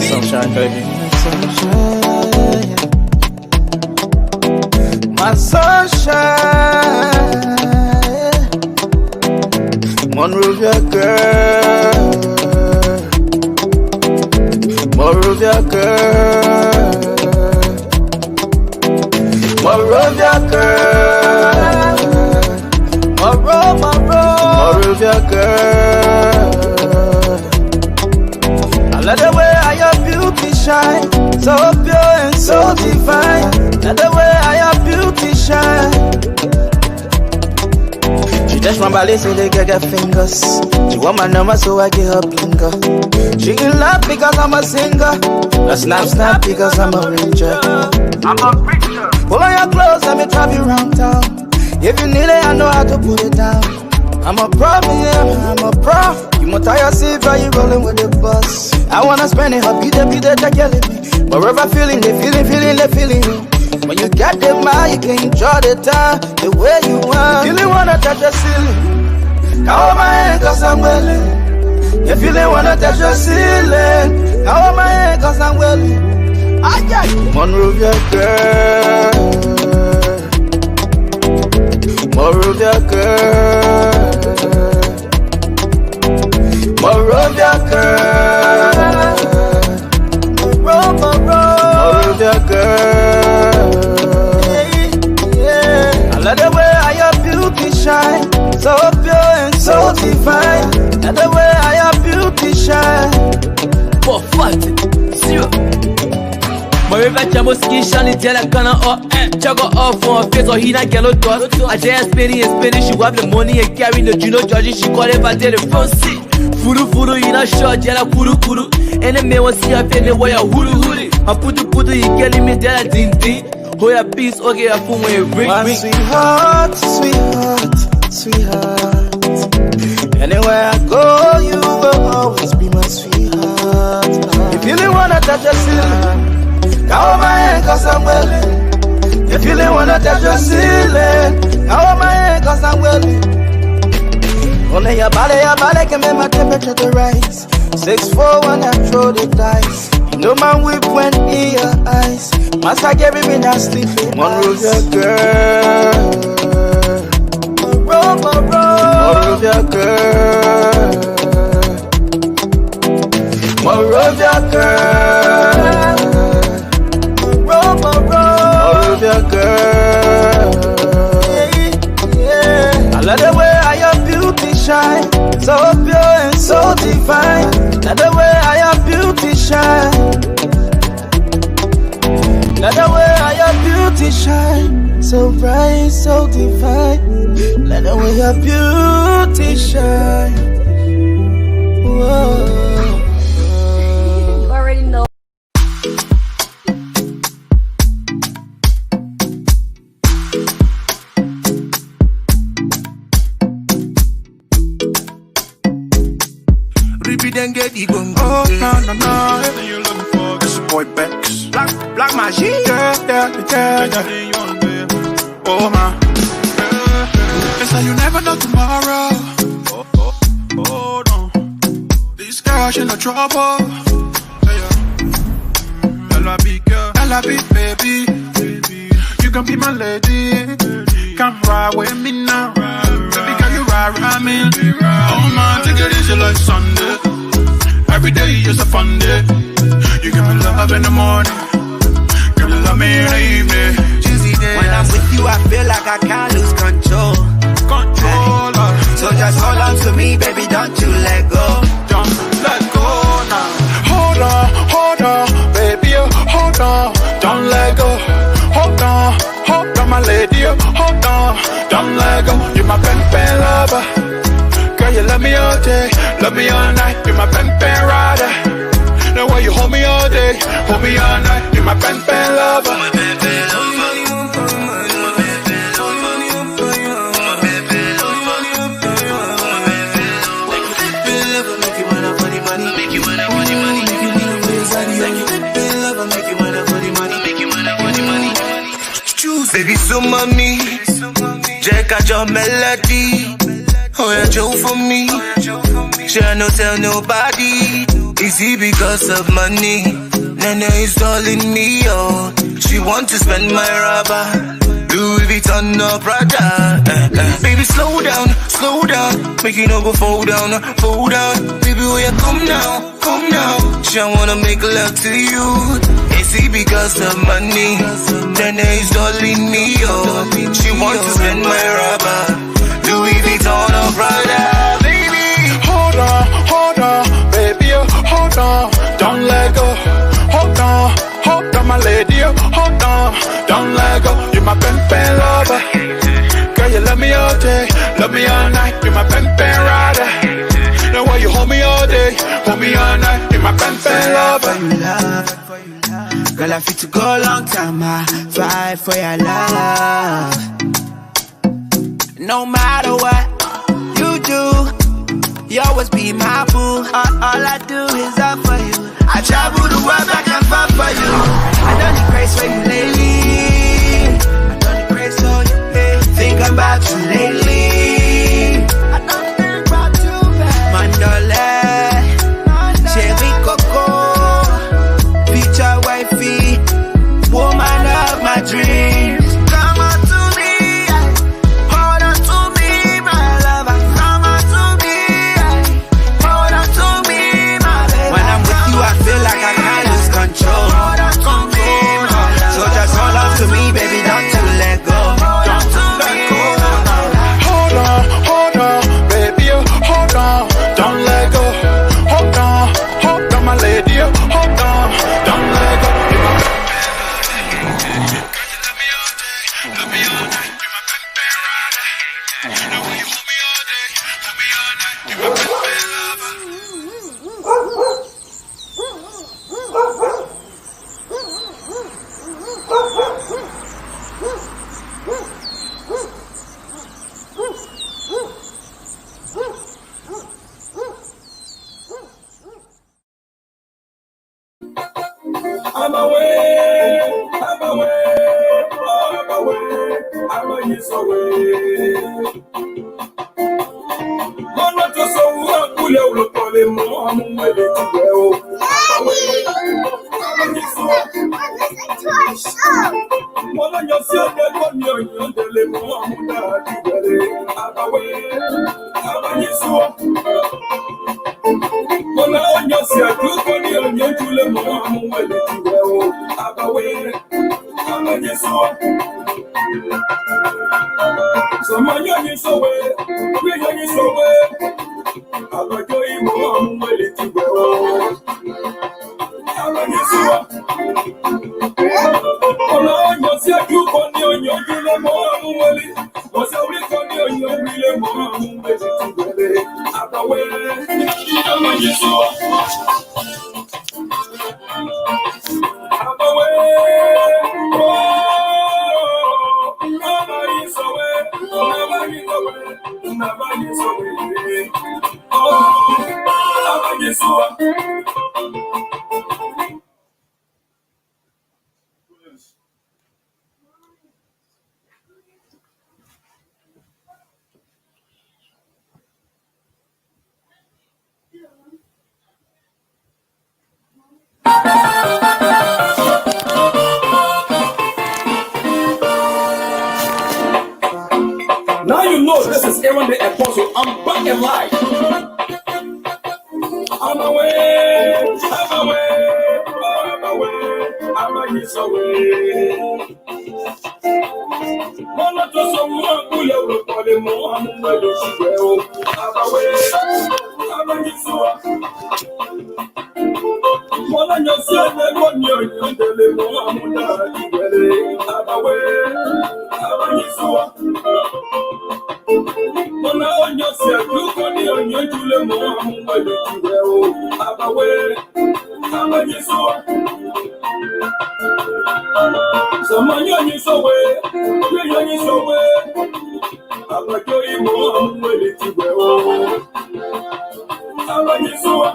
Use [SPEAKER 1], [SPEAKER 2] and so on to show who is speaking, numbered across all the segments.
[SPEAKER 1] Sunshine, baby. Sunshine. My sunshine. Monrovia girl. Monrovia girl. Monrovia girl. Monrovia girl. I love the way your beauty shine, so pure and so divine. Love the way your beauty shine. She touch my body, say they get fingers. She want my number, so I give her finger. She in love because I'm a singer. A snap because I'm a ranger. I'm a preacher. Pull on your clothes, let me drive you around town. If you need it, I know how to put it down. I'm a pro, yeah, I'm a pro. You must tire silver, you rolling with the bus. I wanna spend it, be there, they're killing me. Wherever feeling, they feeling you. When you got them mind, you can enjoy the time the way you want. You really wanna touch the ceiling. Now hold my hand, cause I'm willing. You really wanna touch the ceiling. Now hold my hand, cause I'm willing. Monrovia girl. Monrovia girl. Monrovia girl. Monrovia girl. I love the way your beauty shine, so pure and so divine. Love the way your beauty shine.
[SPEAKER 2] For fat, zero. Wherever Jamoski shine, it's like gonna Chago off on face or he not get no dust. I just spending and spending, she have the money and carry the Juno Georgie, she call it by the front seat. Furu, in a short, yella kuru. And the man was here, penny way a huru. I put you killing me that ding. Oh, your peace, okay, I put my ring.
[SPEAKER 1] Sweetheart. Anywhere I go, you will always be my sweetheart. If you really wanna touch the ceiling, hold my hand, cause I'm willing. If you really wanna touch the ceiling, hold my hand, cause I'm willing. Only your body can make my temperature to rise. 6'4" when I throw the dice. You know my whip went in your eyes. Must I give me that sleeping Monrovia girl. Monrovia girl. Monrovia girl. Monrovia girl. I love the way your beauty shine, so pure and so divine. Love the way your beauty shine. Love the way your beauty shine, so bright, so divine. Love the way your beauty shine. Whoa.
[SPEAKER 3] You already know.
[SPEAKER 4] Then get the gun. Oh, no. Everything you're looking for. It's your boy Bex. Black Magie. Yeah. Oh, man. It's like you never know tomorrow. Oh, no. This girl's in no trouble. L.I.B. baby. You can be my lady. Come ride with me now. Baby, can you ride me? Oh, man, take it easy like Sunday. Every day is a fun day. You give me love in the morning, give me love me in the evening.
[SPEAKER 5] When I'm with you, I feel like I can't lose control. So just hold on to me, baby, don't you let go.
[SPEAKER 4] Don't let go now. Hold on, baby, hold on. Don't let go. Hold on, my lady, hold on. Don't let go. You're my pen lover. Girl, you love me all day, love me all night. You're my pen rider. The way you hold me all day, hold me all night. You're my pen lover.
[SPEAKER 5] Baby, so mommy, check out your melody. Oh, yeah, Joe for me. Shall not tell nobody. Is it because of money? Nana is calling me, oh. She want to spend my rubber. Louis Vuitton, no Prada. Baby, slow down, make you no go fall down. Baby, will you come now? She wanna make love to you. Is it because of money? Nana is calling me, oh. She want to spend my rubber. Louis Vuitton, no Prada. Baby,
[SPEAKER 4] hold on, baby, hold on, don't let go. Hold on, my lady, hold on, don't let go. You my pen lover, girl, you love me all day, love me all night. You my pen rider, know why you hold me all day, hold me all night. You my pen lover.
[SPEAKER 5] for you love, girl, I fit to go a long time, I fight for your love. No matter what you do, you always be my boo. All I do is up for you. I travel the world back and forth for you. I don't need grace for you lately. I don't need grace for you, hey. Think about you lately. I don't think about you, babe. Mandole, Cherry Coco, future wifey, woman of my dreams. Come on to me, hold on to me, my lover. Come on to me, hold on to me, my baby. When I'm with you, I feel like I can't lose control. Hold on to me, my love. So just hold on to me, baby, don't you let go. Don't you let go.
[SPEAKER 4] Hold on, baby, hold on, don't let go. Hold on, my lady, hold on, don't let go. Love me all day, love me all night. You my pen rider. Know why you hold me all day, hold me all night. You my pen lover.
[SPEAKER 3] I'm away, I'm a years away. I'm not so what will you call him? I'm ready to go. I'm a years away. More than yourself, I'm Now you know this is Aaron the Apostle. I'm back alive. I'm away, I'm a years away. One of those who will call him, I'm ready to go. I'm away, I'm a years away. One of your son, I'm away, I'm a years away. Mona on yourself, you can hear on your Julia Moore, I'm away, I'm a years away. Someone is away, you're is away. I'm a joy more, I'm ready to go. I'm a years away.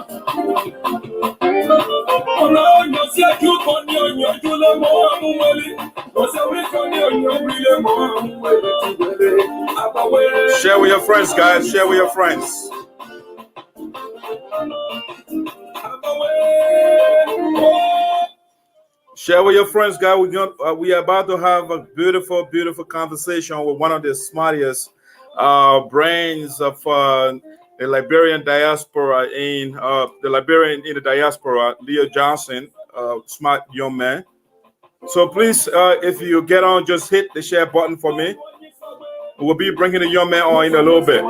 [SPEAKER 3] Mona on yourself, you can hear on your Julia Moore, I'm ready. Was a week on your Julia Moore, I'm ready to go. I'm away. Share with your friends, guys. Share with your friends. Share with your friends, guys. We are about to have a beautiful, beautiful conversation with one of the smartest brains of the Liberian diaspora in the diaspora, Leo Johnson, smart young man. So please, if you get on, just hit the share button for me. We'll be bringing the young man on in a little bit.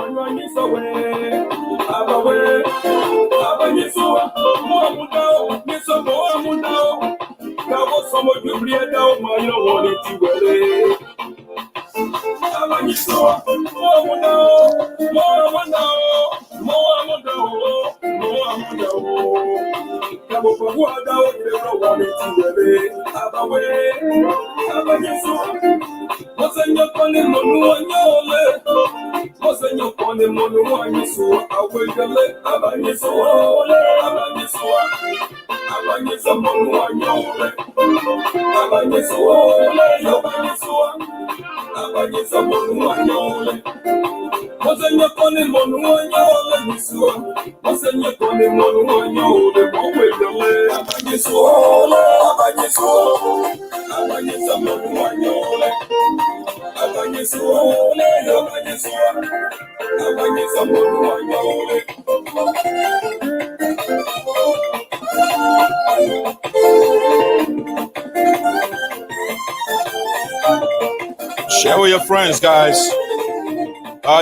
[SPEAKER 3] Share with your friends, guys.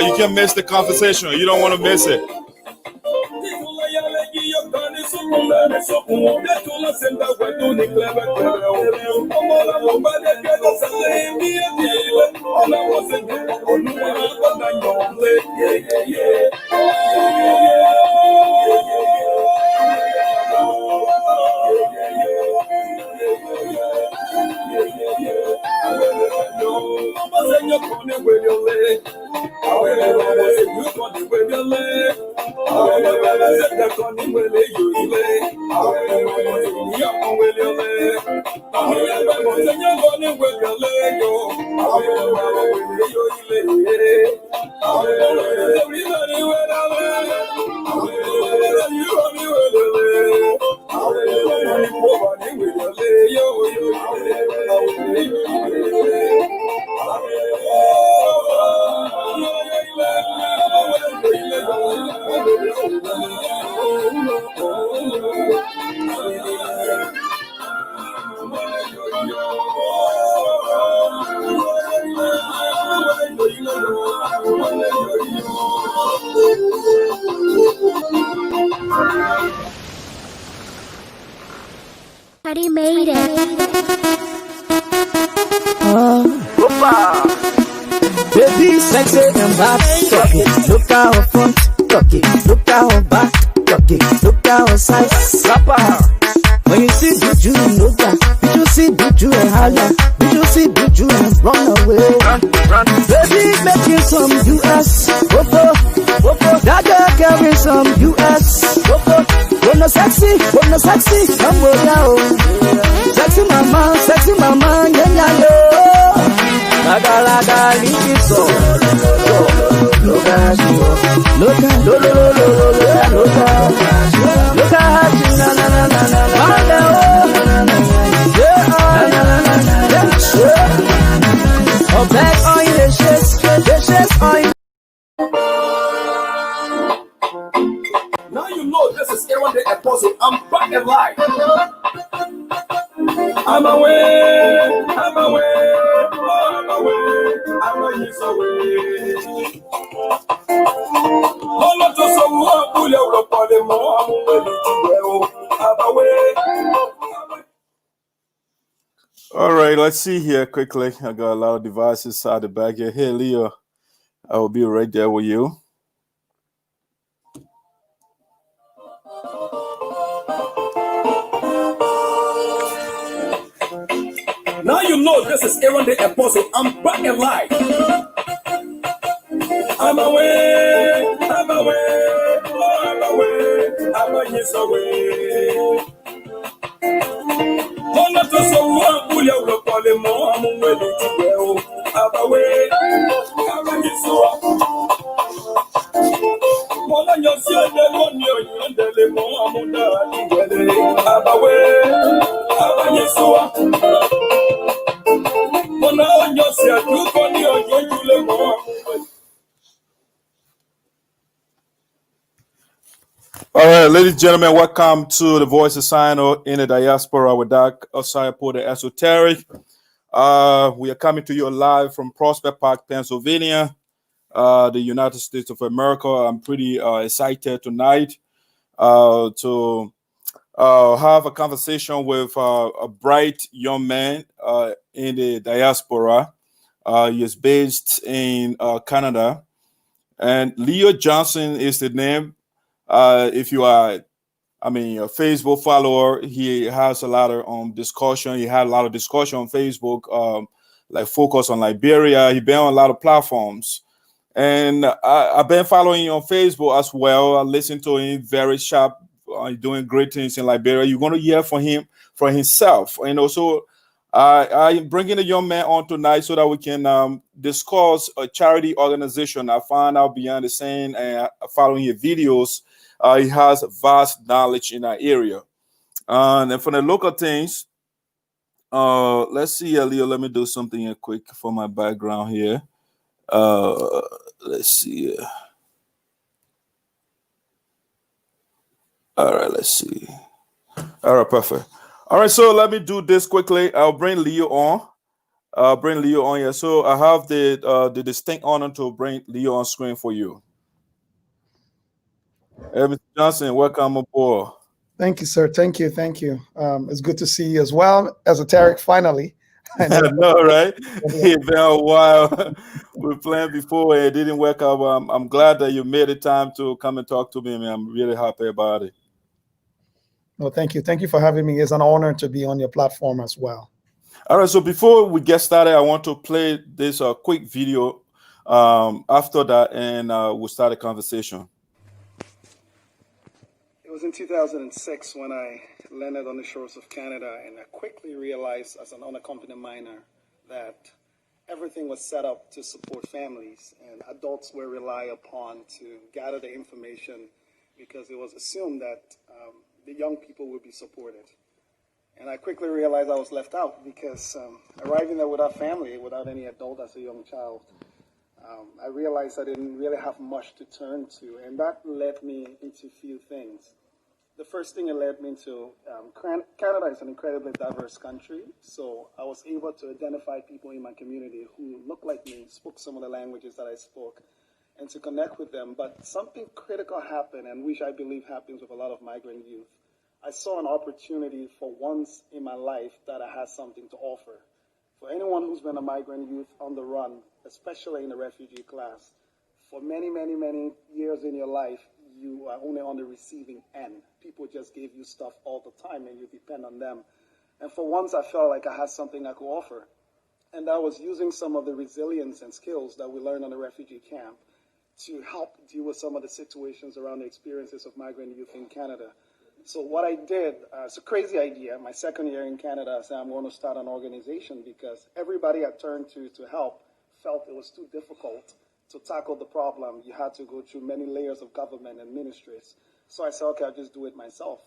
[SPEAKER 3] You can miss the conversation. You don't want to miss it.
[SPEAKER 6] Buddy made it.
[SPEAKER 1] Baby, sexy and back, talk it. Look at her front, talk it. Look at her back, talk it. Look at her side, slap her. When you see Buju, you know that. Did you see Buju and holla? Did you see Buju and run away? Run. Baby, making some US. Whoa. That girl carrying some US. Whoa. Wanna sexy, come on now. Sexy mama, yeah, yo. Laga, leave it so. Look at you, look at you, oh, back on your chest on you.
[SPEAKER 3] Now you know this is Aaron the Apostle. I'm back alive. I'm away. I'm away. All right, let's see here quickly. I got a lot of devices out the back here. Hey, Leo, I will be right there with you. Now you know this is Aaron the Apostle. I'm back alive. I'm away. I'm a years away. I'm away. away. Abanyesua. Mona onyosia tukoni onyole mo.
[SPEAKER 6] All right, ladies and gentlemen, welcome to the Voice of SINOE in the Diaspora with Dr. Osayapo, the Esoteric. We are coming to you live from Prospect Park, Pennsylvania, the United States of America. I'm pretty excited tonight to have a conversation with a bright young man in the diaspora. He is based in Canada, and Leo Johnson is the name. If you are a Facebook follower, he has a lot of discussion. He had a lot of discussion on Facebook, like focus on Liberia. He's been on a lot of platforms. And I've been following him on Facebook as well. I listen to him, very sharp, doing great things in Liberia. You're going to hear from him for himself. So I'm bringing a young man on tonight so that we can discuss a charity organization. I found out beyond the scene and following his videos, he has vast knowledge in that area. And for the local things, let's see, Leo, let me do something here quick for my background here. Let's see. All right, let's see. All right, perfect. All right, so let me do this quickly. I'll bring Leo on. Here. So I have the distinct honor to bring Leo on screen for you. Hey, Mr. Johnson, welcome aboard.
[SPEAKER 7] Thank you, sir. Thank you. It's good to see you as well. Esoteric, finally.
[SPEAKER 6] I know, right? It's been a while. We planned before and it didn't work out. I'm glad that you made the time to come and talk to me, man. I'm really happy about it.
[SPEAKER 7] No, thank you. Thank you for having me. It's an honor to be on your platform as well.
[SPEAKER 6] All right, so before we get started, I want to play this quick video after that, and we'll start a conversation.
[SPEAKER 7] It was in 2006 when I landed on the shores of Canada, and I quickly realized as an unaccompanied minor that everything was set up to support families, and adults were relied upon to gather the information because it was assumed that the young people would be supported. And I quickly realized I was left out because arriving there without family, without any adult as a young child, I realized I didn't really have much to turn to, and that led me into a few things. The first thing it led me into, Canada is an incredibly diverse country, so I was able to identify people in my community who looked like me, spoke some of the languages that I spoke, and to connect with them. But something critical happened, and which I believe happens with a lot of migrant youth. I saw an opportunity for once in my life that I had something to offer. For anyone who's been a migrant youth on the run, especially in the refugee class, for many, many, many years in your life, you are only on the receiving end. People just gave you stuff all the time and you depend on them. And for once I felt like I had something I could offer. And that was using some of the resilience and skills that we learned on the refugee camp to help deal with some of the situations around the experiences of migrant youth in Canada. So what I did, it's a crazy idea. My second year in Canada, I said I'm going to start an organization because everybody I turned to help felt it was too difficult to tackle the problem. You had to go through many layers of government and ministries. So I said, okay, I'll just do it myself.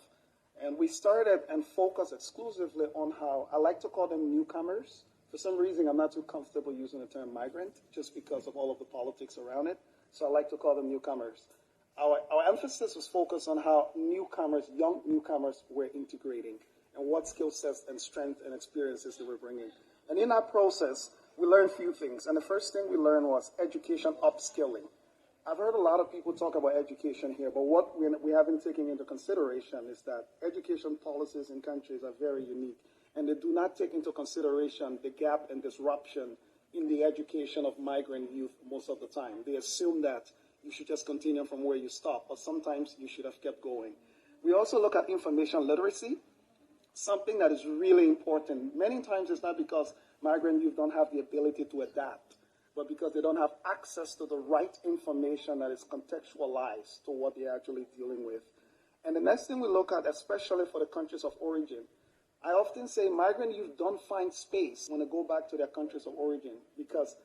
[SPEAKER 7] And we started and focused exclusively on how, I like to call them newcomers. For some reason, I'm not too comfortable using the term migrant just because of all of the politics around it. So I like to call them newcomers. Our emphasis was focused on how newcomers, young newcomers, were integrating and what skill sets and strength and experiences they were bringing. And in that process, we learned a few things. And the first thing we learned was education upskilling. I've heard a lot of people talk about education here, but what we haven't taken into consideration is that education policies in countries are very unique, and they do not take into consideration the gap and disruption in the education of migrant youth most of the time. They assume that you should just continue from where you stop, but sometimes you should have kept going. We also look at information literacy, something that is really important. Many times it's not because migrant youth don't have the ability to adapt, but because they don't have access to the right information that is contextualized to what they're actually dealing with. And the next thing we look at, especially for the countries of origin, I often say migrant youth don't find space when they go back to their countries of origin because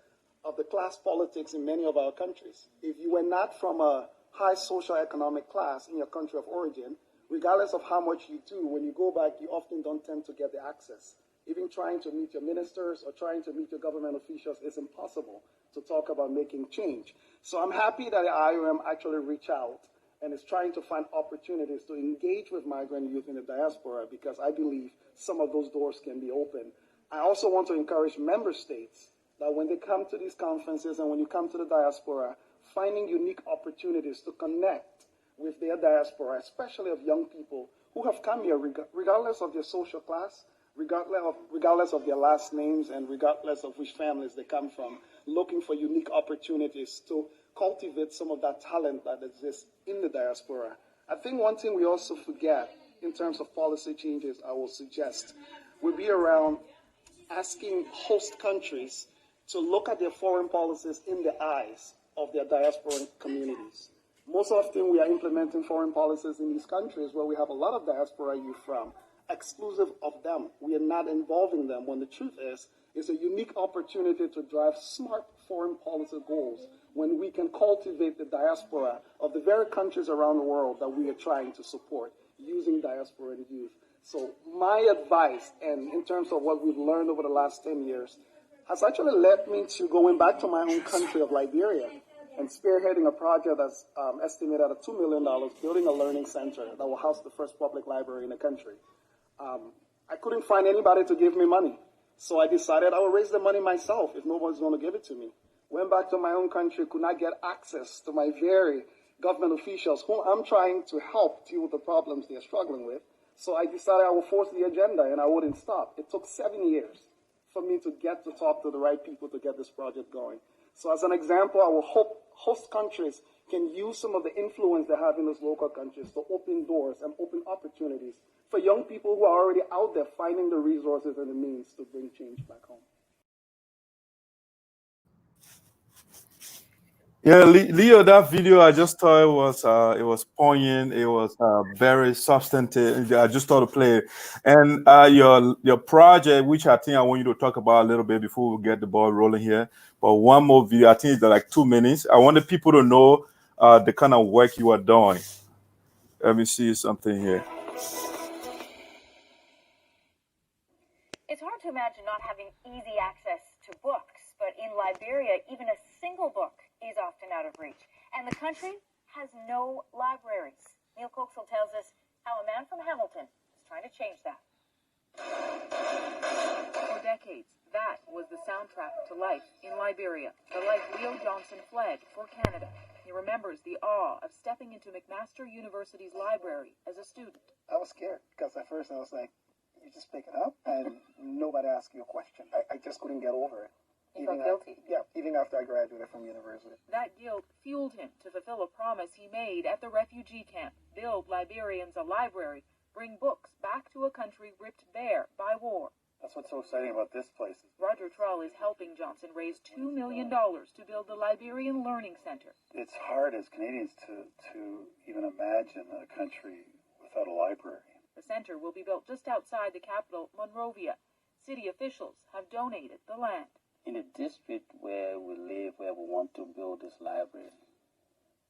[SPEAKER 7] of the class politics in many of our countries. If you were not from a high social economic class in your country of origin, regardless of how much you do, when you go back, you often don't tend to get the access. Even trying to meet your ministers or trying to meet your government officials is impossible to talk about making change. So I'm happy that the IOM actually reached out and is trying to find opportunities to engage with migrant youth in the diaspora, because I believe some of those doors can be open. I also want to encourage member states that when they come to these conferences and when you come to the diaspora, finding unique opportunities to connect with their diaspora, especially of young people who have come here regardless of their social class, regardless of their last names, and regardless of which families they come from, looking for unique opportunities to cultivate some of that talent that exists in the diaspora. I think one thing we also forget in terms of policy changes, I will suggest, would be around asking host countries to look at their foreign policies in the eyes of their diaspora communities. Most often we are implementing foreign policies in these countries where we have a lot of diaspora youth from, exclusive of them. We are not involving them, when the truth is, it's a unique opportunity to drive smart foreign policy goals when we can cultivate the diaspora of the very countries around the world that we are trying to support using diaspora and youth. So my advice, and in terms of what we've learned over the last 10 years, has actually led me to going back to my own country of Liberia and spearheading a project that's estimated at $2 million, building a learning center that will house the first public library in the country. I couldn't find anybody to give me money, so I decided I would raise the money myself if nobody's going to give it to me. Went back to my own country, could not get access to my very government officials whom I'm trying to help deal with the problems they're struggling with. So I decided I would force the agenda and I wouldn't stop. It took 7 years for me to get to talk to the right people to get this project going. So as an example, I will hope host countries can use some of the influence they have in those local countries to open doors and open opportunities for young people who are already out there finding the resources and the means to bring change back home.
[SPEAKER 6] Yeah, Leo, that video I just thought it was poignant. It was very substantive. I just thought to play it. And your project, which I think I want you to talk about a little bit before we get the ball rolling here. But one more video, I think it's like 2 minutes. I wanted people to know the kind of work you are doing. Let me see something here.
[SPEAKER 8] It's hard to imagine not having easy access to books, but in Liberia, even a single book is often out of reach. And the country has no libraries. Neil Coxell tells us how a man from Hamilton is trying to change that. For decades, that was the soundtrack to life in Liberia, the life Leo Johnson fled for Canada. He remembers the awe of stepping into McMaster University's library as a student.
[SPEAKER 7] I was scared because at first I was like, you just pick it up and nobody asks you a question. I just couldn't get over it.
[SPEAKER 8] You felt guilty?
[SPEAKER 7] Even after I graduated from university.
[SPEAKER 8] That guilt fueled him to fulfill a promise he made at the refugee camp: build Liberians a library, bring books back to a country ripped bare by war.
[SPEAKER 7] That's what's so exciting about this place.
[SPEAKER 8] Roger Trull is helping Johnson raise $2 million to build the Liberian Learning Center.
[SPEAKER 9] It's hard as Canadians to even imagine a country without a library.
[SPEAKER 8] The center will be built just outside the capital, Monrovia. City officials have donated the land.
[SPEAKER 9] In a district where we live, where we want to build this library,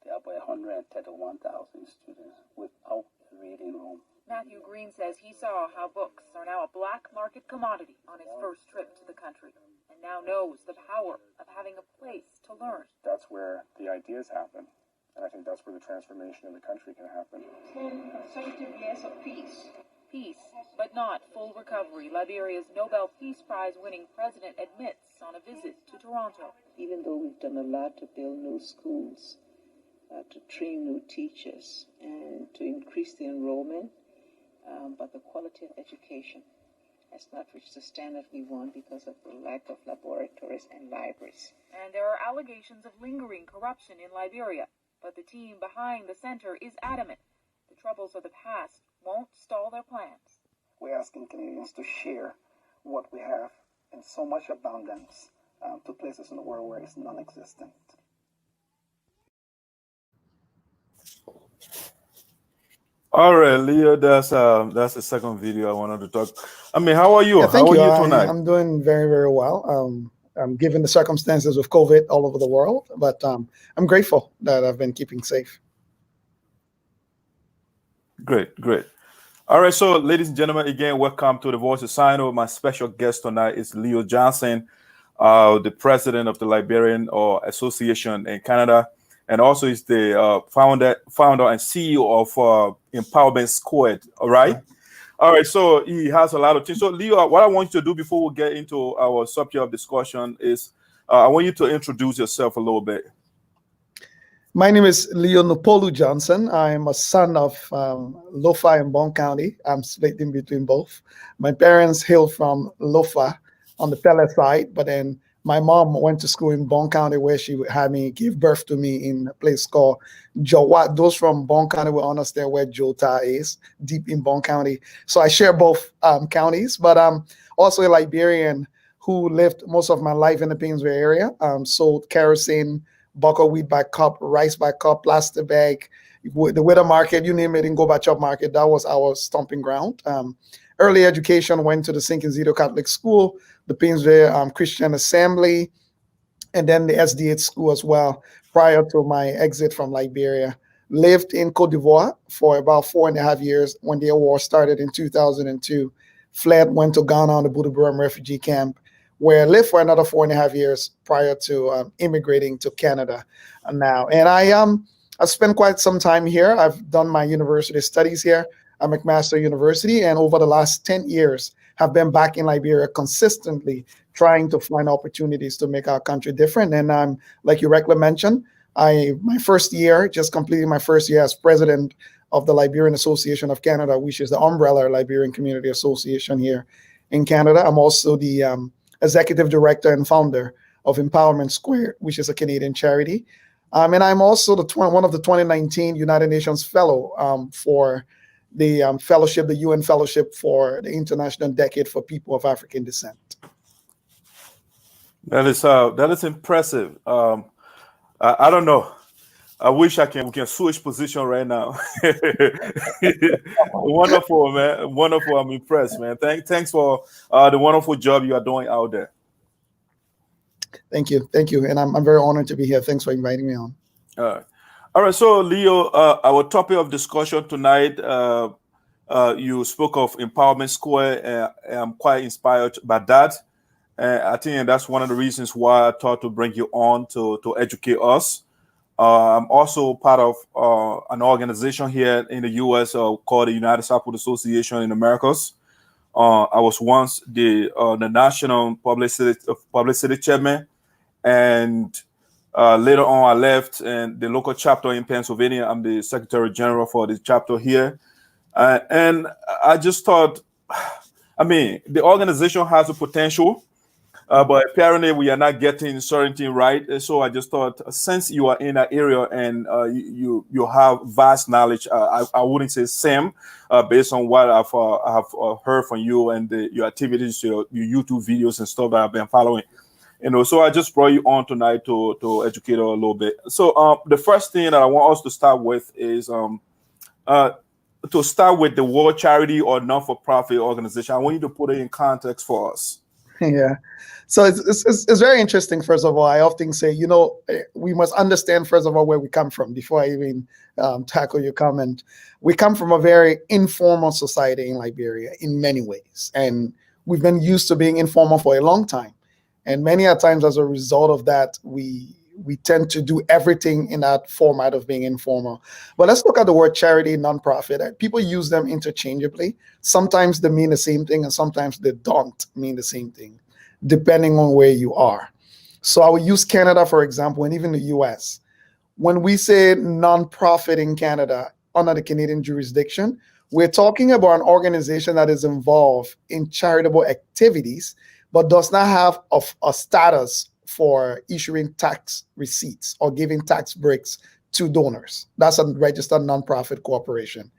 [SPEAKER 9] there are about 131,000 students without a reading room.
[SPEAKER 8] Matthew Green says he saw how books are now a black market commodity on his first trip to the country, and now knows the power of having a place to learn.
[SPEAKER 10] That's where the ideas happen, and I think that's where the transformation in the country can happen.
[SPEAKER 8] 10 consecutive years of peace. Peace, but not full recovery. Liberia's Nobel Peace Prize winning president admits on a visit to Toronto.
[SPEAKER 11] Even though we've done a lot to build new schools, to train new teachers, and to increase the enrollment, but the quality of education has not reached the standard we want because of the lack of laboratories and libraries.
[SPEAKER 8] And there are allegations of lingering corruption in Liberia, but the team behind the center is adamant the troubles of the past won't stall their plans.
[SPEAKER 7] We're asking Canadians to share what we have in so much abundance to places in the world where it's non-existent.
[SPEAKER 6] All right, Leo, that's the second video I wanted to talk. I mean, how are you?
[SPEAKER 12] Yeah,
[SPEAKER 6] how are you tonight?
[SPEAKER 12] I'm doing very, very well. Given the circumstances of COVID all over the world, but I'm grateful that I've been keeping safe.
[SPEAKER 6] Great, great. All right, so ladies and gentlemen, again, welcome to the Voice of SINOE. My special guest tonight is Leo Johnson, the president of the Liberian Association in Canada, and also is the founder and CEO of Empowerment Squared. All right. All right, so he has a lot of things. So Leo, what I want you to do before we get into our subject of discussion is I want you to introduce yourself a little bit.
[SPEAKER 12] My name is Leo Nopolu Johnson. I'm a son of Lofa in Bon County. I'm split in between both. My parents hail from Lofa on the Pele side, but then my mom went to school in Bon County where she had me give birth to me in a place called Jowat. Those from Bon County will understand where Jota is, deep in Bon County. So I share both counties, but I'm also a Liberian who lived most of my life in the Painesville area, sold kerosene, buckwheat wheat by cup, rice by cup, plastic bag, the weather market, you name it, in Go by Chop market. That was our stomping ground. Early education went to the Sinkinzito Catholic School, the Painesville Christian Assembly, and then the SDH school as well, prior to my exit from Liberia. Lived in Cote d'Ivoire for about 4.5 years when the war started in 2002. Fled, went to Ghana on the Buduburam refugee camp, where I lived for another 4.5 years prior to immigrating to Canada now. And I've spent quite some time here. I've done my university studies here at McMaster University, and over the last 10 years have been back in Liberia consistently trying to find opportunities to make our country different. And I'm, like you rightly mentioned, my first year, just completing my first year as president of the Liberian Association of Canada, which is the umbrella Liberian Community Association here in Canada. I'm also the executive director and founder of Empowerment Squared, which is a Canadian charity. And I'm also one of the 2019 United Nations Fellow for the fellowship, the UN Fellowship for the International Decade for People of African Descent.
[SPEAKER 6] That is impressive. I don't know. I wish we can switch position right now. Wonderful, man. Wonderful. I'm impressed, man. Thanks for the wonderful job you are doing out there.
[SPEAKER 12] Thank you. And I'm very honored to be here. Thanks for inviting me on.
[SPEAKER 6] All right. So, Leo, our topic of discussion tonight, you spoke of Empowerment Square. I'm quite inspired by that. I think that's one of the reasons why I thought to bring you on to educate us. I'm also part of an organization here in the U.S. Called the United Support Association in Americas. I was once the national publicity chairman, and later on I left, and the local chapter in Pennsylvania, I'm the secretary general for the chapter here. And I just thought, the organization has a potential. But apparently we are not getting certain right. So I just thought, since you are in that area and you have vast knowledge, I wouldn't say same, based on what I've heard from you and your activities, your YouTube videos and stuff that I've been following. So I just brought you on tonight to educate a little bit. So the first thing that I want us to start with is to start with the World Charity or non-for-profit organization. I want you to put it in context for us.
[SPEAKER 12] Yeah. So it's very interesting. First of all, I often say, we must understand, first of all, where we come from before I even tackle your comment. We come from a very informal society in Liberia in many ways. And we've been used to being informal for a long time. And many a times as a result of that, we tend to do everything in that format of being informal. But let's look at the word charity, nonprofit. People use them interchangeably. Sometimes they mean the same thing, and sometimes they don't mean the same thing, depending on where you are. So I will use Canada, for example, and even the US. When we say nonprofit in Canada, under the Canadian jurisdiction, we're talking about an organization that is involved in charitable activities, but does not have a status for issuing tax receipts or giving tax breaks to donors. That's a registered nonprofit corporation.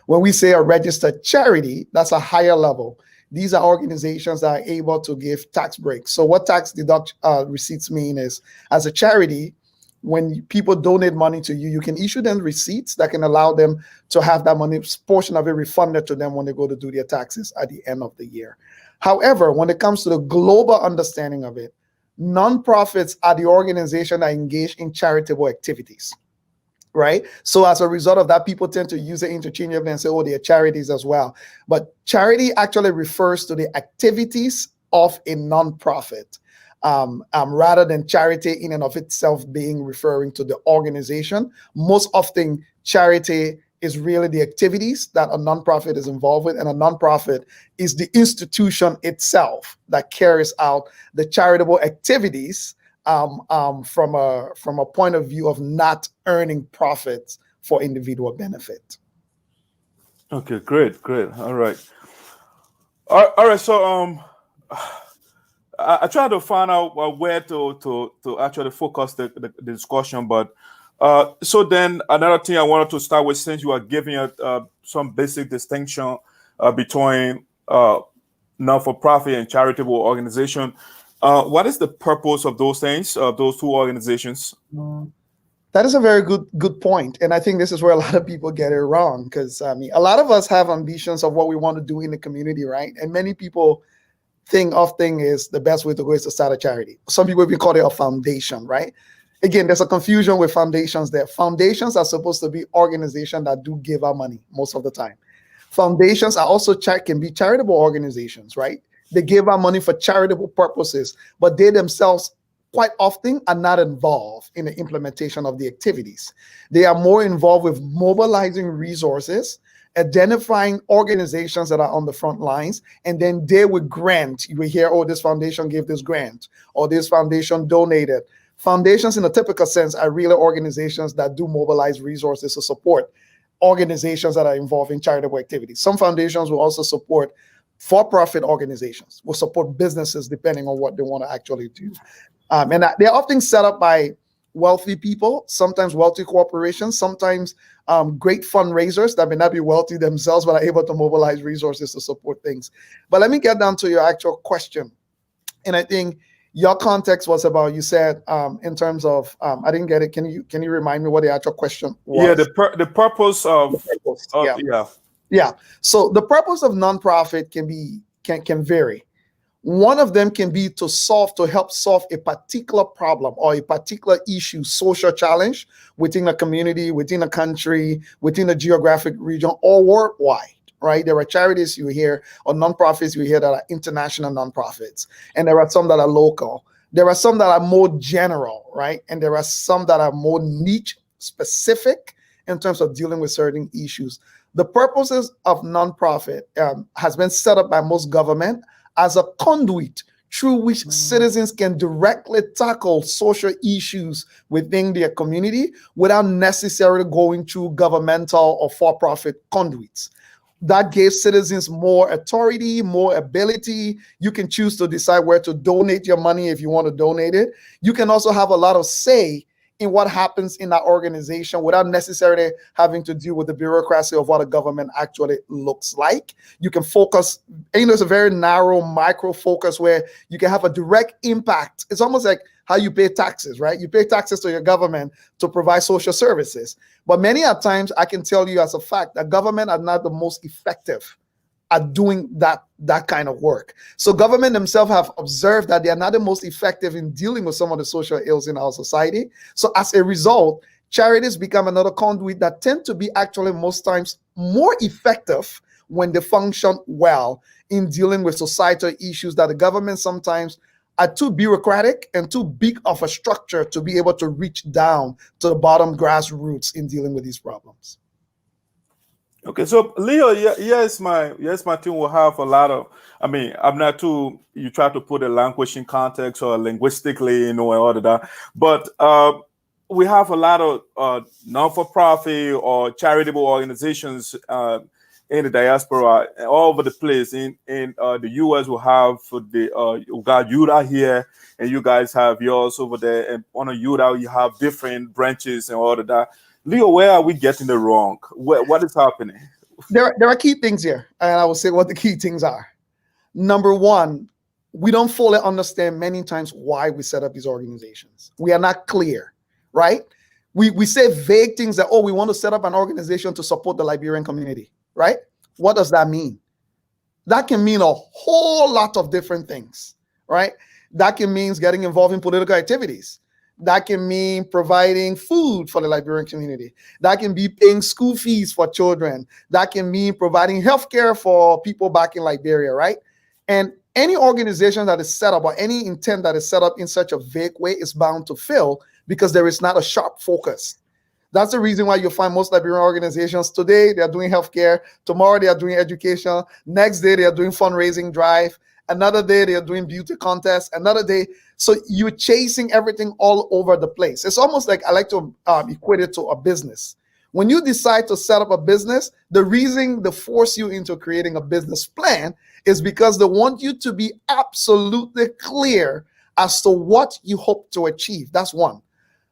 [SPEAKER 12] When we say a registered charity, that's a higher level. These are organizations that are able to give tax breaks. So what tax deduct receipts mean is, as a charity, when people donate money to you, you can issue them receipts that can allow them to have that money, portion of it refunded to them when they go to do their taxes at the end of the year. However, when it comes to the global understanding of it, nonprofits are the organization that engage in charitable activities. right? So as a result of that, people tend to use it interchangeably and say, oh, they're charities as well. But charity actually refers to the activities of a nonprofit, rather than charity in and of itself being referring to the organization. Most often, charity is really the activities that a nonprofit is involved with, and a nonprofit is the institution itself that carries out the charitable activities from a point of view of not earning profits for individual benefit.
[SPEAKER 6] Okay, great. All right. All right. So I tried to find out where to actually focus the discussion, but so then another thing I wanted to start with, since you are giving some basic distinction between non-for-profit and charitable organization, what is the purpose of those things, those two organizations?
[SPEAKER 12] That is a very good point. And I think this is where a lot of people get it wrong, because I mean, a lot of us have ambitions of what we want to do in the community, right? And many people think is the best way to go is to start a charity. Some people even call it a foundation, right? Again, there's a confusion with foundations there. Foundations are supposed to be organizations that do give out money most of the time. Foundations are also can be charitable organizations, right? They give out money for charitable purposes, but they themselves quite often are not involved in the implementation of the activities. They are more involved with mobilizing resources, identifying organizations that are on the front lines, and then they would grant. You will hear, oh, this foundation gave this grant, or this foundation donated. Foundations in a typical sense are really organizations that do mobilize resources to support organizations that are involved in charitable activities. Some foundations will also support for-profit organizations, will support businesses depending on what they want to actually do. And they're often set up by wealthy people, sometimes wealthy corporations, sometimes great fundraisers that may not be wealthy themselves, but are able to mobilize resources to support things. But let me get down to your actual question. And I think your context was about, you said in terms of, I didn't get it. Can you remind me what the actual question was?
[SPEAKER 6] Yeah, the purpose of,
[SPEAKER 12] yeah. So the purpose of nonprofit can vary. One of them can be to help solve a particular problem or a particular issue, social challenge within a community, within a country, within a geographic region, or worldwide, right? There are charities you hear or nonprofits you hear that are international nonprofits, and there are some that are local. There are some that are more general, right? And there are some that are more niche specific in terms of dealing with certain issues. The purposes of nonprofit has been set up by most government as a conduit through which citizens can directly tackle social issues within their community without necessarily going through governmental or for-profit conduits. That gives citizens more authority, more ability. You can choose to decide where to donate your money if you want to donate it. You can also have a lot of say in what happens in that organization without necessarily having to deal with the bureaucracy of what a government actually looks like. You can focus, and it's a very narrow micro focus where you can have a direct impact. It's almost like how you pay taxes, right? You pay taxes to your government to provide social services. But many a times, I can tell you as a fact that government are not the most effective at doing that kind of work. So government themselves have observed that they are not the most effective in dealing with some of the social ills in our society. So as a result, charities become another conduit that tend to be actually most times more effective when they function well in dealing with societal issues that the government sometimes are too bureaucratic and too big of a structure to be able to reach down to the bottom grassroots in dealing with these problems.
[SPEAKER 6] Okay, so Leo, yes, my team will have a lot of. I mean, I'm not too. You try to put a language in context or linguistically, and all of that. But we have a lot of non-for-profit or charitable organizations in the diaspora all over the place. In the U.S., we have we got Utah here, and you guys have yours over there. And on a Utah, you have different branches and all of that. Leo, where are we getting it wrong? What is happening?
[SPEAKER 12] There are key things here, and I will say what the key things are. Number one, we don't fully understand many times why we set up these organizations. We are not clear, right? We say vague things that, oh, we want to set up an organization to support the Liberian community, right? What does that mean? That can mean a whole lot of different things, right? That can mean getting involved in political activities. That can mean providing food for the Liberian community. That can be paying school fees for children. That can mean providing healthcare for people back in Liberia, right? And any organization that is set up or any intent that is set up in such a vague way is bound to fail because there is not a sharp focus. That's the reason why you find most Liberian organizations today, they are doing healthcare. Tomorrow, they are doing education. Next day, they are doing fundraising drive. Another day, they are doing beauty contests. Another day. So you're chasing everything all over the place. It's almost like I like to equate it to a business. When you decide to set up a business, the reason they force you into creating a business plan is because they want you to be absolutely clear as to what you hope to achieve. That's one.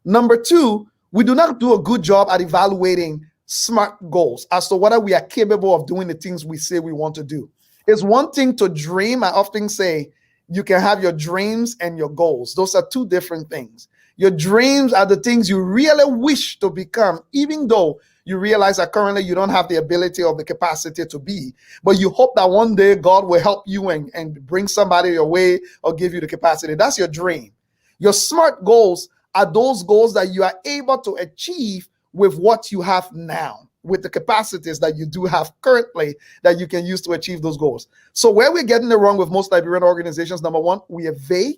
[SPEAKER 12] Number two, we do not do a good job at evaluating SMART goals as to whether we are capable of doing the things we say we want to do. It's one thing to dream. I often say you can have your dreams and your goals. Those are two different things. Your dreams are the things you really wish to become, even though you realize that currently you don't have the ability or the capacity to be. But you hope that one day God will help you and bring somebody your way or give you the capacity. That's your dream. Your SMART goals are those goals that you are able to achieve with what you have now, with the capacities that you do have currently that you can use to achieve those goals. So where we're getting it wrong with most Liberian organizations, number one, we are vague,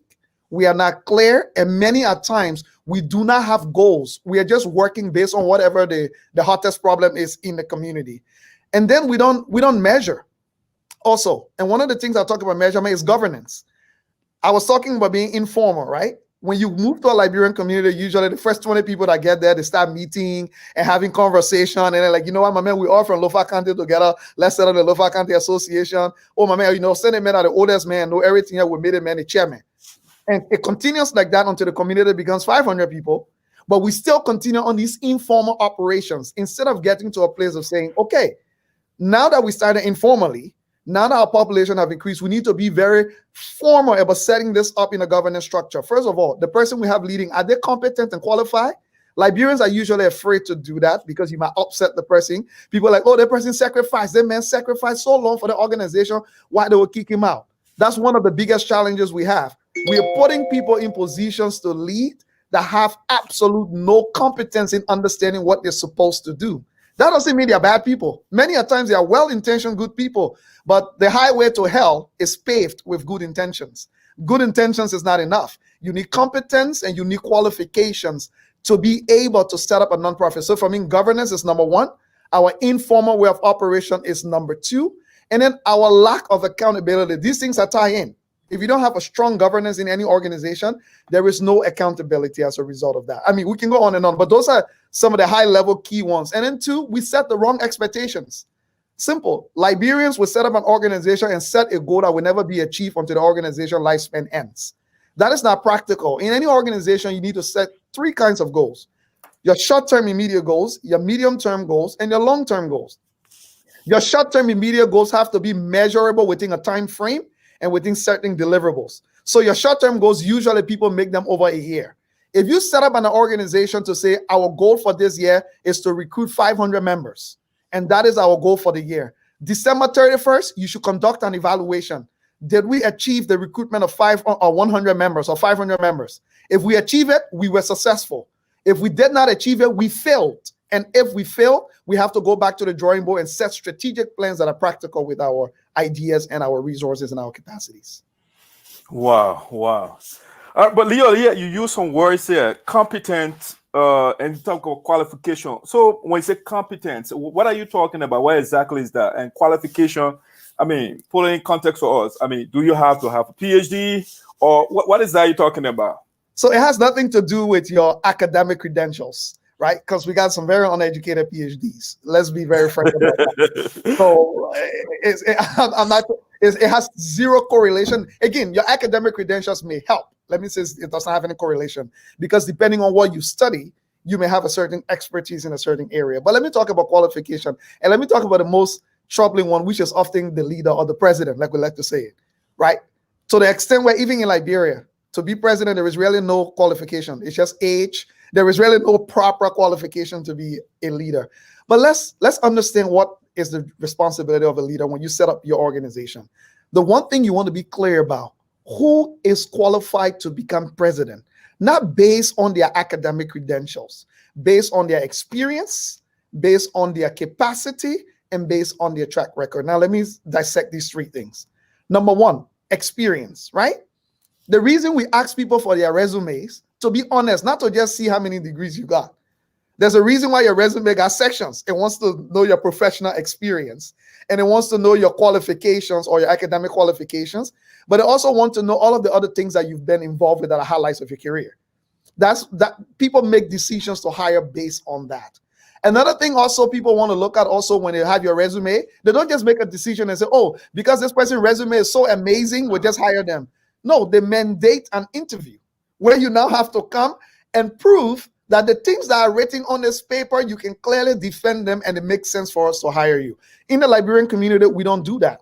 [SPEAKER 12] we are not clear, and many at times we do not have goals. We are just working based on whatever the hottest problem is in the community. And then we don't measure also. And one of the things I talk about measurement is governance. I was talking about being informal, right? When you move to a Liberian community, usually the first 20 people that get there, they start meeting and having conversation. And they're like, you know what, my man, we all from Lofa County together. Let's set up the Lofa County Association. Oh, my man, send man are the oldest man, know everything here. We made a man the chairman. And it continues like that until the community becomes 500 people. But we still continue on these informal operations instead of getting to a place of saying, okay, now that we started informally, now that our population have increased, we need to be very formal about setting this up in a governance structure. First of all, the person we have leading, are they competent and qualified? Liberians are usually afraid to do that because you might upset the person. People are like, oh, that person sacrificed. That man sacrificed so long for the organization. Why they will kick him out? That's one of the biggest challenges we have. We are putting people in positions to lead that have absolute no competence in understanding what they're supposed to do. That doesn't mean they're bad people. Many a times they are well-intentioned, good people, but the highway to hell is paved with good intentions. Good intentions is not enough. You need competence and you need qualifications to be able to set up a nonprofit. So for me, governance is number one. Our informal way of operation is number two. And then our lack of accountability. These things are tied in. If you don't have a strong governance in any organization, there is no accountability as a result of that. I mean, we can go on and on, but those are some of the high-level key ones. And then two, we set the wrong expectations. Simple. Liberians will set up an organization and set a goal that will never be achieved until the organization lifespan ends. That is not practical. In any organization, you need to set three kinds of goals. Your short-term immediate goals, your medium-term goals, and your long-term goals. Your short-term immediate goals have to be measurable within a time frame and within certain deliverables. So your short-term goals, usually people make them over a year. If you set up an organization to say, our goal for this year is to recruit 500 members, and that is our goal for the year. December 31st, you should conduct an evaluation. Did we achieve the recruitment of 100 members or 500 members? If we achieve it, we were successful. If we did not achieve it, we failed. And if we fail, we have to go back to the drawing board and set strategic plans that are practical with our ideas and our resources and our capacities.
[SPEAKER 6] Wow. But Leo, yeah, you use some words here, competent, and you talk about qualification. So when you say competence, what are you talking about? What exactly is that? And qualification, I mean, put it in context for us. I mean, do you have to have a PhD or what is that you're talking about?
[SPEAKER 12] So it has nothing to do with your academic credentials, right? Because we got some very uneducated PhDs. Let's be very frank about that. So it has zero correlation. Again, your academic credentials may help. Let me say it doesn't have any correlation because depending on what you study, you may have a certain expertise in a certain area. But let me talk about qualification. And let me talk about the most troubling one, which is often the leader or the president, like we like to say it, right? To the extent where even in Liberia, to be president, there is really no qualification. It's just age. There is really no proper qualification to be a leader. But let's understand what is the responsibility of a leader when you set up your organization. The one thing you want to be clear about, who is qualified to become president? not based on their academic credentials, based on their experience, based on their capacity, and based on their track record. Now, let me dissect these three things. Number one, experience, right? The reason we ask people for their resumes, to be honest, not to just see how many degrees you got. There's a reason why your resume got sections. It wants to know your professional experience, and it wants to know your qualifications or your academic qualifications, but it also wants to know all of the other things that you've been involved with that are highlights of your career. That people make decisions to hire based on that. Another thing also people want to look at also when they have your resume, they don't just make a decision and say, oh, because this person's resume is so amazing, we'll just hire them. No, they mandate an interview where you now have to come and prove that the things that are written on this paper, you can clearly defend them and it makes sense for us to hire you. In the Liberian community, we don't do that.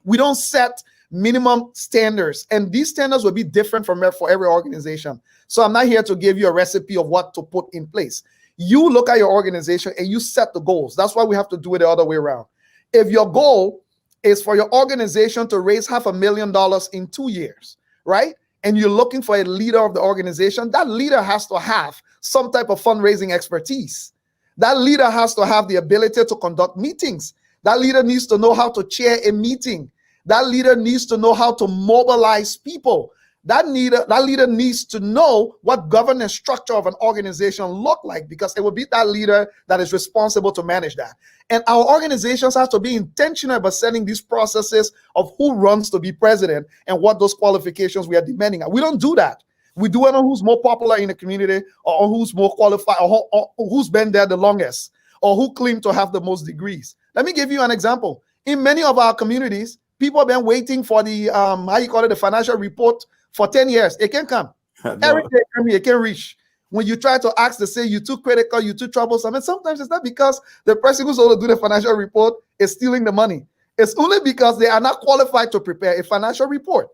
[SPEAKER 12] We don't set minimum standards, and these standards will be different for every organization. So I'm not here to give you a recipe of what to put in place. You look at your organization and you set the goals. That's why we have to do it the other way around. If your goal is for your organization to raise $500,000 in 2 years, right? And you're looking for a leader of the organization, that leader has to have some type of fundraising expertise. That leader has to have the ability to conduct meetings. That leader needs to know how to chair a meeting. That leader needs to know how to mobilize people. That leader needs to know what governance structure of an organization look like, because it will be that leader that is responsible to manage that. And our organizations have to be intentional about setting these processes of who runs to be president and what those qualifications we are demanding. We don't do that. We do it on who's more popular in the community, or on who's more qualified, or who's been there the longest, or who claim to have the most degrees. Let me give you an example. In many of our communities, people have been waiting for the the financial report for 10 years. It can come. No. Every day it can reach. When you try to ask, they say you're too critical, you're too troublesome. And sometimes it's not because the person who's going to do the financial report is stealing the money. It's only because they are not qualified to prepare a financial report.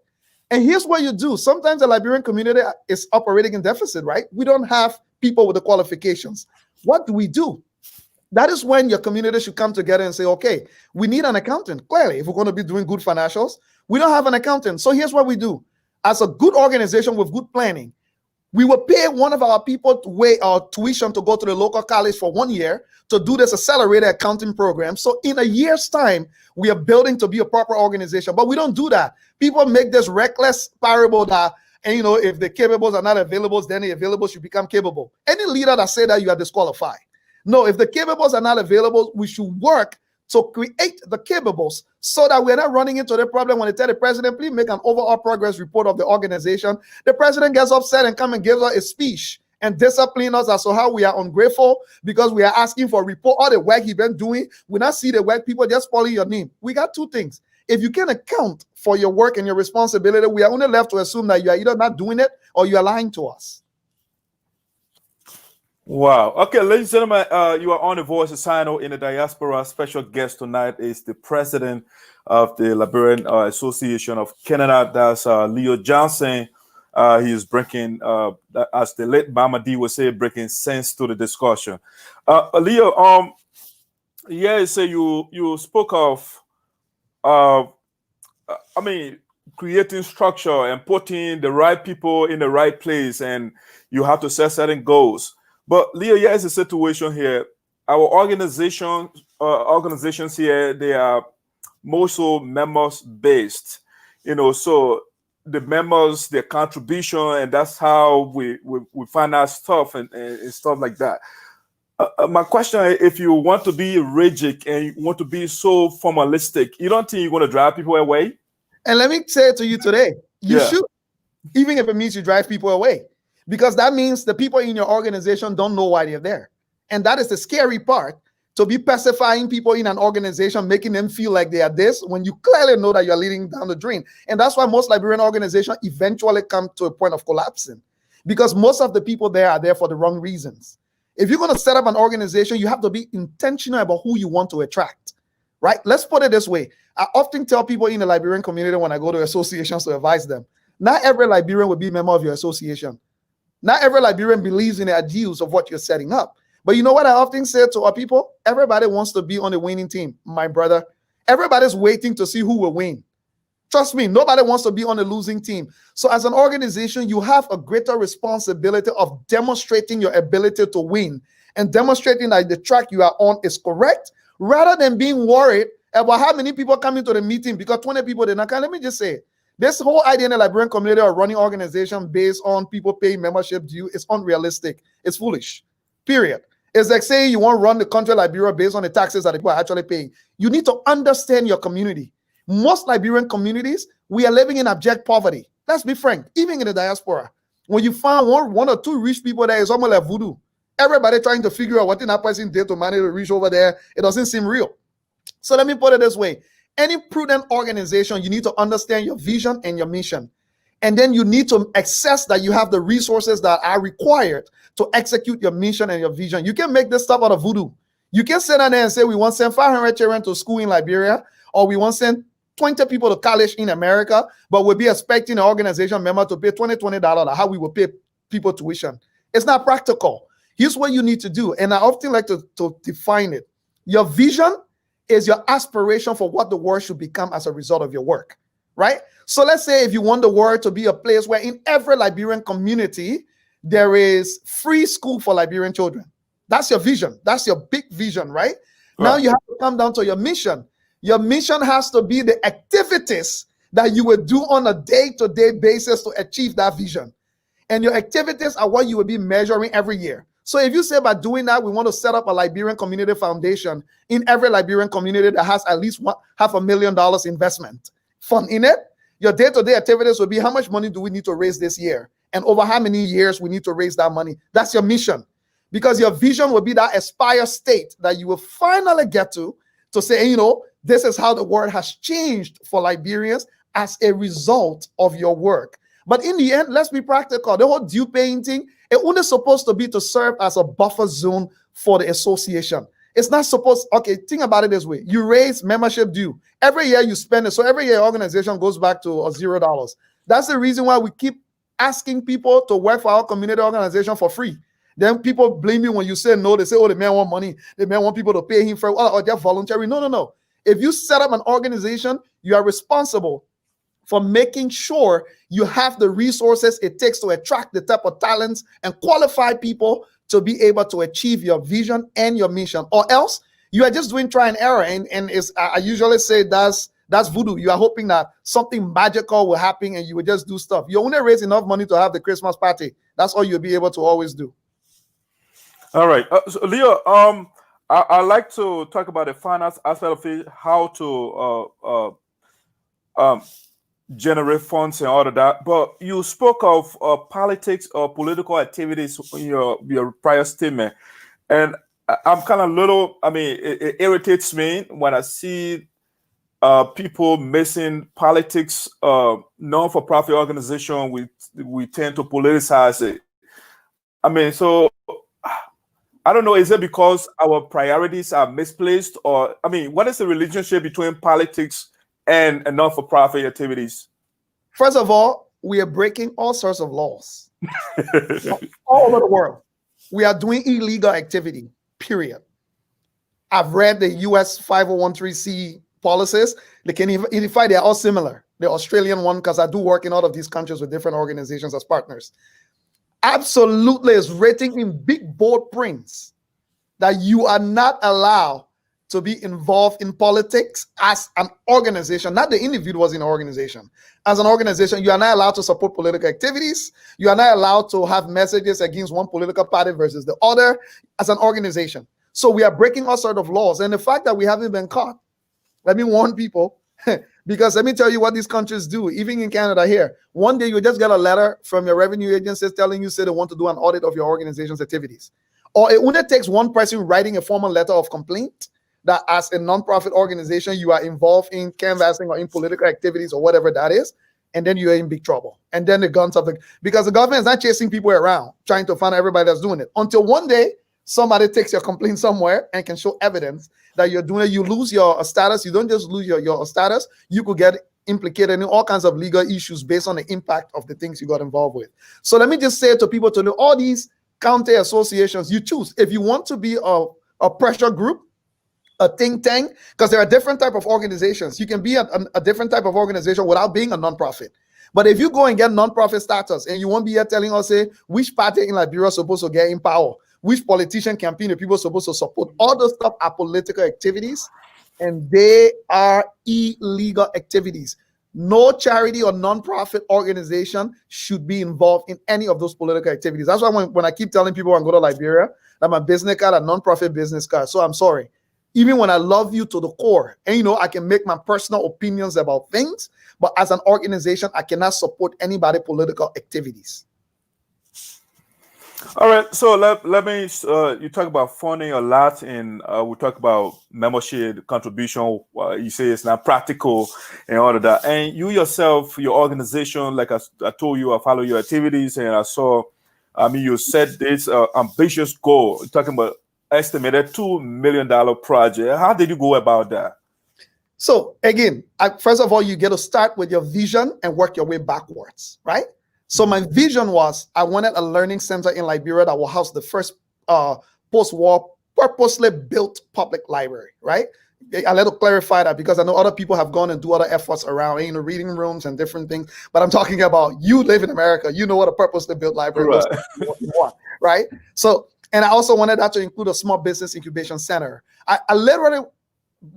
[SPEAKER 12] And here's what you do. Sometimes the Liberian community is operating in deficit, right? We don't have people with the qualifications. What do? That is when your community should come together and say, okay, we need an accountant. Clearly, if we're going to be doing good financials, we don't have an accountant. So here's what we do. As a good organization with good planning, we will pay one of our people to pay our tuition to go to the local college for 1 year to do this accelerated accounting program. So in a year's time, we are building to be a proper organization. But we don't do that. People make this reckless parable that, and if the capables are not available, then the available should become capable. Any leader that say that, you are disqualified. No, if the capables are not available, we should work to create the capables so that we're not running into the problem when they tell the president, please make an overall progress report of the organization. The president gets upset and comes and gives us a speech and discipline us as to how we are ungrateful because we are asking for a report. All the work he's been doing, we not see the work, people just calling your name. We got two things. If you can account for your work and your responsibility, we are only left to assume that you are either not doing it or you are lying to us.
[SPEAKER 6] Wow. Okay, ladies and gentlemen, you are on the Voice of SINOE in the Diaspora. Special guest tonight is the president of the Liberian Association of Canada. That's Leo Johnson. He is bringing, as the late Mama D would say, bringing sense to the discussion. Leo, so you spoke of, creating structure and putting the right people in the right place, and you have to set certain goals. But Leo, here's the situation here. Our organizations here, they are more so members based, so the members, their contribution, and that's how we find out stuff and stuff like that. My question is, if you want to be rigid and you want to be so formalistic, you don't think you're going to drive people away?
[SPEAKER 12] And let me say it to you today, you should, even if it means you drive people away. Because that means the people in your organization don't know why they're there. And that is the scary part, to be pacifying people in an organization, making them feel like they are this, when you clearly know that you're leading down the drain. And that's why most Liberian organizations eventually come to a point of collapsing, because most of the people there are there for the wrong reasons. If you're going to set up an organization, you have to be intentional about who you want to attract, right? Let's put it this way. I often tell people in the Liberian community when I go to associations to advise them, not every Liberian will be a member of your association. Not every Liberian believes in the ideals of what you're setting up. But you know what I often say to our people? Everybody wants to be on the winning team, my brother. Everybody's waiting to see who will win. Trust me, nobody wants to be on a losing team. So as an organization, you have a greater responsibility of demonstrating your ability to win and demonstrating that the track you are on is correct, rather than being worried about how many people come into the meeting because 20 people did not come. Let me just say, this whole idea in the Liberian community of running organization based on people paying membership due is unrealistic. It's foolish, period. It's like saying you want to run the country of Liberia based on the taxes that people are actually paying. You need to understand your community. Most Liberian communities, we are living in abject poverty. Let's be frank, even in the diaspora. When you find one or two rich people there, it's almost like voodoo. Everybody trying to figure out what that person did to manage to reach over there. It doesn't seem real. So let me put it this way. Any prudent organization, you need to understand your vision and your mission. And then you need to assess that you have the resources that are required to execute your mission and your vision. You can make this stuff out of voodoo. You can sit down there and say, we want to send 500 children to school in Liberia, or we want to send 20 people to college in America, but we'll be expecting an organization member to pay $20, how we will pay people tuition. It's not practical. Here's what you need to do. And I often like to define it. Your vision is your aspiration for what the world should become as a result of your work, right? So let's say if you want the world to be a place where in every Liberian community, there is free school for Liberian children. That's your vision. That's your big vision, right? Now you have to come down to your mission. Your mission has to be the activities that you will do on a day-to-day basis to achieve that vision. And your activities are what you will be measuring every year. So if you say by doing that, we want to set up a Liberian community foundation in every Liberian community that has at least $500,000 investment fund in it, your day-to-day activities will be how much money do we need to raise this year? And over how many years we need to raise that money? That's your mission. Because your vision will be that aspire state that you will finally get to say, you know, this is how the world has changed for Liberians as a result of your work. But in the end, let's be practical. The whole due paying thing, it only supposed to be to serve as a buffer zone for the association. It's not supposed, okay, think about it this way. You raise membership due. Every year you spend it. So every year organization goes back to $0. That's the reason why we keep asking people to work for our community organization for free. Then people blame you when you say no. They say, oh, the man want money. The man want people to pay him for, or they're voluntary. No. If you set up an organization, you are responsible for making sure you have the resources it takes to attract the type of talents and qualify people to be able to achieve your vision and your mission. Or else you are just doing try and error. And I usually say that's voodoo. You are hoping that something magical will happen and you will just do stuff. You only raise enough money to have the Christmas party. That's all you'll be able to always do.
[SPEAKER 6] All right. So Leo, I like to talk about the finance aspect of it, how to generate funds and all of that. But you spoke of politics or political activities in your prior statement. And I'm kind of it irritates me when I see people missing politics, non-for-profit organization, we tend to politicize it. So I don't know, is it because our priorities are misplaced? Or, what is the relationship between politics and non-for-profit activities?
[SPEAKER 12] First of all, we are breaking all sorts of laws all over the world. We are doing illegal activity, period. I've read the US 501(c) policies. They can identify they're all similar. The Australian one, because I do work in all of these countries with different organizations as partners. Absolutely is written in big bold prints that you are not allowed to be involved in politics as an organization, not the individuals in an organization. As an organization, you are not allowed to support political activities. You are not allowed to have messages against one political party versus the other as an organization. So we are breaking all sorts of laws. And the fact that we haven't been caught, let me warn people, because let me tell you what these countries do, even in Canada here. One day you just get a letter from your revenue agencies telling you, say they want to do an audit of your organization's activities. Or it only takes one person writing a formal letter of complaint that as a nonprofit organization, you are involved in canvassing or in political activities or whatever that is, and then you're in big trouble. And then the guns of because the government is not chasing people around, trying to find everybody that's doing it. Until one day, somebody takes your complaint somewhere and can show evidence that you're doing it. You lose your status. You don't just lose your status. You could get implicated in all kinds of legal issues based on the impact of the things you got involved with. So let me just say to people to know all these county associations, you choose. If you want to be a pressure group, a think tank, because there are different type of organizations. You can be a different type of organization without being a nonprofit. But if you go and get nonprofit status and you won't be here telling us, say, which party in Liberia is supposed to get in power, which politician campaign the people are supposed to support, all those stuff are political activities, and they are illegal activities. No charity or nonprofit organization should be involved in any of those political activities. That's why when I keep telling people when I go to Liberia that my business card, a nonprofit business card. So I'm sorry. Even when I love you to the core, and you know, I can make my personal opinions about things, but as an organization, I cannot support anybody political activities.
[SPEAKER 6] All right, so let me, you talk about funding a lot, and we talk about membership contribution. You say it's not practical and all of that. And you yourself, your organization, like I told you, I follow your activities, and I saw, you set this ambitious goal. You're talking about estimated $2 million project. How did you go about that?
[SPEAKER 12] So again, first of all, you get to start with your vision and work your way backwards, right? So my vision was I wanted a learning center in Liberia that will house the first post-war purposely built public library, right? I let to clarify that because I know other people have gone and do other efforts around, you know, reading rooms and different things. But I'm talking about you live in America, you know what a purposely built library was, what you want, right? So, and I also wanted that to include a small business incubation center. I literally,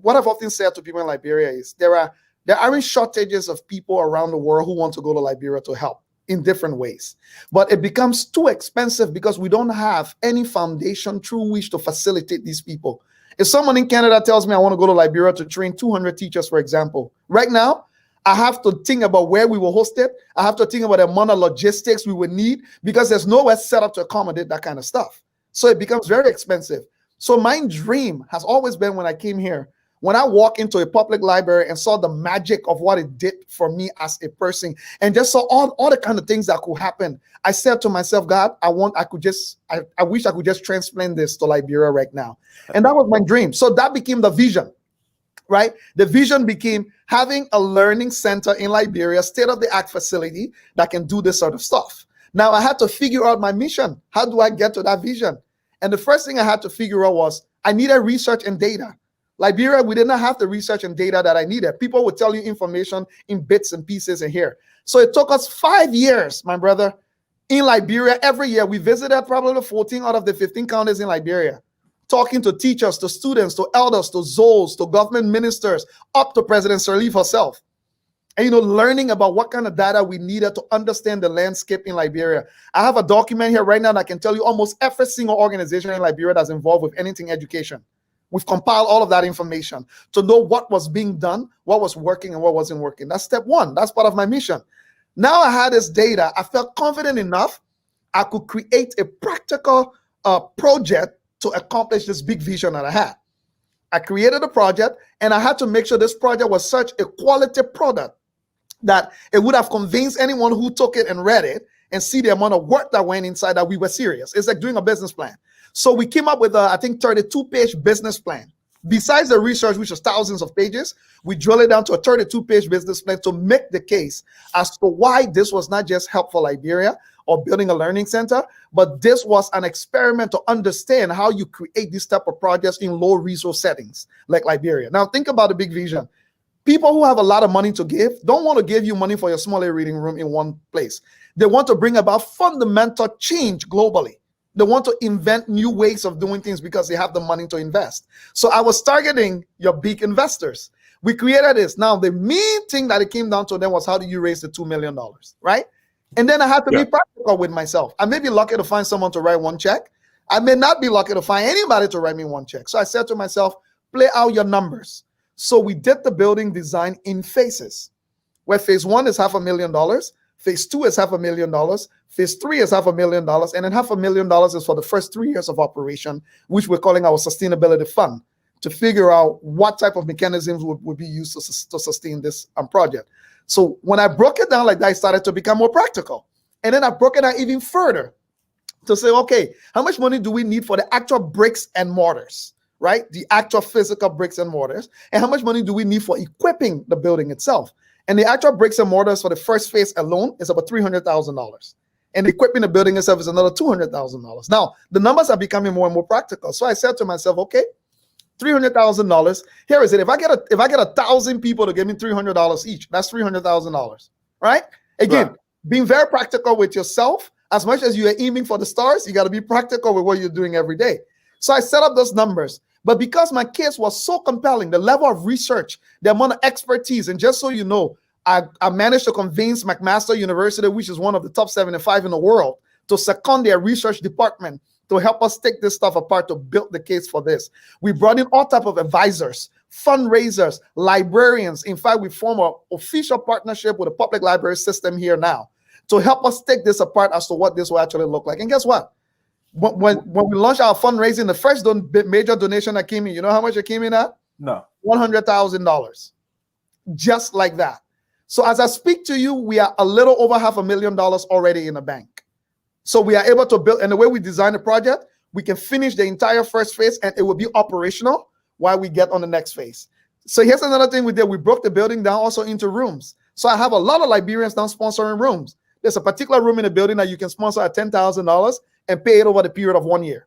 [SPEAKER 12] what I've often said to people in Liberia is there aren't shortages of people around the world who want to go to Liberia to help in different ways. But it becomes too expensive because we don't have any foundation through which to facilitate these people. If someone in Canada tells me I want to go to Liberia to train 200 teachers, for example, right now, I have to think about where we will host it. I have to think about the amount of logistics we would need because there's nowhere set up to accommodate that kind of stuff. So it becomes very expensive. So my dream has always been when I came here, when I walk into a public library and saw the magic of what it did for me as a person and just saw all the kind of things that could happen, I said to myself, God, I wish I could just transplant this to Liberia right now. And that was my dream. So that became the vision, right? The vision became having a learning center in Liberia, state-of-the-art facility that can do this sort of stuff. Now I had to figure out my mission. How do I get to that vision? And the first thing I had to figure out was I needed research and data. Liberia, we did not have the research and data that I needed. People would tell you information in bits and pieces in here. So it took us 5 years, my brother, in Liberia. Every year we visited probably 14 out of the 15 counties in Liberia, talking to teachers, to students, to elders, to ZOLs, to government ministers, up to President Sirleaf herself. And, you know, learning about what kind of data we needed to understand the landscape in Liberia. I have a document here right now that can tell you almost every single organization in Liberia that's involved with anything education. We've compiled all of that information to know what was being done, what was working and what wasn't working. That's step one. That's part of my mission. Now I had this data. I felt confident enough I could create a practical project to accomplish this big vision that I had. I created a project and I had to make sure this project was such a quality product that it would have convinced anyone who took it and read it and see the amount of work that went inside that we were serious. It's like doing a business plan. So we came up with I think 32-page business plan. Besides the research, which was thousands of pages, we drill it down to a 32-page business plan to make the case as to why this was not just help for Liberia or building a learning center, but this was an experiment to understand how you create this type of projects in low resource settings like Liberia. Now think about the big vision. People who have a lot of money to give don't want to give you money for your small reading room in one place. They want to bring about fundamental change globally. They want to invent new ways of doing things because they have the money to invest. So I was targeting your big investors. We created this. Now, the main thing that it came down to then was how do you raise the $2 million, right? And then I had to be practical with myself. I may be lucky to find someone to write one check. I may not be lucky to find anybody to write me one check. So I said to myself, play out your numbers. So we did the building design in phases, where phase one is $500,000, phase two is $500,000, phase three is $500,000, and then $500,000 is for the first 3 years of operation, which we're calling our sustainability fund, to figure out what type of mechanisms would be used to sustain this project. So when I broke it down like that, I started to become more practical. And then I broke it down even further to say, okay, how much money do we need for the actual bricks and mortars? Right? The actual physical bricks and mortars. And how much money do we need for equipping the building itself? And the actual bricks and mortars for the first phase alone is about $300,000. And equipping the building itself is another $200,000. Now, the numbers are becoming more and more practical. So I said to myself, okay, $300,000. Here is it. If I get 1,000 people to give me $300 each, that's $300,000, right? Again,
[SPEAKER 6] Right.
[SPEAKER 12] being very practical with yourself. As much as you are aiming for the stars, you got to be practical with what you're doing every day. So I set up those numbers. But because my case was so compelling, the level of research, the amount of expertise, and just so you know, I managed to convince McMaster University, which is one of the top 75 in the world, to second their research department to help us take this stuff apart to build the case for this. We brought in all type of advisors, fundraisers, librarians. In fact, we form an official partnership with the public library system here now to help us take this apart as to what this will actually look like. And guess what? When we launched our fundraising, the first major donation that came in, you know how much it came in at?
[SPEAKER 6] No.
[SPEAKER 12] $100,000. Just like that. So as I speak to you, we are a little over $500,000 already in the bank. So we are able to build, and the way we design the project, we can finish the entire first phase and it will be operational while we get on the next phase. So here's another thing we did. We broke the building down also into rooms. So I have a lot of Liberians now sponsoring rooms. There's a particular room in the building that you can sponsor at $10,000 and pay it over the period of 1 year.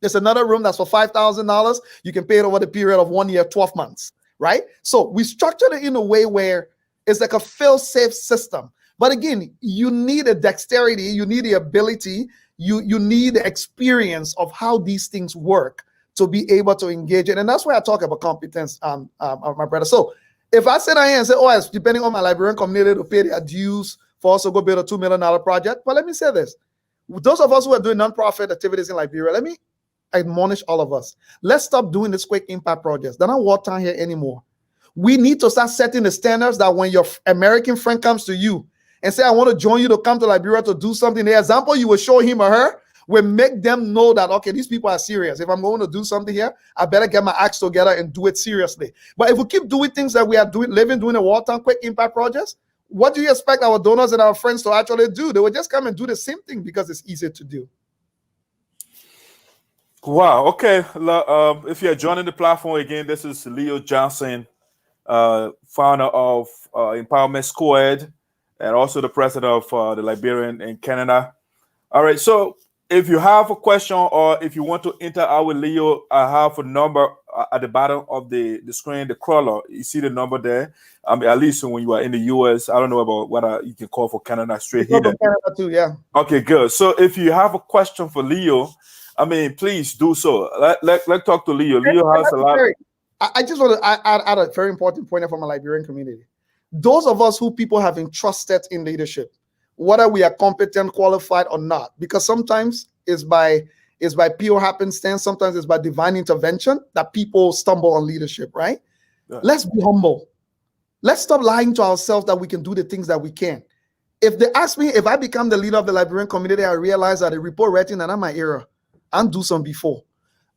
[SPEAKER 12] There's another room that's for $5,000. You can pay it over the period of 1 year, 12 months, right? So we structured it in a way where it's like a fail-safe system. But again, you need a dexterity, you need the ability, you need the experience of how these things work to be able to engage it. And that's why I talk about competence, my brother. So if I sit here and say, oh, it's depending on my Liberian community to pay their dues for us to go build a $2 million project. But let me say this. Those of us who are doing nonprofit activities in Liberia, let me admonish all of us. Let's stop doing this quick impact projects. They're not wartime here anymore. We need to start setting the standards that when your American friend comes to you and say, I want to join you to come to Liberia to do something, the example you will show him or her will make them know that, okay, these people are serious. If I'm going to do something here, I better get my acts together and do it seriously. But if we keep doing things that we are doing a wartime quick impact projects, what do you expect our donors and our friends to actually do? They will just come and do the same thing because it's easy to do.
[SPEAKER 6] Wow. Okay. If you're joining the platform again, this is Leo Johnson, founder of Empowerment Squared, and also the president of the Liberian in Canada. All right. So if you have a question or if you want to interact with Leo, I have a number at the bottom of the screen, the crawler. You see the number there. At least when you are in the US, I don't know about whether you can call for Canada straight here.
[SPEAKER 12] Canada too, yeah. Okay,
[SPEAKER 6] good. So if you have a question for Leo, please do so. Let's talk to Leo. Leo has a lot.
[SPEAKER 12] I just want to add a very important point for my Liberian community. Those of us who people have entrusted in leadership, whether we are competent, qualified or not, because sometimes it's by pure happenstance, sometimes it's by divine intervention that people stumble on leadership, right? Yeah. Let's be humble. Let's stop lying to ourselves that we can do the things that we can. If they ask me if I become the leader of the Liberian community, I realize that a report writing and I'm my era and do some before.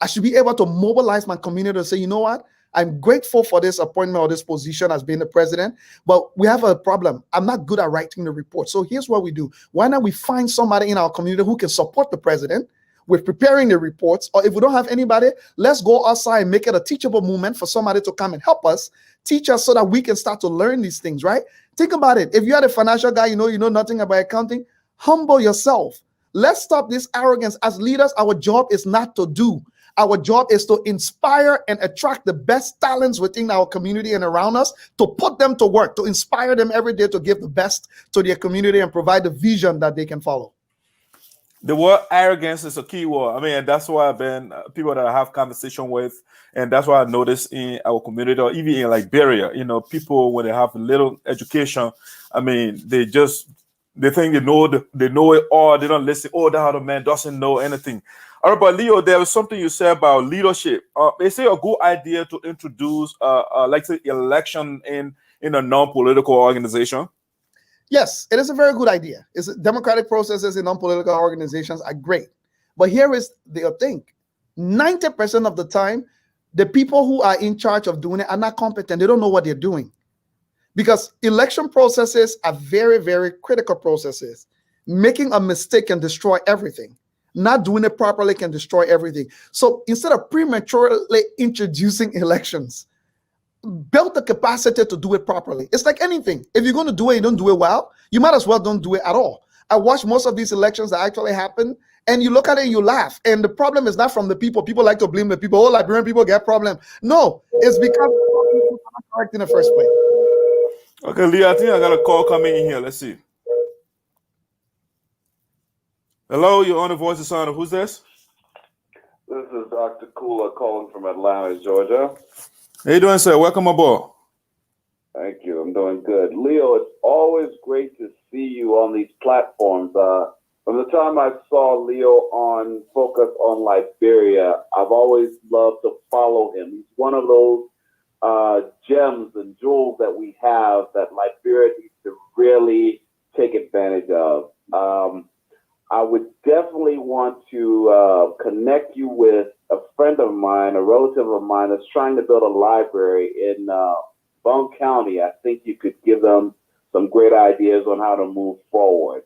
[SPEAKER 12] I should be able to mobilize my community to say, you know what? I'm grateful for this appointment or this position as being the president, but we have a problem. I'm not good at writing the report. So here's what we do. Why not we find somebody in our community who can support the president with preparing the reports? Or if we don't have anybody, let's go outside and make it a teachable moment for somebody to come and help us, teach us so that we can start to learn these things, right? Think about it. If you are a financial guy, you know nothing about accounting, humble yourself. Let's stop this arrogance. As leaders, our job is not to do. Our job is to inspire and attract the best talents within our community and around us, to put them to work, to inspire them every day to give the best to their community and provide the vision that they can follow.
[SPEAKER 6] The word arrogance is a key word. And that's why I've been people that I have conversation with, and that's why I noticed in our community or even in Liberia, people when they have little education, they think they know it all. They don't listen. Oh, that other man doesn't know anything. All right, but Leo, there was something you said about leadership. Is it a good idea to introduce, election in a non-political organization?
[SPEAKER 12] Yes, it is a very good idea. Democratic processes in non-political organizations are great. But here is the thing. 90% of the time, the people who are in charge of doing it are not competent. They don't know what they're doing. Because election processes are very, very critical processes. Making a mistake can destroy everything. Not doing it properly can destroy everything. So instead of prematurely introducing elections, build the capacity to do it properly. It's like anything. If you're going to do it, you don't do it well, you might as well don't do it at all. I watch most of these elections that actually happen, And you look at it and you laugh. And the problem is not from the people. People like to blame the people. Oh, Liberian people get problem. No, it's because people are not correct in the first place.
[SPEAKER 6] Okay, Leah, I think I got a call coming in here. Let's see. Hello, you're on the Voice of Sound. Who's this?
[SPEAKER 13] This is Dr. Kula calling from Atlanta, Georgia.
[SPEAKER 6] How you doing, sir? Welcome aboard.
[SPEAKER 13] Thank you. I'm doing good. Leo, it's always great to see you on these platforms. From the time I saw Leo on Focus on Liberia, I've always loved to follow him. He's one of those gems and jewels that we have that Liberia needs to really take advantage of. I would definitely want to connect you with a friend of mine, a relative of mine that's trying to build a library in Bone County. I think you could give them some great ideas on how to move forward.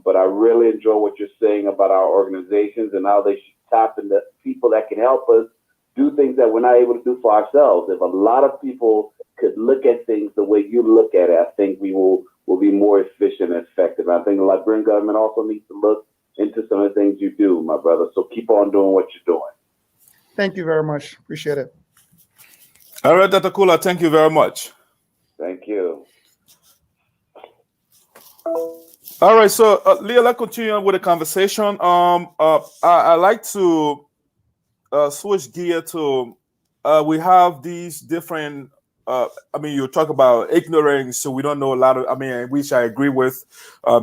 [SPEAKER 13] But I really enjoy what you're saying about our organizations and how they should tap into people that can help us do things that we're not able to do for ourselves. If a lot of people could look at things the way you look at it, I think we will be more efficient and effective. I think the Liberian government also needs to look into some of the things you do, my brother. So keep on doing what you're doing.
[SPEAKER 12] Thank you very much. Appreciate it.
[SPEAKER 6] All right, Dr. Kula, thank you very much.
[SPEAKER 13] Thank you.
[SPEAKER 6] All right, so Leah, let's continue with the conversation. I like to switch gear to we have these different. I mean, you talk about ignorance, so we don't know a lot of. I mean, which I agree with,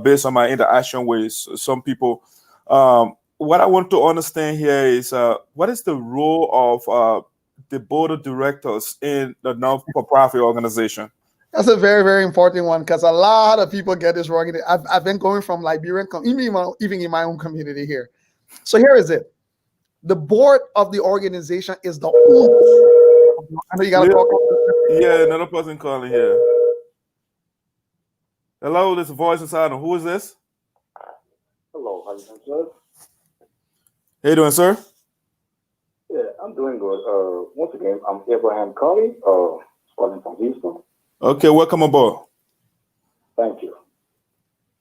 [SPEAKER 6] based on my interaction with some people. What I want to understand here is what is the role of the board of directors in the non-for-profit organization?
[SPEAKER 12] That's a very, very important one because a lot of people get this wrong. I've been going from Liberian, even in my own community here. So here is it. The board of the organization is the owner. I know you got to talk.
[SPEAKER 6] Yeah, another person calling here. Hello, this is Voice Inside. Who is this?
[SPEAKER 14] Hello, how you doing, sir?
[SPEAKER 6] How you doing, sir?
[SPEAKER 14] Yeah, I'm doing good. Once again, I'm Abraham Colley, calling from Houston.
[SPEAKER 6] Okay, welcome aboard.
[SPEAKER 14] Thank you.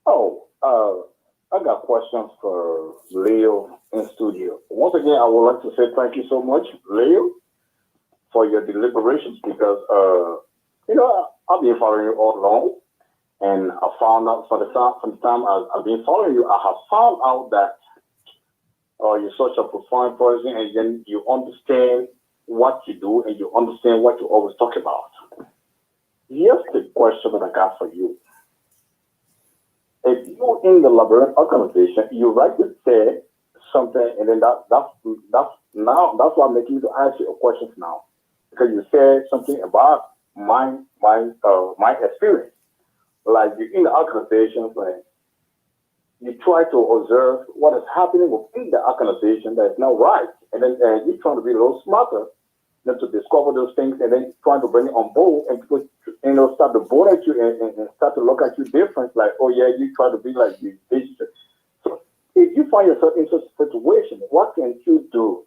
[SPEAKER 14] Oh, I got questions for Leo in studio. Once again, I would like to say thank you so much, Leo, for your deliberations because, I've been following you all along. And I found out from the time I've been following you, I have found out that you're such a profound person and then you understand what you do and you understand what you always talk about. Here's the question that I got for you. If you're in the Liberian organization, you rightly say something, and then that's why I'm making you to ask you a question now, because you said something about my experience. Like you're in the organization, but you try to observe what is happening within the organization that is not right, and then you're trying to be a little smarter than to discover those things, and then trying to bring it on board, and people, start to board at you and start to look at you different, like, oh yeah, you try to be like this. So if you find yourself in such a situation, what can you do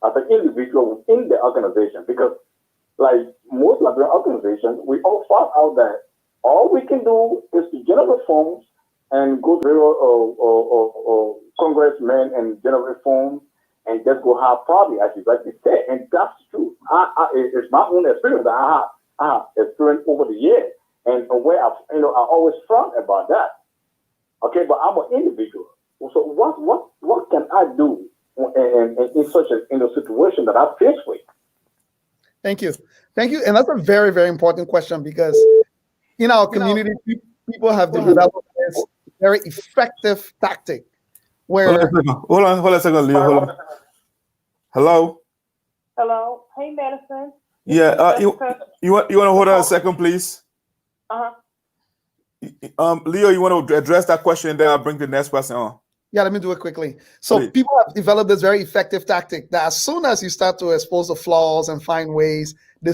[SPEAKER 14] as an individual within the organization? Because like most Liberian organizations, we all found out that all we can do is to generate funds and go to congressmen and generate funds and just go have party, as you rightly said. And that's true. It's my own experience that I have experienced over the years, and where I always frown about that. Okay, but I'm an individual. So what can I do in such a situation that I face with?
[SPEAKER 12] Thank you, and that's a very, very important question because in our community, people have developed this very effective tactic. Where
[SPEAKER 6] hold on a second, Leo. Hold on. Hello.
[SPEAKER 15] Hello. Hey, Madison.
[SPEAKER 6] Yeah. You want to hold on a second, please? Leo, you want to address that question, and then I'll bring the next person on.
[SPEAKER 12] Yeah, let me do it quickly. So people have developed this very effective tactic that as soon as you start to expose the flaws and find ways, they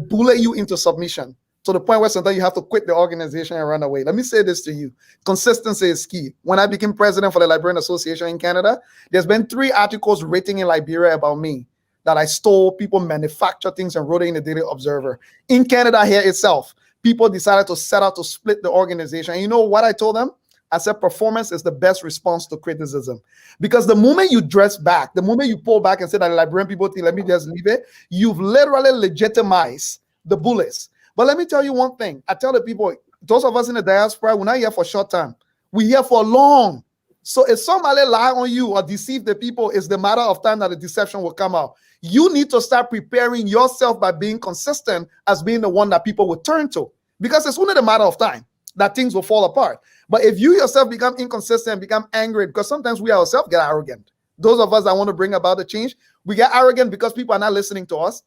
[SPEAKER 12] bully you into submission to the point where sometimes you have to quit the organization and run away. Let me say this to you. Consistency is key. When I became president for the Liberian Association in Canada, there's been 3 articles written in Liberia about me that I stole. People manufacture things and wrote it in the Daily Observer. In Canada here itself, people decided to set out to split the organization. And you know what I told them? I said performance is the best response to criticism. Because the moment you dress back, the moment you pull back and say that Liberian people think, let me just leave it, you've literally legitimized the bullies. But let me tell you one thing. I tell the people, those of us in the diaspora, we're not here for short term. We're here for long. So if somebody lie on you or deceive the people, it's the matter of time that the deception will come out. You need to start preparing yourself by being consistent as being the one that people will turn to. Because it's only a matter of time that things will fall apart. But if you yourself become inconsistent, become angry, because sometimes we ourselves get arrogant. Those of us that want to bring about the change, we get arrogant because people are not listening to us.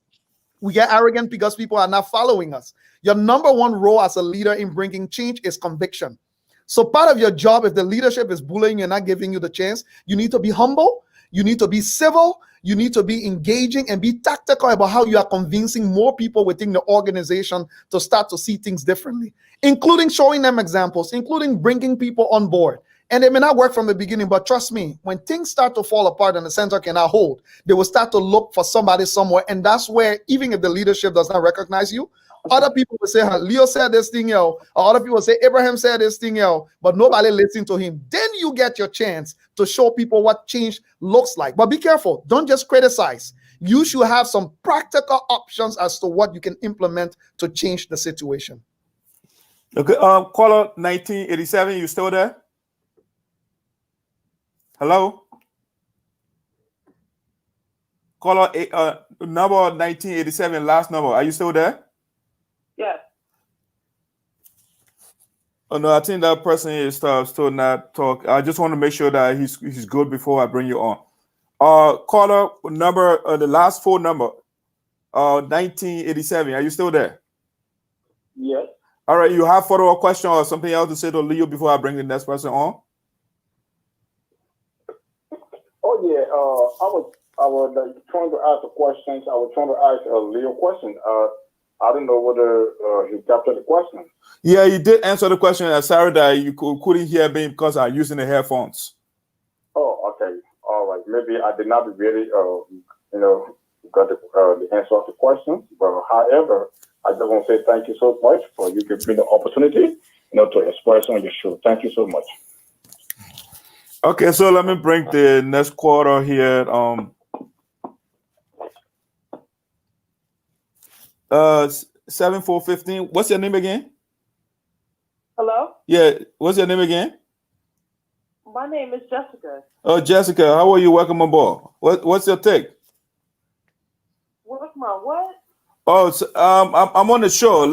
[SPEAKER 12] We get arrogant because people are not following us. Your number one role as a leader in bringing change is conviction. So part of your job, if the leadership is bullying you and not giving you the chance, you need to be humble, you need to be civil, you need to be engaging and be tactical about how you are convincing more people within the organization to start to see things differently, including showing them examples, including bringing people on board. And it may not work from the beginning, but trust me, when things start to fall apart and the center cannot hold, they will start to look for somebody somewhere. And that's where, even if the leadership does not recognize you, other people will say, Leo said this thing, yo. Or other people will say, Abraham said this thing, yo. But nobody listened to him. Then you get your chance to show people what change looks like. But be careful. Don't just criticize. You should have some practical options as to what you can implement to change the situation.
[SPEAKER 6] Okay, caller 1987, you still there? Hello? Caller number 1987, last number. Are you still there?
[SPEAKER 15] Yes.
[SPEAKER 6] Oh no, I think that person is still not talk. I just want to make sure that he's good before I bring you on. Caller number, the last phone number, 1987. Are you still there?
[SPEAKER 14] Yes.
[SPEAKER 6] All right. You have follow-up question or something else to say to Leo before I bring the next person on?
[SPEAKER 14] Oh yeah. I was trying to ask the questions. I was trying to ask Leo question. I don't know whether he captured the question.
[SPEAKER 6] Yeah, you did answer the question. Sorry that you couldn't hear me because I'm using the headphones.
[SPEAKER 14] Oh, okay. All right. Maybe I did not really, got the answer of the question. But however, I just want to say thank you so much for you giving me the opportunity, to express on your show. Thank you so much.
[SPEAKER 6] Okay, so let me bring the next quarter here. 7415. What's your name again?
[SPEAKER 15] Hello?
[SPEAKER 6] Yeah, what's your name again?
[SPEAKER 15] My name is Jessica.
[SPEAKER 6] Oh, Jessica, how are you? Welcome aboard. What's your take?
[SPEAKER 15] What's my what?
[SPEAKER 6] Oh, so, I'm on the show.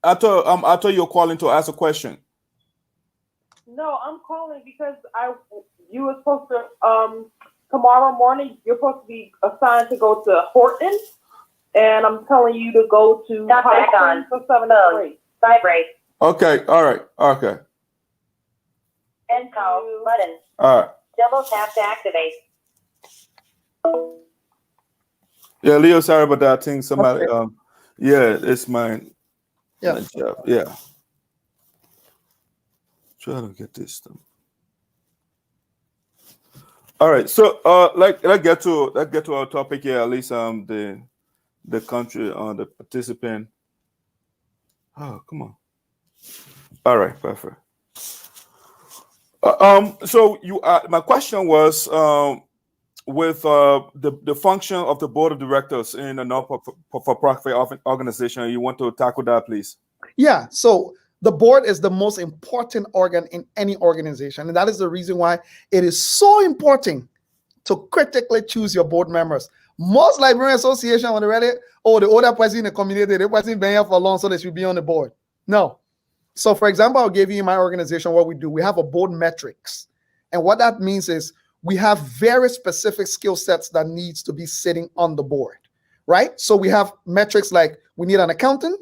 [SPEAKER 6] I thought you were calling to ask a question.
[SPEAKER 15] No, I'm calling because you were supposed to tomorrow morning you're supposed to be assigned to go to Horton, and I'm telling you to go to High Springs for 7 to 3.
[SPEAKER 8] Vibrate.
[SPEAKER 6] Okay, all right, okay.
[SPEAKER 8] End call button.
[SPEAKER 6] All right.
[SPEAKER 8] Double tap to activate.
[SPEAKER 6] Yeah, Leo, sorry about that. I think somebody yeah, it's mine.
[SPEAKER 12] Yeah.
[SPEAKER 6] Yeah. Try to get this done. All right, so let's get to our topic here. At least the country the participant. Oh, come on. All right, perfect. So my question was with the function of the board of directors in a non-for-profit organization. You want to tackle that, please?
[SPEAKER 12] Yeah. So the board is the most important organ in any organization. And that is the reason why it is so important to critically choose your board members. Most Liberian associations, when they read it, the older person in the community, they wasn't been here for long, so they should be on the board. No. So for example, I'll give you in my organization what we do. We have a board metrics. And what that means is we have very specific skill sets that needs to be sitting on the board, right? So we have metrics like we need an accountant.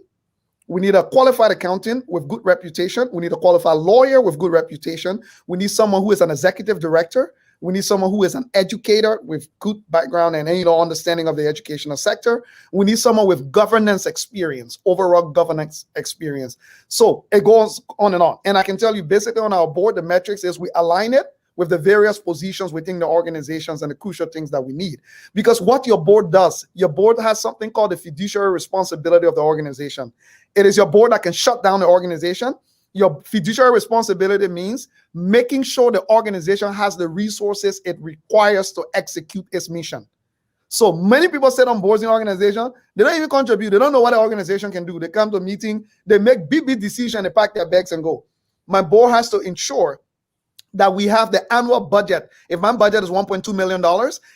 [SPEAKER 12] We need a qualified accountant with good reputation. We need a qualified lawyer with good reputation. We need someone who is an executive director. We need someone who is an educator with good background and understanding of the educational sector. We need someone with governance experience, overall governance experience. So it goes on and on. And I can tell you basically on our board, the metrics is we align it with the various positions within the organizations and the crucial things that we need. Because what your board does, your board has something called the fiduciary responsibility of the organization. It is your board that can shut down the organization. Your fiduciary responsibility means making sure the organization has the resources it requires to execute its mission. So many people sit on boards in organization, they don't even contribute. They don't know what the organization can do. They come to a meeting, they make big decisions, they pack their bags and go. My board has to ensure that we have the annual budget. If my budget is $1.2 million,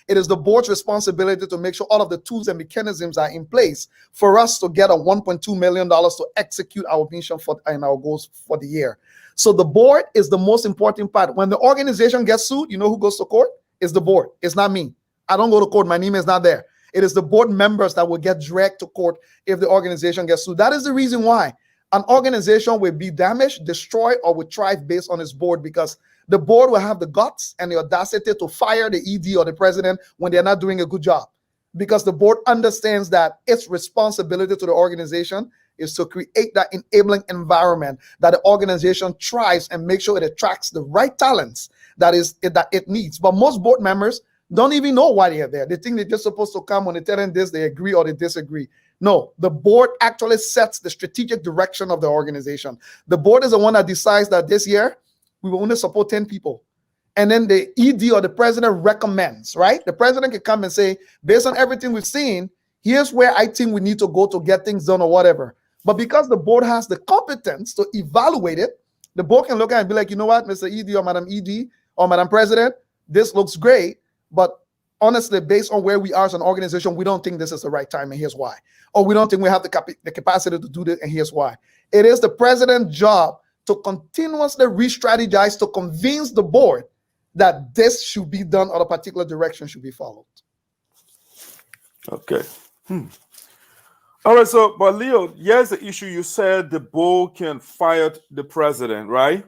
[SPEAKER 12] it is the board's responsibility to make sure all of the tools and mechanisms are in place for us to get a $1.2 million to execute our mission and our goals for the year. So the board is the most important part. When the organization gets sued, you know who goes to court? It's the board. It's not me. I don't go to court. My name is not there. It is the board members that will get dragged to court if the organization gets sued. That is the reason why an organization will be damaged, destroyed, or will thrive based on its board, because the board will have the guts and the audacity to fire the ED or the president when they're not doing a good job, because the board understands that its responsibility to the organization is to create that enabling environment that the organization thrives and make sure it attracts the right talents that it needs. But most board members don't even know why they're there. They think they're just supposed to come. When they tell them this, they agree or they disagree. No, the board actually sets the strategic direction of the organization. The board is the one that decides that this year we will only support 10 people. And then the ED or the president recommends, right? The president can come and say, based on everything we've seen, here's where I think we need to go to get things done or whatever. But because the board has the competence to evaluate it, the board can look at it and be like, you know what, Mr. ED or Madam ED or Madam President, this looks great, but honestly, based on where we are as an organization, we don't think this is the right time, and here's why. Or we don't think we have the capacity to do this, and here's why. It is the president's job to continuously re-strategize to convince the board that this should be done or a particular direction should be followed.
[SPEAKER 6] Okay. All right, so, but Leo, here's the issue. You said the board can fire the president, right?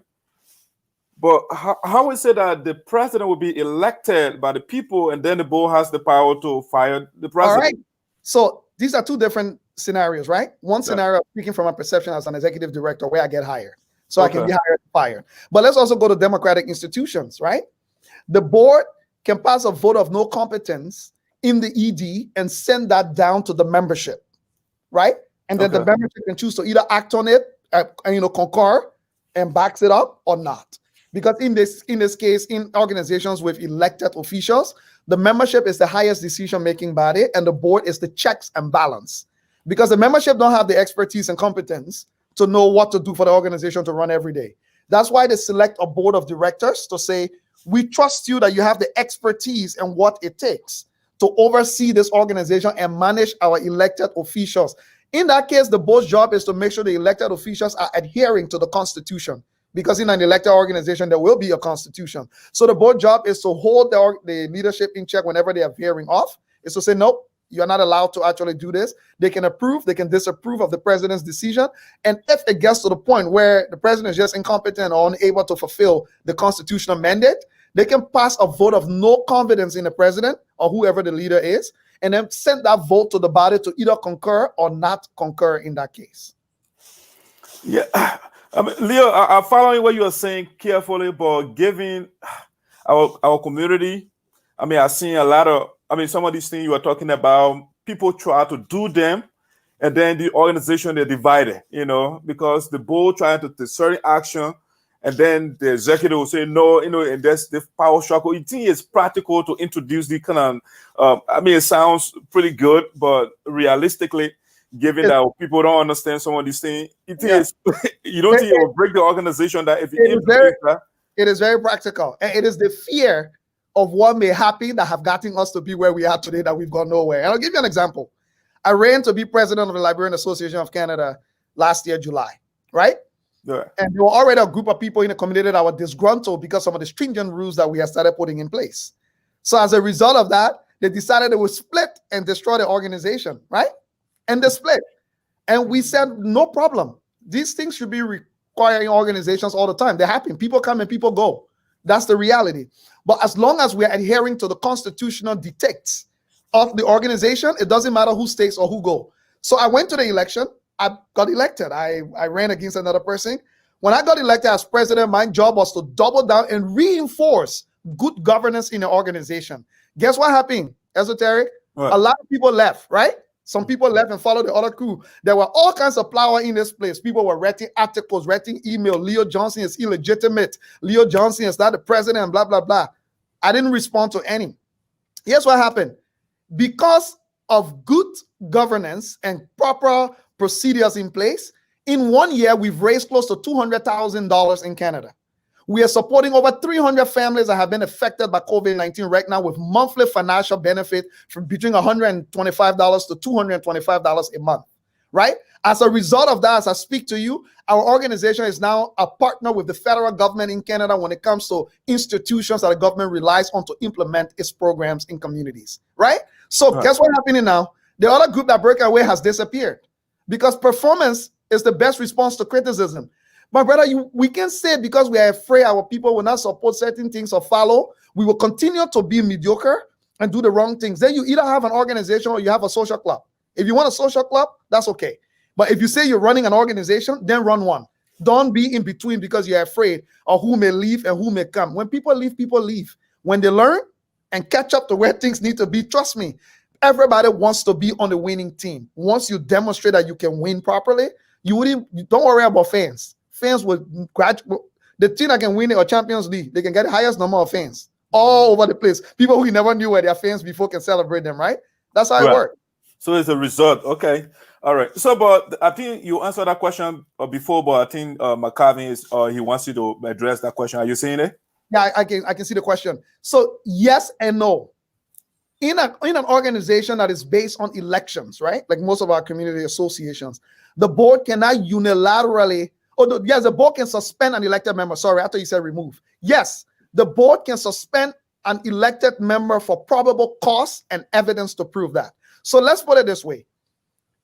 [SPEAKER 6] But how is it that the president will be elected by the people and then the board has the power to fire the president?
[SPEAKER 12] All right. So these are two different scenarios, right? One scenario, speaking from my perception as an executive director, where I get hired. So I can be hired and fired. But let's also go to democratic institutions, right? The board can pass a vote of no competence in the ED and send that down to the membership, right? And then the membership can choose to either act on it, concur and backs it up or not. Because in this case, in organizations with elected officials, the membership is the highest decision-making body and the board is the checks and balance. Because the membership don't have the expertise and competence to know what to do for the organization to run every day. That's why they select a board of directors to say, we trust you that you have the expertise and what it takes to oversee this organization and manage our elected officials. In that case, the board's job is to make sure the elected officials are adhering to the Constitution, because in an elected organization, there will be a constitution. So the board job is to hold the leadership in check whenever they are veering off, is to say, nope, you're not allowed to actually do this. They can approve, they can disapprove of the president's decision. And if it gets to the point where the president is just incompetent or unable to fulfill the constitutional mandate, they can pass a vote of no confidence in the president or whoever the leader is, and then send that vote to the body to either concur or not concur in that case.
[SPEAKER 6] Yeah. I mean, Leo, I'm following what you are saying carefully, but given our community, I mean, I've seen a lot of, some of these things you are talking about, people try to do them, and then the organization, they're divided, because the board trying to take certain action, and then the executive will say no, and that's the power struggle. You think it's practical to introduce the kind of, it sounds pretty good, but realistically, given that people don't understand some of these things, you don't think it will break the organization that if
[SPEAKER 12] it is very practical. And it is the fear of what may happen that have gotten us to be where we are today, that we've gone nowhere. And I'll give you an example. I ran to be president of the Liberian Association of Canada last year, July, right?
[SPEAKER 6] Yeah.
[SPEAKER 12] And there were already a group of people in the community that were disgruntled because some of the stringent rules that we have started putting in place. So as a result of that, they decided they would split and destroy the organization, right? And they split. And we said, no problem. These things should be requiring organizations all the time. They happen. People come and people go. That's the reality. But as long as we're adhering to the constitutional dictates of the organization, it doesn't matter who stays or who go. So I went to the election. I got elected. I ran against another person. When I got elected as president, my job was to double down and reinforce good governance in the organization. Guess what happened, Esoteric?
[SPEAKER 6] What?
[SPEAKER 12] A lot of people left, right? Some people left and followed the other crew. There were all kinds of power in this place. People were writing articles, writing email. Leo Johnson is illegitimate. Leo Johnson is not the president, and blah, blah, blah. I didn't respond to any. Here's what happened. Because of good governance and proper procedures in place, in 1 year, we've raised close to $200,000 in Canada. We are supporting over 300 families that have been affected by COVID-19 right now with monthly financial benefit from between $125 to $225 a month, right? As a result of that, as I speak to you, our organization is now a partner with the federal government in Canada when it comes to institutions that the government relies on to implement its programs in communities, right? So guess what's happening now? The other group that broke away has disappeared because performance is the best response to criticism. My brother, we can say because we are afraid our people will not support certain things or follow, we will continue to be mediocre and do the wrong things. Then you either have an organization or you have a social club. If you want a social club, that's okay. But if you say you're running an organization, then run one. Don't be in between because you're afraid of who may leave and who may come. When people leave, people leave. When they learn and catch up to where things need to be, trust me, everybody wants to be on the winning team. Once you demonstrate that you can win properly, don't worry about fans. Fans will graduate. The team that can win it or Champions League, they can get the highest number of fans all over the place. People who never knew were their fans before can celebrate them, right? That's how it works.
[SPEAKER 6] So it's a result. Okay. All right. So, but I think you answered that question before, but I think McCarvin is he wants you to address that question. Are you seeing it?
[SPEAKER 12] Yeah, I can see the question. So yes and no. In an organization that is based on elections, right? Like most of our community associations, the board cannot unilaterally. Yes, the board can suspend an elected member. Sorry, I thought you said remove. Yes, the board can suspend an elected member for probable cause and evidence to prove that. So let's put it this way.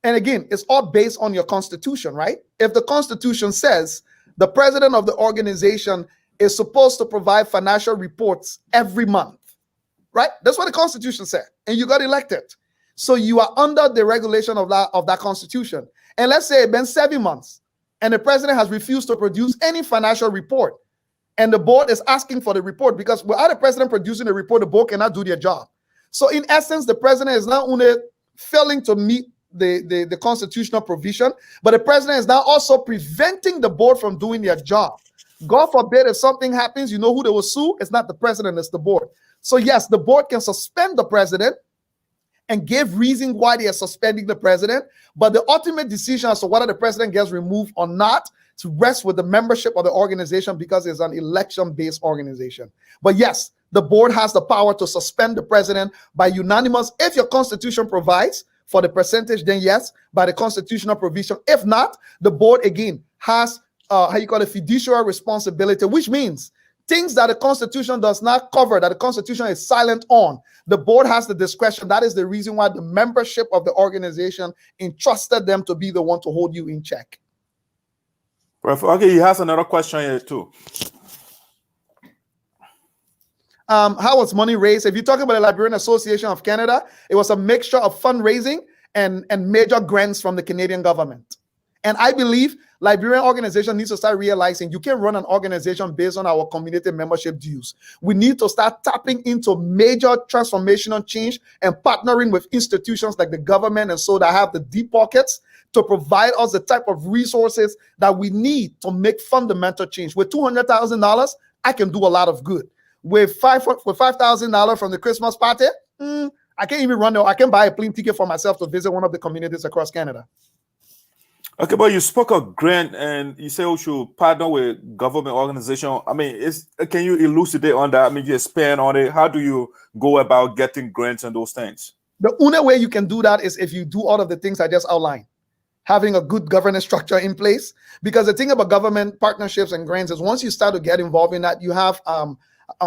[SPEAKER 12] And again, it's all based on your constitution, right? If the constitution says the president of the organization is supposed to provide financial reports every month, right? That's what the constitution said. And you got elected. So you are under the regulation of that constitution. And let's say it's been 7 months. And the president has refused to produce any financial report. And the board is asking for the report because without the president producing the report, the board cannot do their job. So in essence, the president is not only failing to meet the constitutional provision, but the president is now also preventing the board from doing their job. God forbid if something happens, you know who they will sue? It's not the president, it's the board. So yes, the board can suspend the president and give reason why they are suspending the president, but the ultimate decision as to whether the president gets removed or not to rest with the membership of the organization because it's an election-based organization. But yes, the board has the power to suspend the president by unanimous. If your constitution provides for the percentage, then yes, by the constitutional provision. If not, the board again has fiduciary responsibility, which means things that the Constitution does not cover, that the Constitution is silent on, the board has the discretion. That is the reason why the membership of the organization entrusted them to be the one to hold you in check.
[SPEAKER 6] Perfect. Okay, he has another question here too.
[SPEAKER 12] How was money raised? If you're talking about the Liberian Association of Canada, it was a mixture of fundraising and major grants from the Canadian government. And I believe Liberian organization needs to start realizing you can run an organization based on our community membership dues. We need to start tapping into major transformational change and partnering with institutions like the government and so that have the deep pockets to provide us the type of resources that we need to make fundamental change. With $200,000, I can do a lot of good. With $5,000 from the Christmas party, I can't even run. I can buy a plane ticket for myself to visit one of the communities across Canada.
[SPEAKER 6] Okay, but you spoke of grant and you say we should partner with government organization. I mean, can you elucidate on that? I mean, you expand on it. How do you go about getting grants and those things?
[SPEAKER 12] The only way you can do that is if you do all of the things I just outlined. Having a good governance structure in place. Because the thing about government partnerships and grants is once you start to get involved in that, you have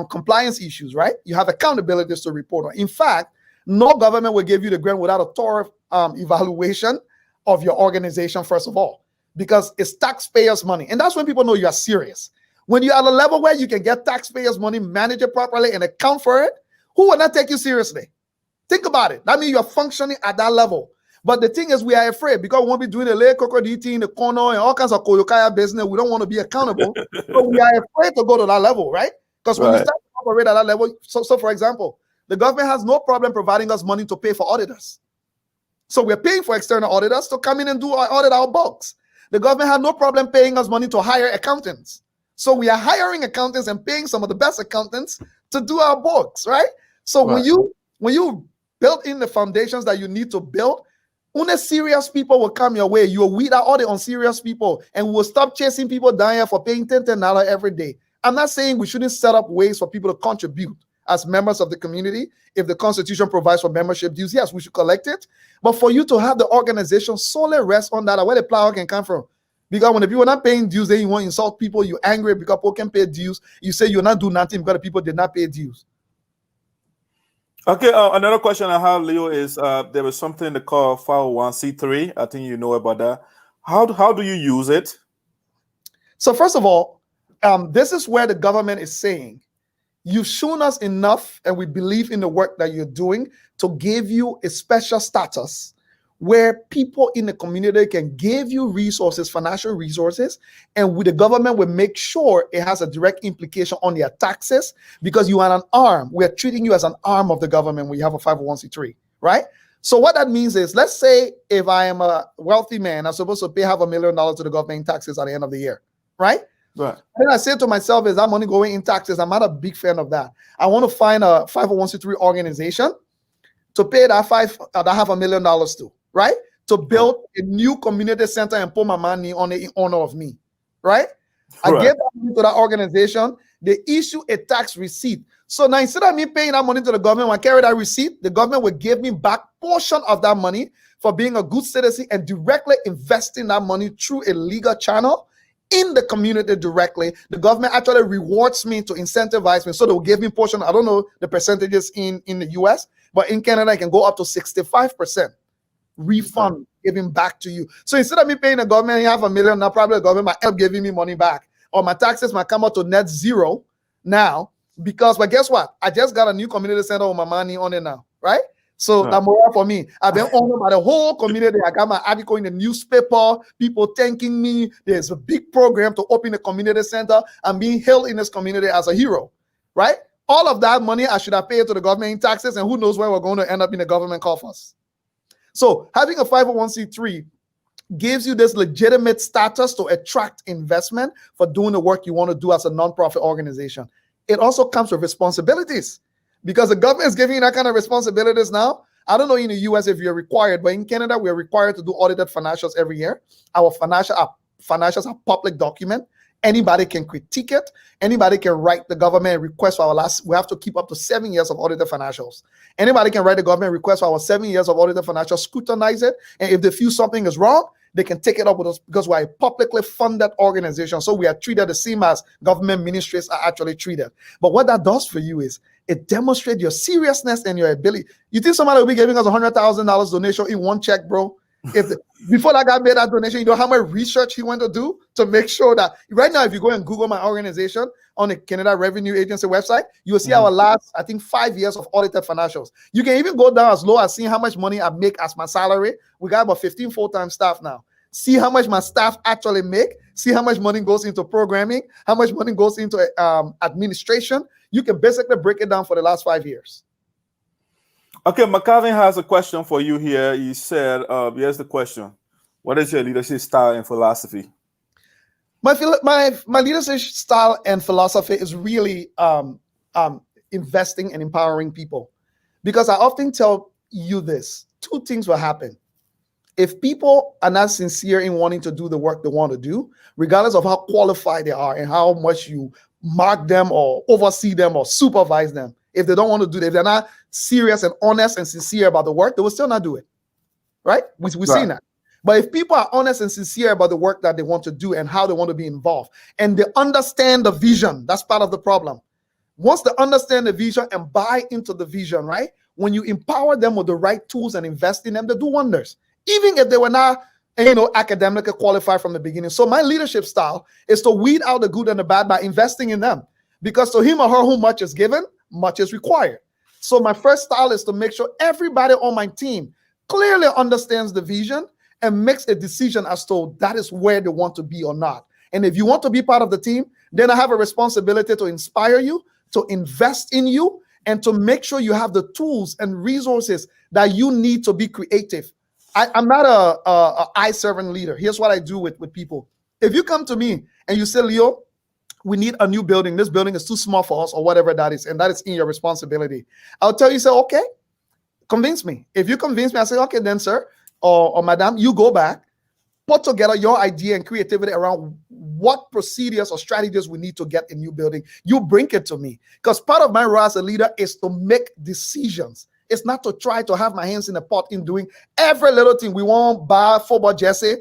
[SPEAKER 12] compliance issues, right? You have accountabilities to report on. In fact, no government will give you the grant without a thorough evaluation of your organization, first of all, because it's taxpayers' money. And that's when people know you are serious. When you're at a level where you can get taxpayers' money, manage it properly, and account for it, who will not take you seriously? Think about it. That means you're functioning at that level. But the thing is, we are afraid because we won't be doing the lay crocodile in the corner and all kinds of koyokaya business. We don't want to be accountable. So we are afraid to go to that level, right? Because when we start to operate at that level, so for example, the government has no problem providing us money to pay for auditors. So we're paying for external auditors to come in and audit our books. The government had no problem paying us money to hire accountants. So we are hiring accountants and paying some of the best accountants to do our books, right? So when you build in the foundations that you need to build, only serious people will come your way. You will weed out all the unserious people, and we will stop chasing people down here for paying $10 every day. I'm not saying we shouldn't set up ways for people to contribute as members of the community. If the Constitution provides for membership dues, yes, we should collect it. But for you to have the organization solely rest on that, where the plow can come from. Because when the people are not paying dues, then you want to insult people, you're angry because people can pay dues. You say you're not doing nothing because the people did not pay dues.
[SPEAKER 6] Okay, another question I have, Leo, is there was something they call 501c3. I think you know about that. How do you use it?
[SPEAKER 12] So first of all, this is where the government is saying, you've shown us enough and we believe in the work that you're doing to give you a special status where people in the community can give you resources, financial resources, and the government will make sure it has a direct implication on their taxes because you are an arm. We are treating you as an arm of the government when you have a 501c3, right? So what that means is, let's say if I am a wealthy man, I'm supposed to pay $500,000 to the government in taxes at the end of the year, right?
[SPEAKER 6] Right.
[SPEAKER 12] Then I say to myself, is that money going in taxes? I'm not a big fan of that. I want to find a 501c3 organization to pay that $500,000 to, right? To build a new community center and put my money on it in honor of me, right? I give that money to that organization. They issue a tax receipt. So now instead of me paying that money to the government, when I carry that receipt, the government will give me back portion of that money for being a good citizen and directly investing that money through a legal channel in the community directly. The government actually rewards me to incentivize me. So they will give me portion. I don't know the percentages in the US, but in Canada, it can go up to 65% refund giving back to you. So instead of me paying the government $500,000, now probably the government might end up giving me money back, or my taxes might come out to net zero now because, but guess what? I just got a new community center with my money on it now, right? So that's more for me. I've been honored by the whole community. I got my article in the newspaper, people thanking me. There's a big program to open a community center. I'm being hailed in this community as a hero, right? All of that money I should have paid to the government in taxes, and who knows where we're going to end up in the government coffers. So having a 501c3 gives you this legitimate status to attract investment for doing the work you want to do as a nonprofit organization. It also comes with responsibilities because the government is giving you that kind of responsibilities now. I don't know in the US if you're required, but in Canada, we're required to do audited financials every year. Our financials are public document. Anybody can critique it. Anybody can write the government a request for we have to keep up to 7 years of audited financials. Anybody can write the government request for our 7 years of audited financials, scrutinize it. And if they feel something is wrong, they can take it up with us because we're a publicly funded organization. So we are treated the same as government ministries are actually treated. But what that does for you is it demonstrates your seriousness and your ability. You think somebody will be giving us $100,000 donation in one check, bro? Before that guy made that donation, you know how much research he went to do to make sure that right now, if you go and Google my organization on the Canada Revenue Agency website, you will see our last, I think, 5 years of audited financials. You can even go down as low as seeing how much money I make as my salary. We got about 15 full-time staff now. See how much my staff actually make. See how much money goes into programming, how much money goes into administration. You can basically break it down for the last 5 years.
[SPEAKER 6] Okay, McCarvin has a question for you here. He said, here's the question. What is your leadership style and philosophy?
[SPEAKER 12] My leadership style and philosophy is really investing and empowering people. Because I often tell you this, two things will happen. If people are not sincere in wanting to do the work they want to do, regardless of how qualified they are and how much you mark them or oversee them or supervise them, if they don't want to do it, if they're not serious and honest and sincere about the work, they will still not do it, right? We've seen that. But if people are honest and sincere about the work that they want to do and how they want to be involved, and they understand the vision, that's part of the problem. Once they understand the vision and buy into the vision, right? When you empower them with the right tools and invest in them, they do wonders. Even if they were not, academically qualified from the beginning. So my leadership style is to weed out the good and the bad by investing in them. Because to him or her who much is given, much is required. So my first style is to make sure everybody on my team clearly understands the vision and makes a decision as to that is where they want to be or not. And if you want to be part of the team, then I have a responsibility to inspire you, to invest in you, and to make sure you have the tools and resources that you need to be creative. I'm not a eye-serving leader. Here's what I do with people. If you come to me and you say, Leo, we need a new building. This building is too small for us, or whatever that is, and that is in your responsibility. I'll tell you, say, okay, convince me. If you convince me, I say, okay, then, sir, or madam, you go back, put together your idea and creativity around what procedures or strategies we need to get a new building. You bring it to me. Because part of my role as a leader is to make decisions. It's not to try to have my hands in the pot in doing every little thing. We want buy football jersey.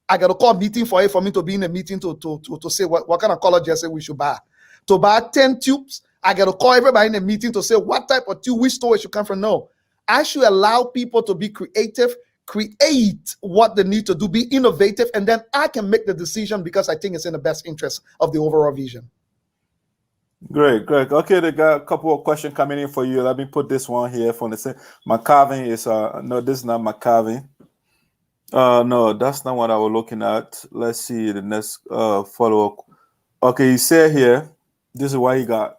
[SPEAKER 12] I got to call a meeting for it for me to be in a meeting to say what kind of color jersey we should buy. To buy 10 tubes, I got to call everybody in a meeting to say what type of tube, which store it should come from. No, I should allow people to be creative, create what they need to do, be innovative, and then I can make the decision because I think it's in the best interest of the overall vision.
[SPEAKER 6] Great. Okay, they got a couple of questions coming in for you. Let me put this one here for the same. McCarvin is no, this is not McCarvin. No, that's not what I was looking at. Let's see the next follow-up. Okay, he said here, this is what he got.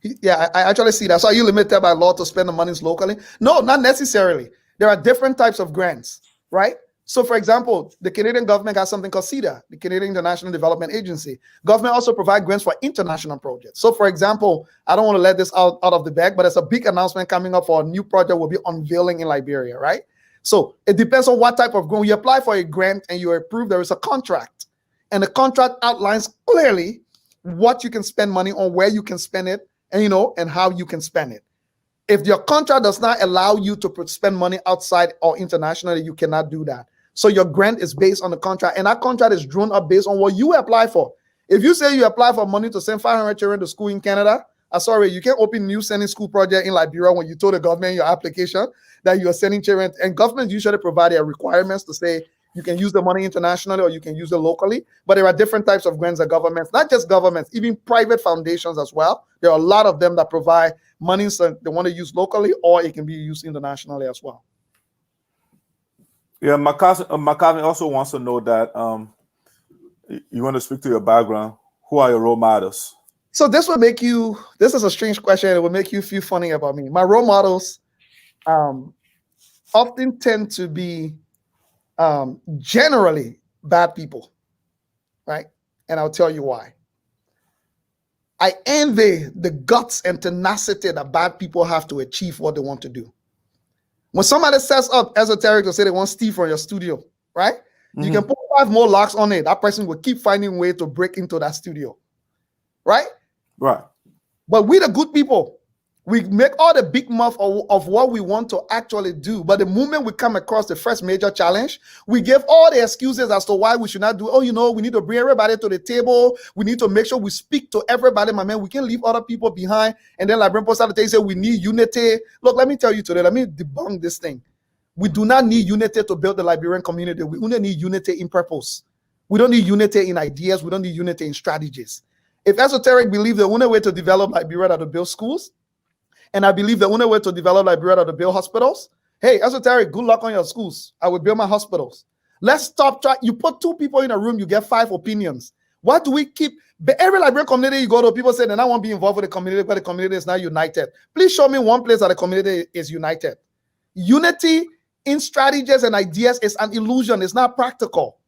[SPEAKER 12] Yeah, I actually see that. So are you limited by law to spend the monies locally? No, not necessarily. There are different types of grants, right? So, for example, the Canadian government has something called CEDA, the Canadian International Development Agency. Government also provide grants for international projects. So, for example, I don't want to let this out of the bag, but there's a big announcement coming up for a new project we'll be unveiling in Liberia, right? So it depends on what type of grant. You apply for a grant and you're approved, there is a contract. And the contract outlines clearly what you can spend money on, where you can spend it, and and how you can spend it. If your contract does not allow you to spend money outside or internationally, you cannot do that. So your grant is based on the contract, and that contract is drawn up based on what you apply for. If you say you apply for money to send 500 children to school in Canada, sorry, you can't open a new sending school project in Liberia when you told the government your application that you are sending children. And governments usually provide their requirements to say you can use the money internationally or you can use it locally. But there are different types of grants that governments, not just governments, even private foundations as well. There are a lot of them that provide money that they want to use locally, or it can be used internationally as well.
[SPEAKER 6] Yeah, McCarvin also wants to know that you want to speak to your background. Who are your role models?
[SPEAKER 12] So this will make you, this is a strange question. It will make you feel funny about me. My role models often tend to be generally bad people, right? And I'll tell you why. I envy the guts and tenacity that bad people have to achieve what they want to do. When somebody sets up Esoteric to say they want Steve from your studio, right? Mm-hmm. You can put 5 more locks on it. That person will keep finding a way to break into that studio, right?
[SPEAKER 6] Right.
[SPEAKER 12] But we the good people, we make all the big mouth of what we want to actually do. But the moment we come across the first major challenge, we give all the excuses as to why we should not do. Oh, we need to bring everybody to the table. We need to make sure we speak to everybody, my man. We can't leave other people behind. And then like Brent Postal say we need unity. Look, let me tell you today, let me debunk this thing. We do not need unity to build the Liberian community. We only need unity in purpose. We don't need unity in ideas. We don't need unity in strategies. If Esoteric believe the only way to develop Liberia is to build schools, and I believe the only way to develop Liberia is to build hospitals, hey, Esoteric, good luck on your schools. I will build my hospitals. Let's stop trying. You put 2 people in a room, you get 5 opinions. Why do we keep, every Liberian community you go to, people say, then I won't be involved with the community, but the community is not united. Please show me one place that the community is united. Unity in strategies and ideas is an illusion. It's not practical,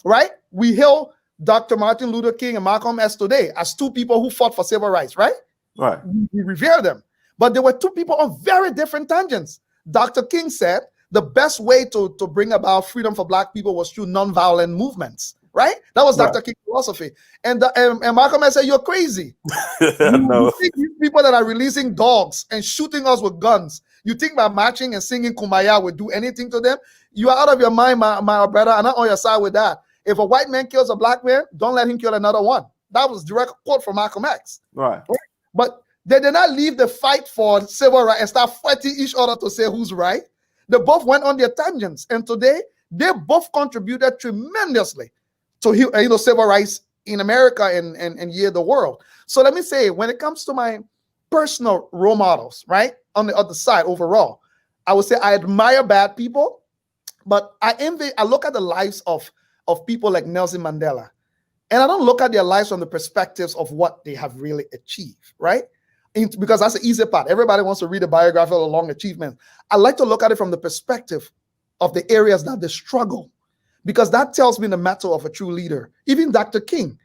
[SPEAKER 12] right? We hail Dr. Martin Luther King and Malcolm X today as 2 people who fought for civil rights, right?
[SPEAKER 6] Right.
[SPEAKER 12] We revere them. But there were 2 people on very different tangents. Dr. King said the best way to bring about freedom for Black people was through nonviolent movements, right? That was Dr. King's philosophy. And Malcolm X said, you're crazy.
[SPEAKER 6] No.
[SPEAKER 12] You think these people that are releasing dogs and shooting us with guns, you think by marching and singing Kumbaya would do anything to them? You are out of your mind, my brother. I'm not on your side with that. If a white man kills a Black man, don't let him kill another one. That was direct quote from Malcolm X.
[SPEAKER 6] Right.
[SPEAKER 12] But they did not leave the fight for civil rights and start fighting each other to say who's right. They both went on their tangents. And today, they both contributed tremendously to civil rights in America and the world. So let me say, when it comes to my personal role models, right, on the other side overall, I would say I admire bad people, but I look at the lives of people like Nelson Mandela, and I don't look at their lives from the perspectives of what they have really achieved, right? because that's the easy part. Everybody wants to read a biography of long achievements. I like to look at it from the perspective of the areas that they struggle, because that tells me the matter of a true leader. Even Dr. King,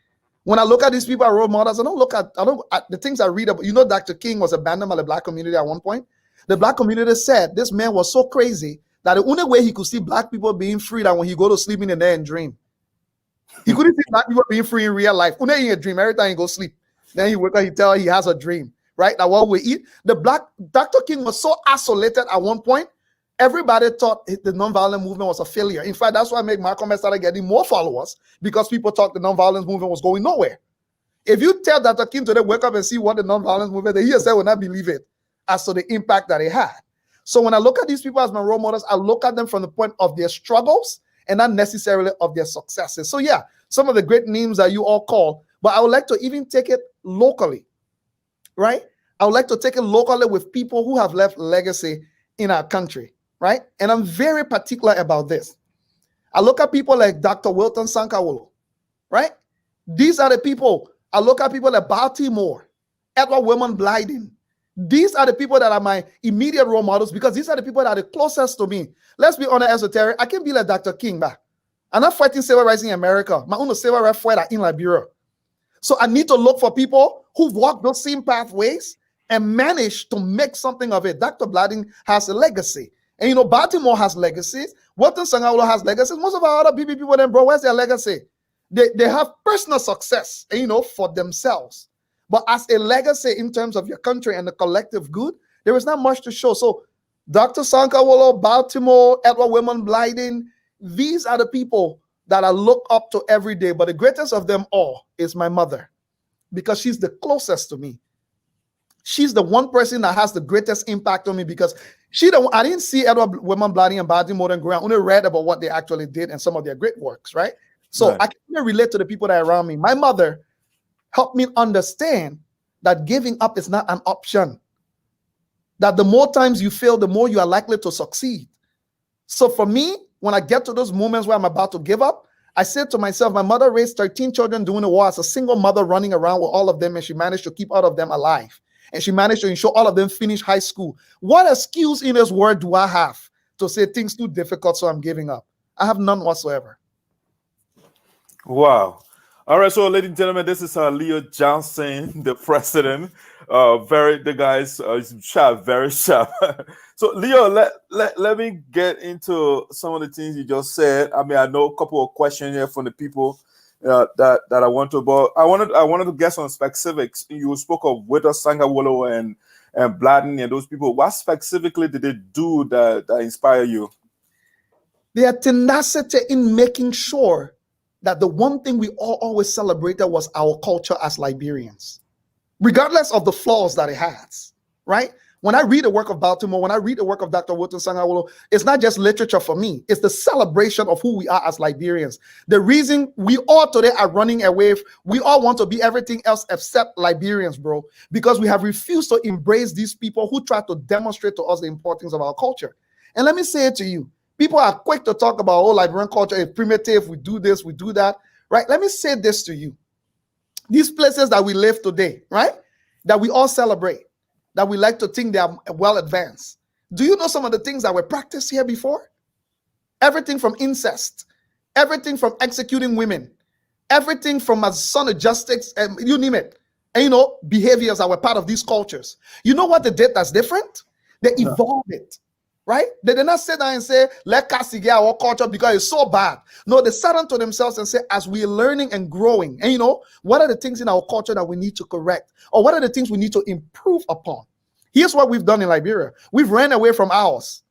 [SPEAKER 12] when I look at these people as role models, I don't look at the things I read about. You know, Dr. King was abandoned by the black community at one point. The black community said this man was so crazy that the only way he could see black people being free that when he go to sleep in the night and dream. He couldn't see black people being free in real life. Only in a dream. Every time he go sleep, then he wake up, he tell he has a dream, right? That what we eat. The black Dr. King was so isolated at one point. Everybody thought the nonviolent movement was a failure. In fact, that's why Malcolm X started getting more followers, because people thought the nonviolence movement was going nowhere. If you tell Dr. King today, wake up and see what the nonviolence movement, he himself will not believe it as to the impact that it had. So when I look at these people as my role models, I look at them from the point of their struggles and not necessarily of their successes. So yeah, some of the great names that you all call, but I would like to even take it locally, right? I would like to take it locally with people who have left legacy in our country, right? And I'm very particular about this. I look at people like Dr. Wilton Sankawolo, right? These are the people. I look at people like Baltimore, Edward Wilman Blyden. These are the people that are my immediate role models, because these are the people that are the closest to me. Let's be honest, esoteric. I can be like Dr. King, but I'm not fighting civil rights in America. My own civil rights fighter in Liberia. So I need to look for people who walk those same pathways and manage to make something of it. Dr. Blyden has a legacy. And you know, Baltimore has legacies. Wilton Sankawolo has legacies. Most of our other BB people, then, bro, where's their legacy? They have personal success, you know, for themselves. But as a legacy in terms of your country and the collective good, there is not much to show. So Dr. Sankawolo, Baltimore, Edward Wilman Blyden, these are the people that I look up to every day. But the greatest of them all is my mother, because she's the closest to me. She's the one person that has the greatest impact on me, because I didn't see Edward Wilman Blyden and Baltimore and Grant. I only read about what they actually did and some of their great works, right? So I can relate to the people that are around me. My mother helped me understand that giving up is not an option. That the more times you fail, the more you are likely to succeed. So for me, when I get to those moments where I'm about to give up, I said to myself, my mother raised 13 children during the war as a single mother, running around with all of them, and she managed to keep all of them alive. And she managed to ensure all of them finish high school. What excuse in this world do I have to say things too difficult, so I'm giving up? I have none whatsoever.
[SPEAKER 6] Wow. All right, so ladies and gentlemen, this is Leo Johnson, the president. The guys sharp, very sharp. So Leo, let me get into some of the things you just said. I mean, I know a couple of questions here from the people that I want to, but I wanted to get some specifics. You spoke of Wilton Sankawolo and Blyden and those people. What specifically did they do that inspire you?
[SPEAKER 12] Their tenacity in making sure that the one thing we all always celebrated was our culture as Liberians, regardless of the flaws that it has, right? When I read the work of Baltimore, when I read the work of Dr. Wilton Sankawolo, it's not just literature for me. It's the celebration of who we are as Liberians. The reason we all today are running away, we all want to be everything else except Liberians, bro, because we have refused to embrace these people who try to demonstrate to us the importance of our culture. And let me say it to you. People are quick to talk about, oh, Liberian culture is primitive. We do this, we do that, right? Let me say this to you. These places that we live today, right, that we all celebrate, that we like to think they are well advanced. Do you know some of the things that were practiced here before? Everything from incest, everything from executing women, everything from son of justice, and you name it. And you know, behaviors that were part of these cultures. You know what they did that's different? They evolved it. Right? They did not sit down and say, let us get our culture because it's so bad. No, they sat down to themselves and said, as we're learning and growing, and you know, what are the things in our culture that we need to correct? Or what are the things we need to improve upon? Here's what we've done in Liberia. We've ran away from ours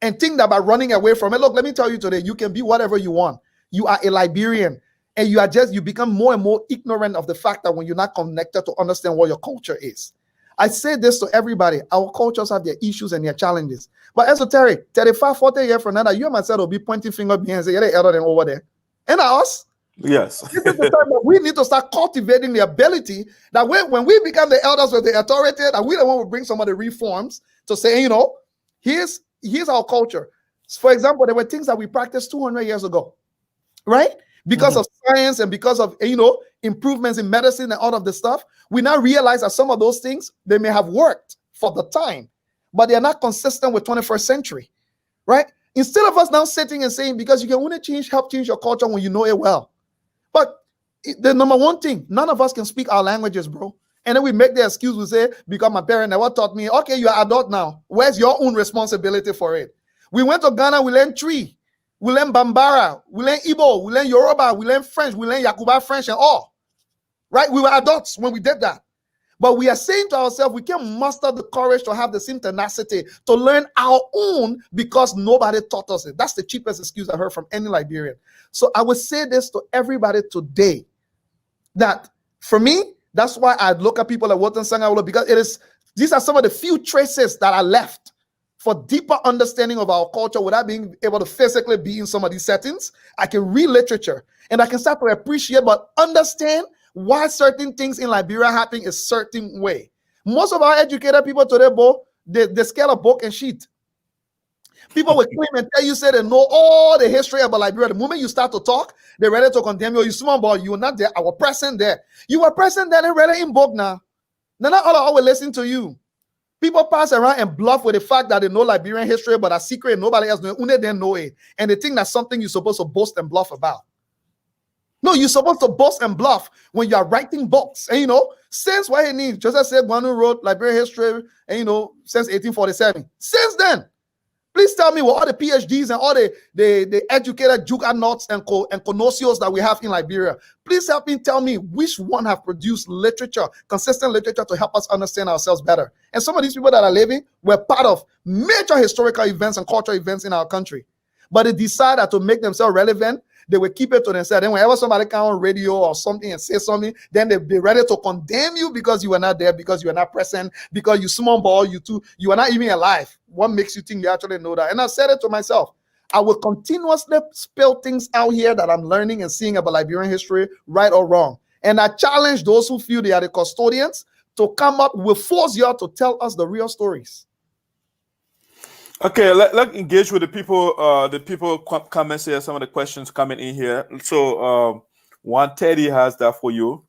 [SPEAKER 12] and think that by running away from it, look, let me tell you today, you can be whatever you want. You are a Liberian, and you become more and more ignorant of the fact that when you're not connected to understand what your culture is. I say this to everybody. Our cultures have their issues and their challenges. But esoteric, 35, 40 years from now, you and myself will be pointing finger behind and say, yeah, they're elder than over there. And us?
[SPEAKER 6] Yes.
[SPEAKER 12] This is the time that we need to start cultivating the ability that when we become the elders with the authority, that we don't want to bring some of the reforms to say, you know, here's our culture. For example, there were things that we practiced 200 years ago, right? Because of science and because of, you know, improvements in medicine and all of this stuff, we now realize that some of those things, they may have worked for the time, but they're not consistent with 21st century, right? Instead of us now sitting and saying, because you can only help change your culture when you know it well. But the number one thing, none of us can speak our languages, bro. And then we make the excuse, we say, because my parent never taught me. Okay, you're an adult now. Where's your own responsibility for it? We went to Ghana, we learned Tree, we learned Bambara, we learned Igbo, we learned Yoruba, we learned French, we learned Yakuba French and all. Right? We were adults when we did that. But we are saying to ourselves, we can't muster the courage to have the same tenacity to learn our own because nobody taught us it. That's the cheapest excuse I heard from any Liberian. So I would say this to everybody today, that for me, that's why I look at people like Walton Sangawolo, because these are some of the few traces that are left for deeper understanding of our culture without being able to physically be in some of these settings. I can read literature and I can start to appreciate, but understand why certain things in Liberia happen a certain way. Most of our educated people today, they scale a book and sheet. People will claim and tell you, say they know all the history about Liberia. The moment you start to talk, they're ready to condemn you. You small boy, you're not there. I was present there. You were present there and ready in book now. They're not all will listen to you. People pass around and bluff with the fact that they know Liberian history, but a secret and nobody else knows. Only they know it. And they think that's something you're supposed to boast and bluff about. No, you're supposed to boast and bluff when you are writing books. And since what he needs, Joseph said Guanu wrote Liberian history, and since 1847. Since then, please tell me what all the PhDs and all the educated juggernauts and conocios that we have in Liberia. Please help me tell me which one have produced literature, consistent literature to help us understand ourselves better. And some of these people that are living were part of major historical events and cultural events in our country. But they decided to make themselves relevant. They will keep it to themselves. Then whenever somebody come on radio or something and say something, then they'll be ready to condemn you because you were not there, because you were not present, because you small ball, you are not even alive. What makes you think you actually know that? And I said it to myself. I will continuously spill things out here that I'm learning and seeing about Liberian history, right or wrong. And I challenge those who feel they are the custodians to come up with force you to tell us the real stories.
[SPEAKER 6] Okay, let's engage with the people. Comments here. Some of the questions coming in here. So, one Teddy has that for you.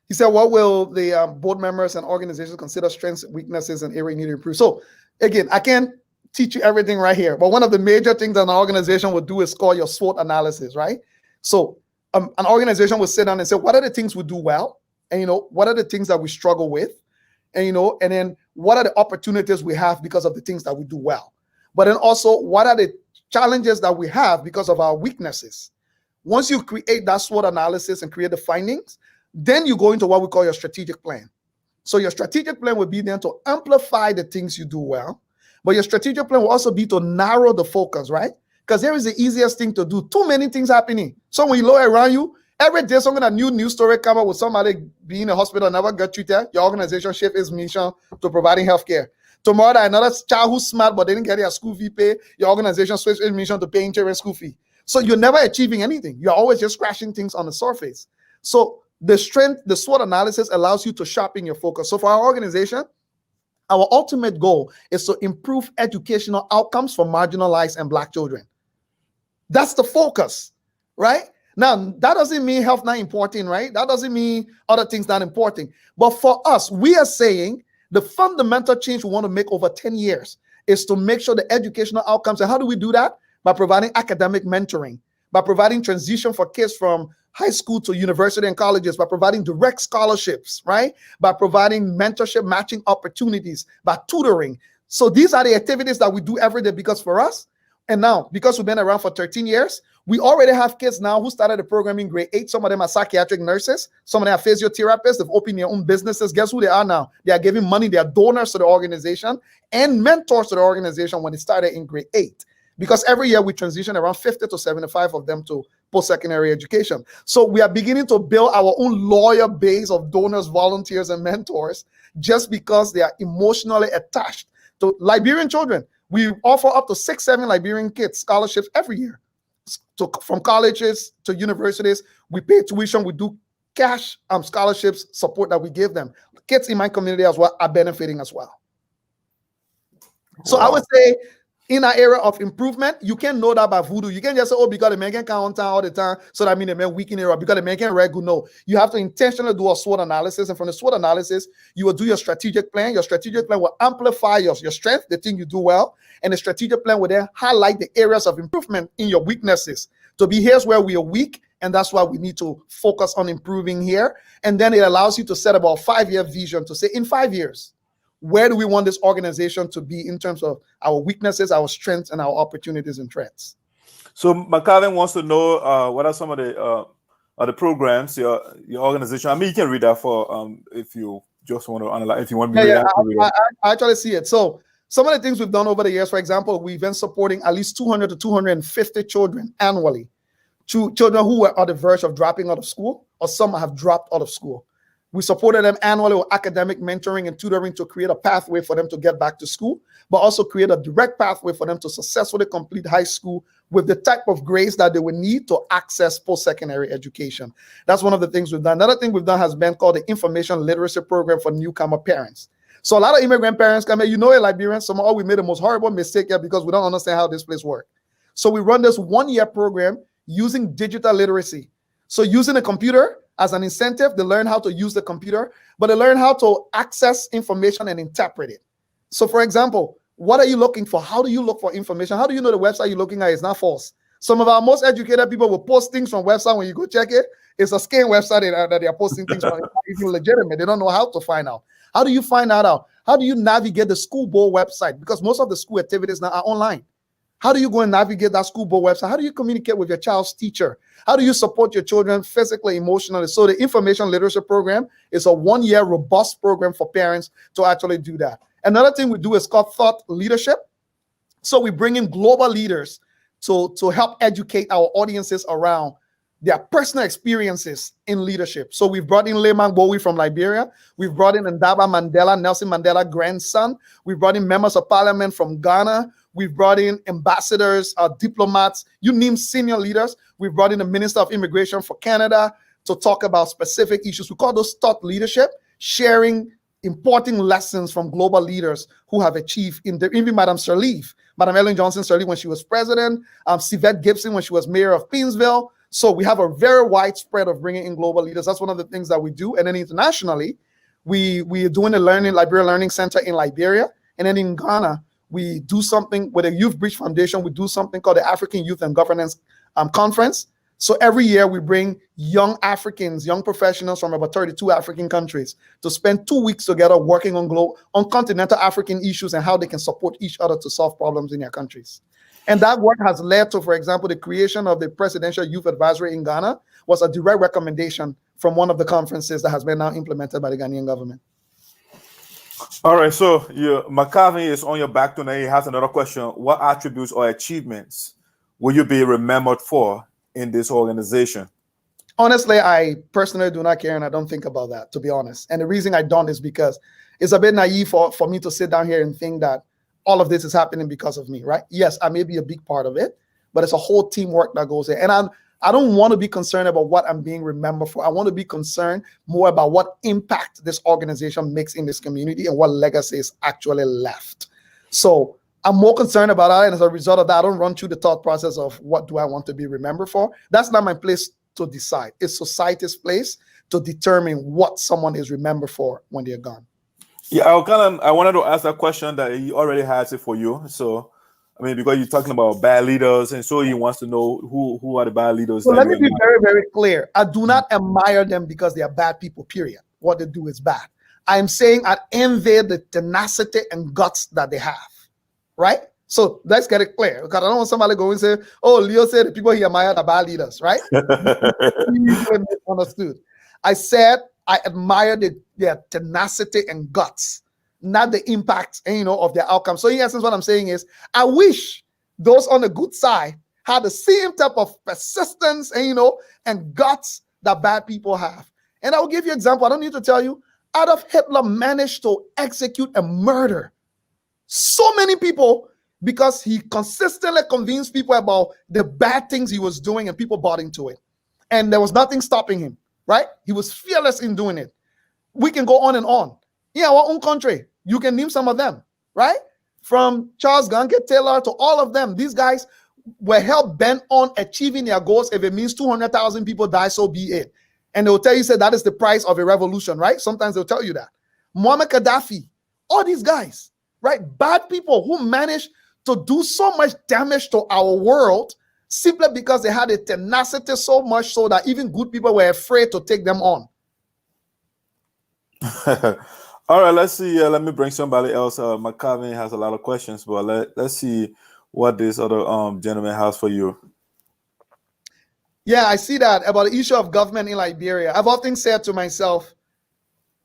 [SPEAKER 12] He said, "What will the board members and organizations consider strengths, weaknesses, and area need to improve?" So, again, I can't teach you everything right here, but one of the major things that an organization will do is score your SWOT analysis, right? So, an organization will sit down and say, "What are the things we do well, and what are the things that we struggle with?" And then what are the opportunities we have because of the things that we do well? But then also, what are the challenges that we have because of our weaknesses? Once you create that SWOT analysis and create the findings, then you go into what we call your strategic plan. So your strategic plan will be then to amplify the things you do well, but your strategic plan will also be to narrow the focus, right? Because here is the easiest thing to do. Too many things happening. So when you look around you, every day, a new news story come up with somebody being in a hospital, never got treated. Your organization shift its mission to providing healthcare. Tomorrow, another child who's smart but didn't get their school fee paid. Your organization switched its mission to paying children's school fee. So you're never achieving anything. You're always just scratching things on the surface. So the SWOT analysis allows you to sharpen your focus. So for our organization, our ultimate goal is to improve educational outcomes for marginalized and Black children. That's the focus, right? Now, that doesn't mean health not important, right? That doesn't mean other things not important. But for us, we are saying the fundamental change we want to make over 10 years is to make sure the educational outcomes. And how do we do that? By providing academic mentoring, by providing transition for kids from high school to university and colleges, by providing direct scholarships, right? By providing mentorship, matching opportunities, by tutoring. So these are the activities that we do every day, because for us, and now, because we've been around for 13 years, we already have kids now who started the program in grade 8. Some of them are psychiatric nurses. Some of them are physiotherapists. They've opened their own businesses. Guess who they are now? They are giving money. They are donors to the organization and mentors to the organization when they started in grade 8. Because every year we transition around 50 to 75 of them to post-secondary education. So we are beginning to build our own loyal base of donors, volunteers, and mentors just because they are emotionally attached to Liberian children. We offer up to 6-7 Liberian kids scholarships every year. From colleges to universities, we pay tuition, we do cash scholarships support that we give them. Kids in my community as well are benefiting as well. So I would say in an area of improvement, you can't know that by voodoo. You can't just say, oh, because the man can count on time all the time, so that means the man weak in area, because the man can regular. No, you have to intentionally do a SWOT analysis, and from the SWOT analysis, you will do your strategic plan. Your strategic plan will amplify your strength, the thing you do well, and the strategic plan will then highlight the areas of improvement in your weaknesses. To be here's where we are weak, and that's why we need to focus on improving here. And then it allows you to set about a 5-year vision to say, in 5 years, where do we want this organization to be in terms of our weaknesses, our strengths, and our opportunities and threats?
[SPEAKER 6] So McCarvin wants to know what are some of the programs your organization. I mean, you can read that for if you just want to analyze. If you want me to read that,
[SPEAKER 12] I actually see it. So some of the things we've done over the years, for example, we've been supporting at least 200 to 250 children annually, children who are on the verge of dropping out of school, or some have dropped out of school. We supported them annually with academic mentoring and tutoring to create a pathway for them to get back to school, but also create a direct pathway for them to successfully complete high school with the type of grades that they would need to access post-secondary education. That's one of the things we've done. Another thing we've done has been called the Information Literacy Program for newcomer parents. So a lot of immigrant parents come here, in Liberians, somehow we made the most horrible mistake here because we don't understand how this place works. So we run this 1-year program using digital literacy. So using a computer as an incentive, they learn how to use the computer, but they learn how to access information and interpret it. So for example, what are you looking for? How do you look for information? How do you know the website you're looking at is not false? Some of our most educated people will post things from website. When you go check it, it's a scam website that they are posting things from. It's not even legitimate. They don't know how to find out. How do you find that out? How do you navigate the school board website? Because most of the school activities now are online. How do you go and navigate that school board website? How do you communicate with your child's teacher? How do you support your children physically, emotionally? So the Information Literacy Program is a 1-year robust program for parents to actually do that. Another thing we do is called thought leadership. So we bring in global leaders to help educate our audiences around their personal experiences in leadership. So we've brought in Layman Bowie from Liberia. We've brought in Ndaba Mandela, Nelson Mandela's grandson. We've brought in members of parliament from Ghana. We've brought in ambassadors, diplomats, you name senior leaders. We've brought in the Minister of Immigration for Canada to talk about specific issues. We call those thought leadership, sharing important lessons from global leaders who have achieved, even Madam Sirleaf, Madam Ellen Johnson Sirleaf when she was president, Sivette Gibson when she was mayor of Pinsville. So we have a very widespread of bringing in global leaders. That's one of the things that we do. And then internationally, we are doing a Liberia Learning Center in Liberia. And then in Ghana, we do something with the Youth Bridge Foundation. We do something called the African Youth and Governance Conference. So every year we bring young Africans, young professionals from about 32 African countries to spend 2 weeks together working on continental African issues and how they can support each other to solve problems in their countries. And that work has led to, for example, the creation of the Presidential Youth Advisory in Ghana was a direct recommendation from one of the conferences that has been now implemented by the Ghanaian government.
[SPEAKER 6] All right, so McCarvin is on your back tonight. He has another question. What attributes or achievements will you be remembered for in this organization?
[SPEAKER 12] Honestly, I personally do not care, and I don't think about that, to be honest. And the reason I don't is because it's a bit naive for me to sit down here and think that all of this is happening because of me, right? Yes, I may be a big part of it, but it's a whole teamwork that goes there. And I don't want to be concerned about what I'm being remembered for. I want to be concerned more about what impact this organization makes in this community and what legacy is actually left. So I'm more concerned about that. And as a result of that, I don't run through the thought process of what do I want to be remembered for. That's not my place to decide. It's society's place to determine what someone is remembered for when they're gone.
[SPEAKER 6] Yeah, I wanted to ask that question that he already has it for you. So, I mean, because you're talking about bad leaders, and so he wants to know who are the bad leaders.
[SPEAKER 12] So let me be very, very clear. I do not admire them because they are bad people, period. What they do is bad. I'm saying I envy the tenacity and guts that they have, right? So let's get it clear, because I don't want somebody going and say, oh, Leo said the people he admired are bad leaders, right? Understood. I said I admire their tenacity and guts, not the impact, of their outcome. So in essence, what I'm saying is, I wish those on the good side had the same type of persistence, and guts that bad people have. And I will give you an example. I don't need to tell you. Adolf Hitler managed to execute and murder so many people because he consistently convinced people about the bad things he was doing, and people bought into it. And there was nothing stopping him, right? He was fearless in doing it. We can go on and on. In our own country, you can name some of them, right? from Charles Gunke Taylor to all of them. These guys were hell bent on achieving their goals. If it means 200,000 people die, so be it. And they'll tell you, say that is the price of a revolution, right? Sometimes they'll tell you that. Muammar Gaddafi, all these guys, right? Bad people who managed to do so much damage to our world simply because they had a tenacity so much so that even good people were afraid to take them on.
[SPEAKER 6] All right, let's see. Let me bring somebody else. McCarvin has a lot of questions, but let's see what this other gentleman has for you.
[SPEAKER 12] Yeah, I see that about the issue of government in Liberia. I've often said to myself,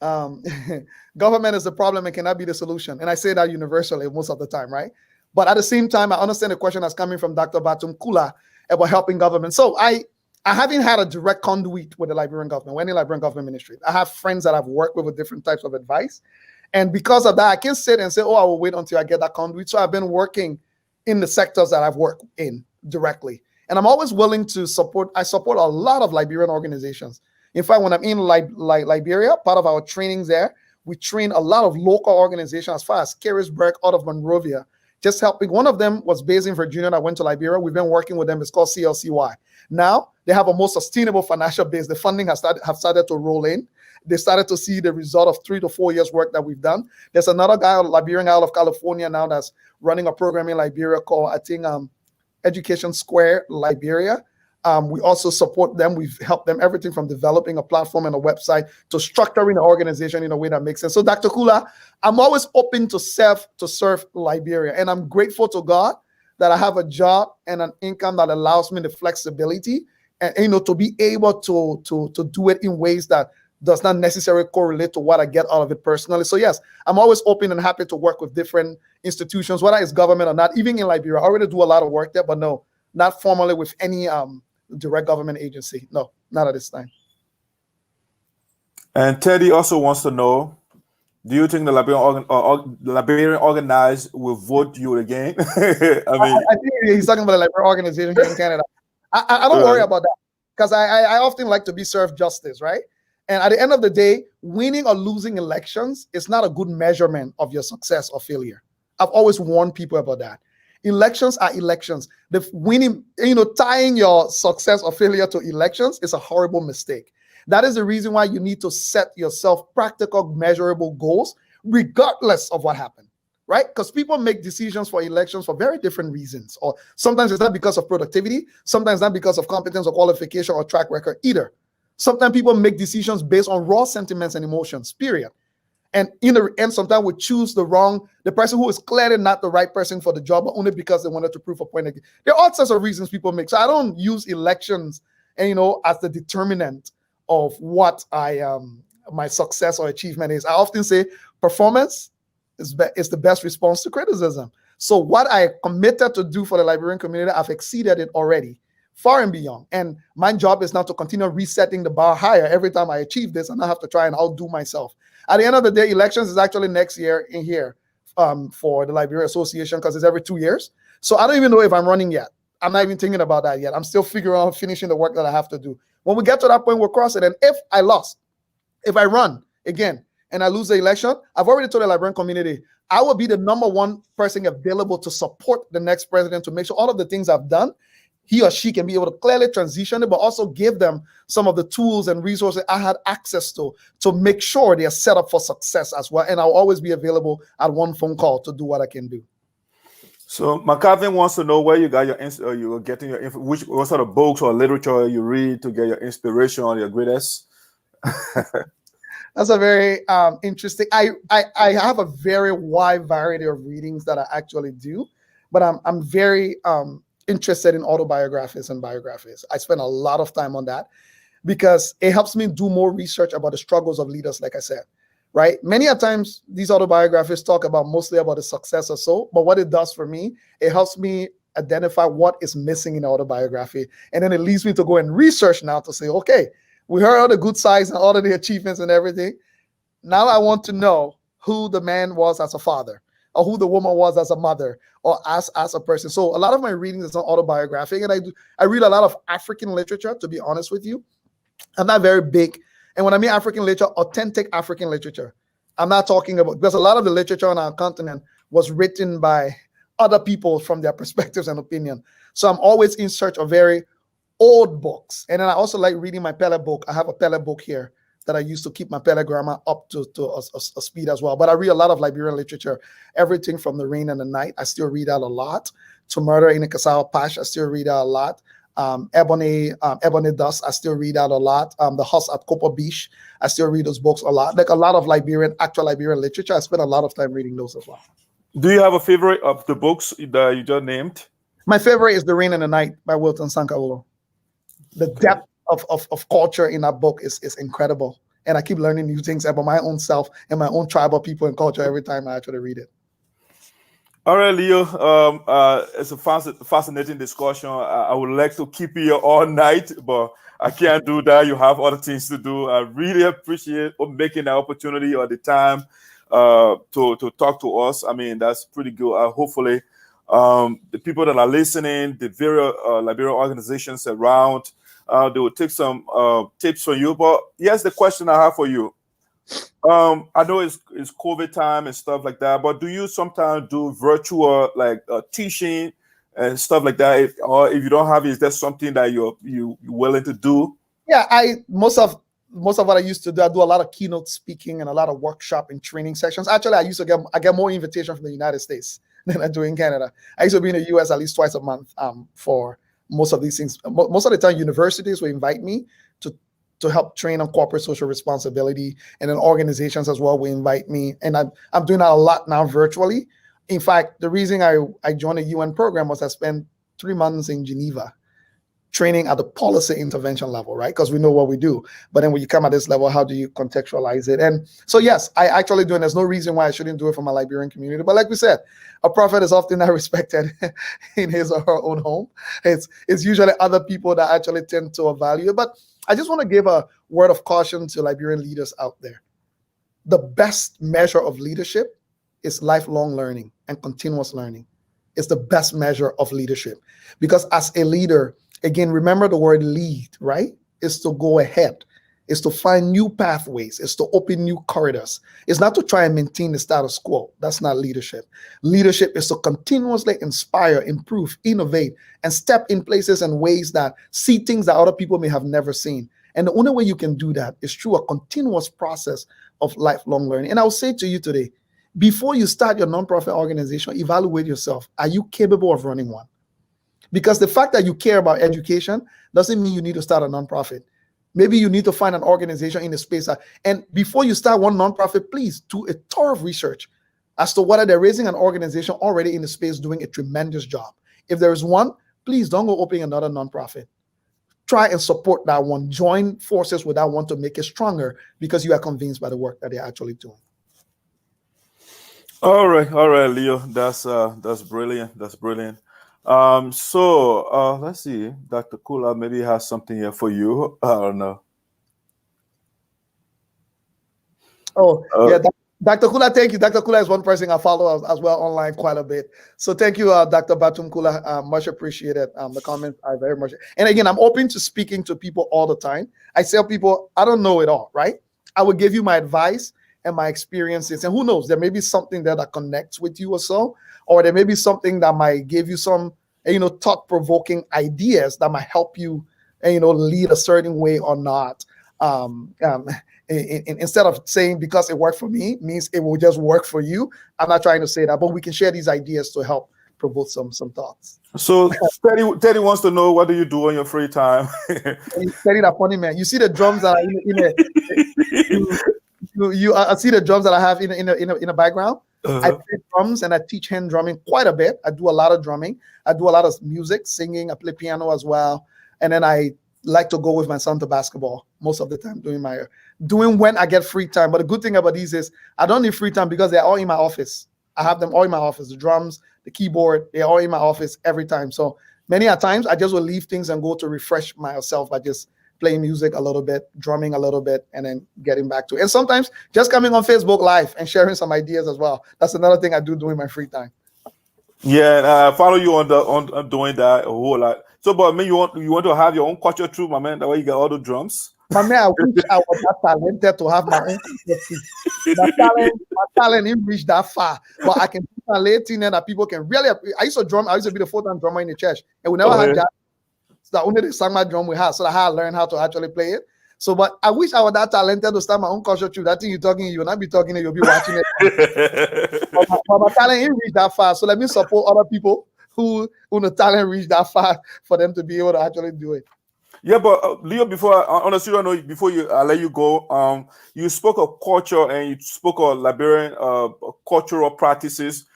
[SPEAKER 12] government is the problem and cannot be the solution. And I say that universally most of the time, right? But at the same time, I understand the question that's coming from Dr. Batum Kula about helping government. So I haven't had a direct conduit with the Liberian government, with any Liberian government ministry. I have friends that I've worked with different types of advice. And because of that, I can sit and say, oh, I will wait until I get that conduit. So I've been working in the sectors that I've worked in directly. And I'm always willing to support. I support a lot of Liberian organizations. In fact, when I'm in Liberia, part of our trainings there, we train a lot of local organizations as far as Carisburg out of Monrovia, just helping. One of them was based in Virginia that went to Liberia. We've been working with them. It's called CLCY. Now they have a more sustainable financial base. The funding have started to roll in. They started to see the result of 3 to 4 years work that we've done. There's another guy, Liberian out of California now, that's running a program in Liberia called, I think, Education Square Liberia. We also support them. We've helped them everything from developing a platform and a website to structuring the organization in a way that makes sense. So Dr. Kula, I'm always open to serve Liberia. And I'm grateful to God that I have a job and an income that allows me the flexibility and to be able to do it in ways that does not necessarily correlate to what I get out of it personally. So yes, I'm always open and happy to work with different institutions, whether it's government or not. Even in Liberia, I already do a lot of work there, but no, not formally with any direct government agency. No, not at this time.
[SPEAKER 6] And Teddy also wants to know, do you think the Liberian organized will vote you again? I
[SPEAKER 12] think he's talking about the Liberian organization here in Canada. I don't worry about that because I often like to be served justice, right? And at the end of the day, winning or losing elections is not a good measurement of your success or failure. I've always warned people about that. Elections are elections. The winning, tying your success or failure to elections is a horrible mistake. That is the reason why you need to set yourself practical, measurable goals, regardless of what happened, right? Because people make decisions for elections for very different reasons. Or sometimes it's not because of productivity, sometimes not because of competence or qualification or track record either. Sometimes people make decisions based on raw sentiments and emotions, period. And in the end, sometimes we choose the person who is clearly not the right person for the job, but only because they wanted to prove a point. There are all sorts of reasons people make. So I don't use elections, as the determinant of what my success or achievement is. I often say performance is the best response to criticism. So what I committed to do for the Liberian community, I've exceeded it already, far and beyond. And my job is now to continue resetting the bar higher every time I achieve this, and I have to try and outdo myself. At the end of the day, elections is actually next year in here for the Liberia Association because it's every 2 years. So I don't even know if I'm running yet. I'm not even thinking about that yet. I'm still figuring out finishing the work that I have to do. When we get to that point, we'll cross it. And if I run again and I lose the election, I've already told the Liberian community, I will be the #1 person available to support the next president to make sure all of the things I've done, he or she can be able to clearly transition it, but also give them some of the tools and resources I had access to make sure they are set up for success as well. And I'll always be available at one phone call to do what I can do.
[SPEAKER 6] So McCarvin wants to know where you got you're getting your info, what sort of books or literature you read to get your inspiration or your greatest.
[SPEAKER 12] That's a very interesting. I have a very wide variety of readings that I actually do, but I'm very interested in autobiographies and biographies. I spend a lot of time on that because it helps me do more research about the struggles of leaders, like I said, right? Many a times these autobiographies talk about mostly about the success or so, but what it does for me, it helps me identify what is missing in the autobiography. And then it leads me to go and research now to say, okay, we heard all the good sides and all of the achievements and everything. Now I want to know who the man was as a father, or who the woman was as a mother, or as a person. So a lot of my reading is on autobiographic, and I read a lot of African literature, to be honest with you. I'm not very big. And when I mean African literature, authentic African literature. I'm not talking about, because a lot of the literature on our continent was written by other people from their perspectives and opinion. So I'm always in search of very old books. And then I also like reading my Pele book. I have a Pele book here that I use to keep my Pele grammar up to a speed as well. But I read a lot of Liberian literature, everything from The Rain and the Night. I still read out a lot. To Murder in the Kasawa Pash, I still read out a lot. Ebony Dust, I still read out a lot. The House at Copper Beach, I still read those books a lot. Like a lot of actual Liberian literature, I spend a lot of time reading those as well.
[SPEAKER 6] Do you have a favorite of the books that you just named?
[SPEAKER 12] My favorite is The Rain and the Night by Wilton Sankawulo. The depth of culture in that book is incredible. And I keep learning new things about my own self and my own tribal people and culture every time I actually read it.
[SPEAKER 6] All right, Leo. It's a fascinating discussion. I would like to keep you here all night, but I can't do that. You have other things to do. I really appreciate making the opportunity or the time to talk to us. I mean, that's pretty good. Hopefully, the people that are listening, the various Liberian organizations around, they will take some tips from you. But here's the question I have for you. I know it's COVID time and stuff like that, but do you sometimes do virtual like teaching and stuff like that? Or if you don't have it, is that something that you're willing to do?
[SPEAKER 12] Yeah, most of what I used to do, I do a lot of keynote speaking and a lot of workshop and training sessions. Actually, I get more invitations from the United States than I do in Canada. I used to be in the US at least twice a month for most of these things. Most of the time, universities will invite me to help train on corporate social responsibility, and then organizations as well will invite me. And I'm doing that a lot now virtually. In fact, the reason I joined a UN program was I spent 3 months in Geneva training at the policy intervention level, right? Because we know what we do. But then when you come at this level, how do you contextualize it? And so, yes, I actually do, and there's no reason why I shouldn't do it for my Liberian community. But like we said, a prophet is often not respected in his or her own home. It's usually other people that actually tend to value it. But I just want to give a word of caution to Liberian leaders out there. The best measure of leadership is lifelong learning and continuous learning. It's the best measure of leadership. Because as a leader, again, remember the word lead, right? Is to go ahead. It's to find new pathways. It's to open new corridors. It's not to try and maintain the status quo. That's not leadership. Leadership is to continuously inspire, improve, innovate, and step in places and ways that see things that other people may have never seen. And the only way you can do that is through a continuous process of lifelong learning. And I'll say to you today, before you start your nonprofit organization, evaluate yourself. Are you capable of running one? Because the fact that you care about education doesn't mean you need to start a nonprofit. Maybe you need to find an organization in the space. And before you start one nonprofit, please do a thorough research as to whether they're raising an organization already in the space doing a tremendous job. If there is one, please don't go opening another nonprofit. Try and support that one. Join forces with that one to make it stronger because you are convinced by the work that they're actually doing.
[SPEAKER 6] All right, Leo. That's brilliant. That's brilliant. So let's see. Dr. Kula maybe has something here for you. I don't know.
[SPEAKER 12] Oh, yeah. Dr. Kula, thank you. Dr. Kula is one person I follow as well online quite a bit. So thank you, Dr. Batum Kula. Much appreciated. The comments are very much. And again, I'm open to speaking to people all the time. I tell people, I don't know it all, right? I will give you my advice and my experiences. And who knows, there may be something there that connects with you or so, or there may be something that might give you some, thought-provoking ideas that might help you, lead a certain way or not. Instead of saying because it worked for me means it will just work for you. I'm not trying to say that, but we can share these ideas to help provoke some thoughts.
[SPEAKER 6] So Teddy wants to know, what do you do on your free time?
[SPEAKER 12] Teddy, that funny man. You see the drums that are I see the drums that I have in the background. I play drums and I teach hand drumming quite a bit. I do a lot of drumming. I do a lot of music, singing. I play piano as well. And then I like to go with my son to basketball most of the time, doing when I get free time. But the good thing about these is I don't need free time because they're all in my office. I have them all in my office. The drums, the keyboard, they're all in my office every time. So many a times I just will leave things and go to refresh myself by just playing music a little bit, drumming a little bit, and then getting back to it. And sometimes just coming on Facebook Live and sharing some ideas as well. That's another thing I do during my free time.
[SPEAKER 6] Yeah, I follow you on doing that a whole lot. So, but I mean, you want to have your own culture too, my man. That way you get all the drums.
[SPEAKER 12] My man, I wish I was that talented to have my own concept. My talent didn't reach that far, but I can talent in that people can really. I used to drum. I used to be the full-time drummer in the church, and we never had jazz. So that only the sang my drum we had, so that I learned how to actually play it. So, but I wish I was that talented to start my own culture too. That thing you're talking, you'll not be talking, you'll be watching it. but my talent didn't reach that far. So let me support other people who the talent reach that far for them to be able to actually do it.
[SPEAKER 6] Yeah, but Leo, before on a serious note, before I let you go, you spoke of culture and you spoke of Liberian cultural practices.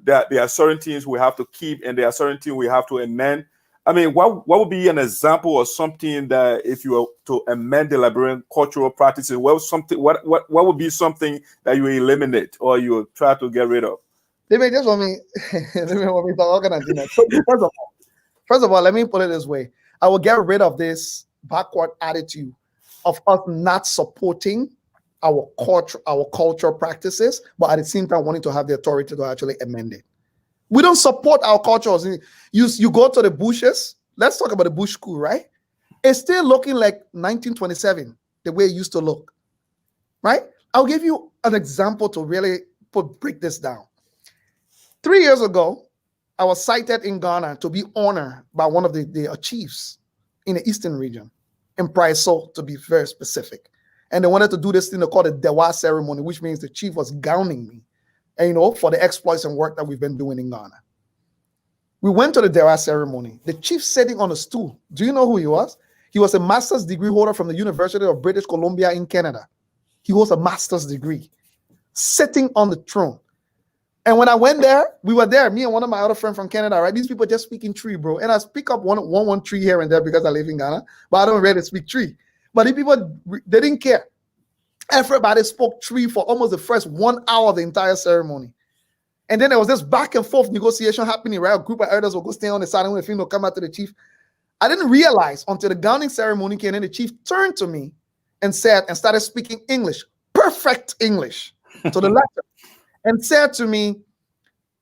[SPEAKER 6] That there are certain things we have to keep and there are certain things we have to amend. I mean, what would be an example of something that if you were to amend the Liberian cultural practices, what would be something that you eliminate or you try to get rid of?
[SPEAKER 12] They may just want me. They may want me to organize that. So first of all, let me put it this way: I will get rid of this backward attitude of us not supporting our cultural practices, but at the same time wanting to have the authority to actually amend it. We don't support our cultures. You go to the bushes. Let's talk about the bush school, right? It's still looking like 1927, the way it used to look, right? I'll give you an example to really break this down. 3 years ago, I was cited in Ghana to be honored by one of the chiefs in the Eastern region, in Price-So, to be very specific. And they wanted to do this thing they call the Dewa ceremony, which means the chief was gowning me, and, for the exploits and work that we've been doing in Ghana. We went to the Dewa ceremony. The chief sitting on a stool. Do you know who he was? He was a master's degree holder from the University of British Columbia in Canada. He was a master's degree, sitting on the throne. And when I went there, we were there, me and one of my other friends from Canada, right? These people just speaking tree, bro. And I speak up one tree here and there because I live in Ghana, but I don't really speak tree. But these people, they didn't care. Everybody spoke tree for almost the first 1 hour of the entire ceremony. And then there was this back and forth negotiation happening, right? A group of elders will go stand on the side and when the come out to the chief. I didn't realize until the gowning ceremony came in, the chief turned to me and started speaking English, perfect English, to the lecture, and said to me,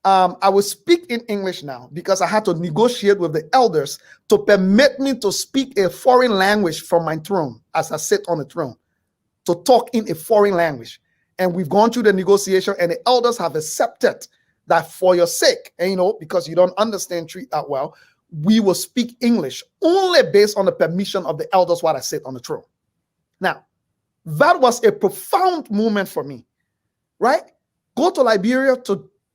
[SPEAKER 12] I will speak in English now because I had to negotiate with the elders to permit me to speak a foreign language from my throne as I sit on the throne, to talk in a foreign language. And we've gone through the negotiation and the elders have accepted that for your sake, and because you don't understand tree that well, we will speak English only based on the permission of the elders while I sit on the throne. Now, that was a profound moment for me, right? Go to Liberia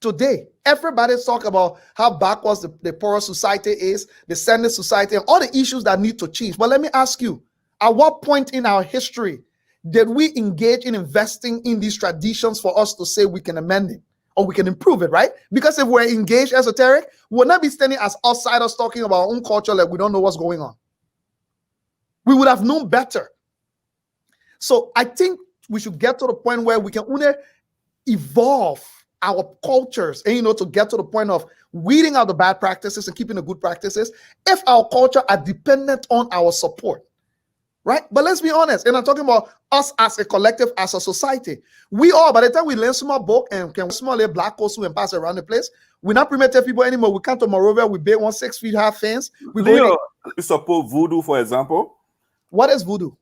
[SPEAKER 12] today. Everybody's talking about how backwards the poorer society is, the sending society, and all the issues that need to change. But let me ask you, at what point in our history did we engage in investing in these traditions for us to say we can amend it or we can improve it, right? Because if we're engaged esoteric, we'll not be standing as outsiders talking about our own culture like we don't know what's going on. We would have known better. So I think we should get to the point where we can only evolve our cultures and, to get to the point of weeding out the bad practices and keeping the good practices if our culture are dependent on our support. Right? But let's be honest, and I'm talking about us as a collective, as a society. We all, by the time we learn small book and can small black coats and pass around the place, we're not primitive people anymore. We come to Monrovia, we build 1 6 feet high fence.
[SPEAKER 6] You suppose voodoo, for example.
[SPEAKER 12] What is voodoo?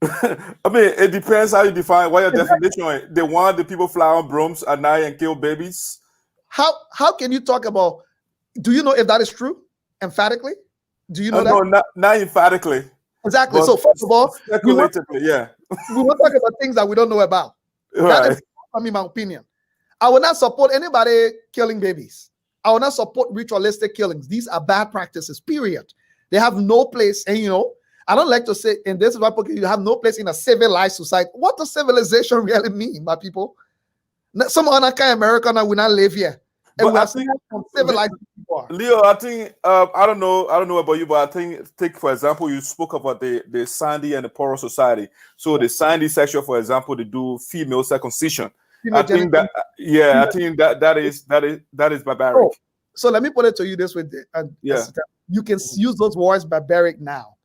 [SPEAKER 6] I mean, it depends how you define what your definition is. They want the people fly on brooms at night and kill babies.
[SPEAKER 12] How can you talk about, do you know if that is true? Emphatically? Do you know that?
[SPEAKER 6] No, not emphatically.
[SPEAKER 12] Exactly. So first of all, we want to talk about things that we don't know about. Right. That is, my opinion. I will not support anybody killing babies. I will not support ritualistic killings. These are bad practices, period. They have no place. And, I don't like to say, and this is why you have no place in a civilized society. What does civilization really mean, my people? Some other kind of American will not live here. And we have seen some civilized people.
[SPEAKER 6] Leo, I think I don't know about you, but I think for example, you spoke about the Sandy and the poorer society. So the Sandy section, for example, they do female circumcision. I think that is barbaric.
[SPEAKER 12] So let me put it to you this way. You can use those words barbaric now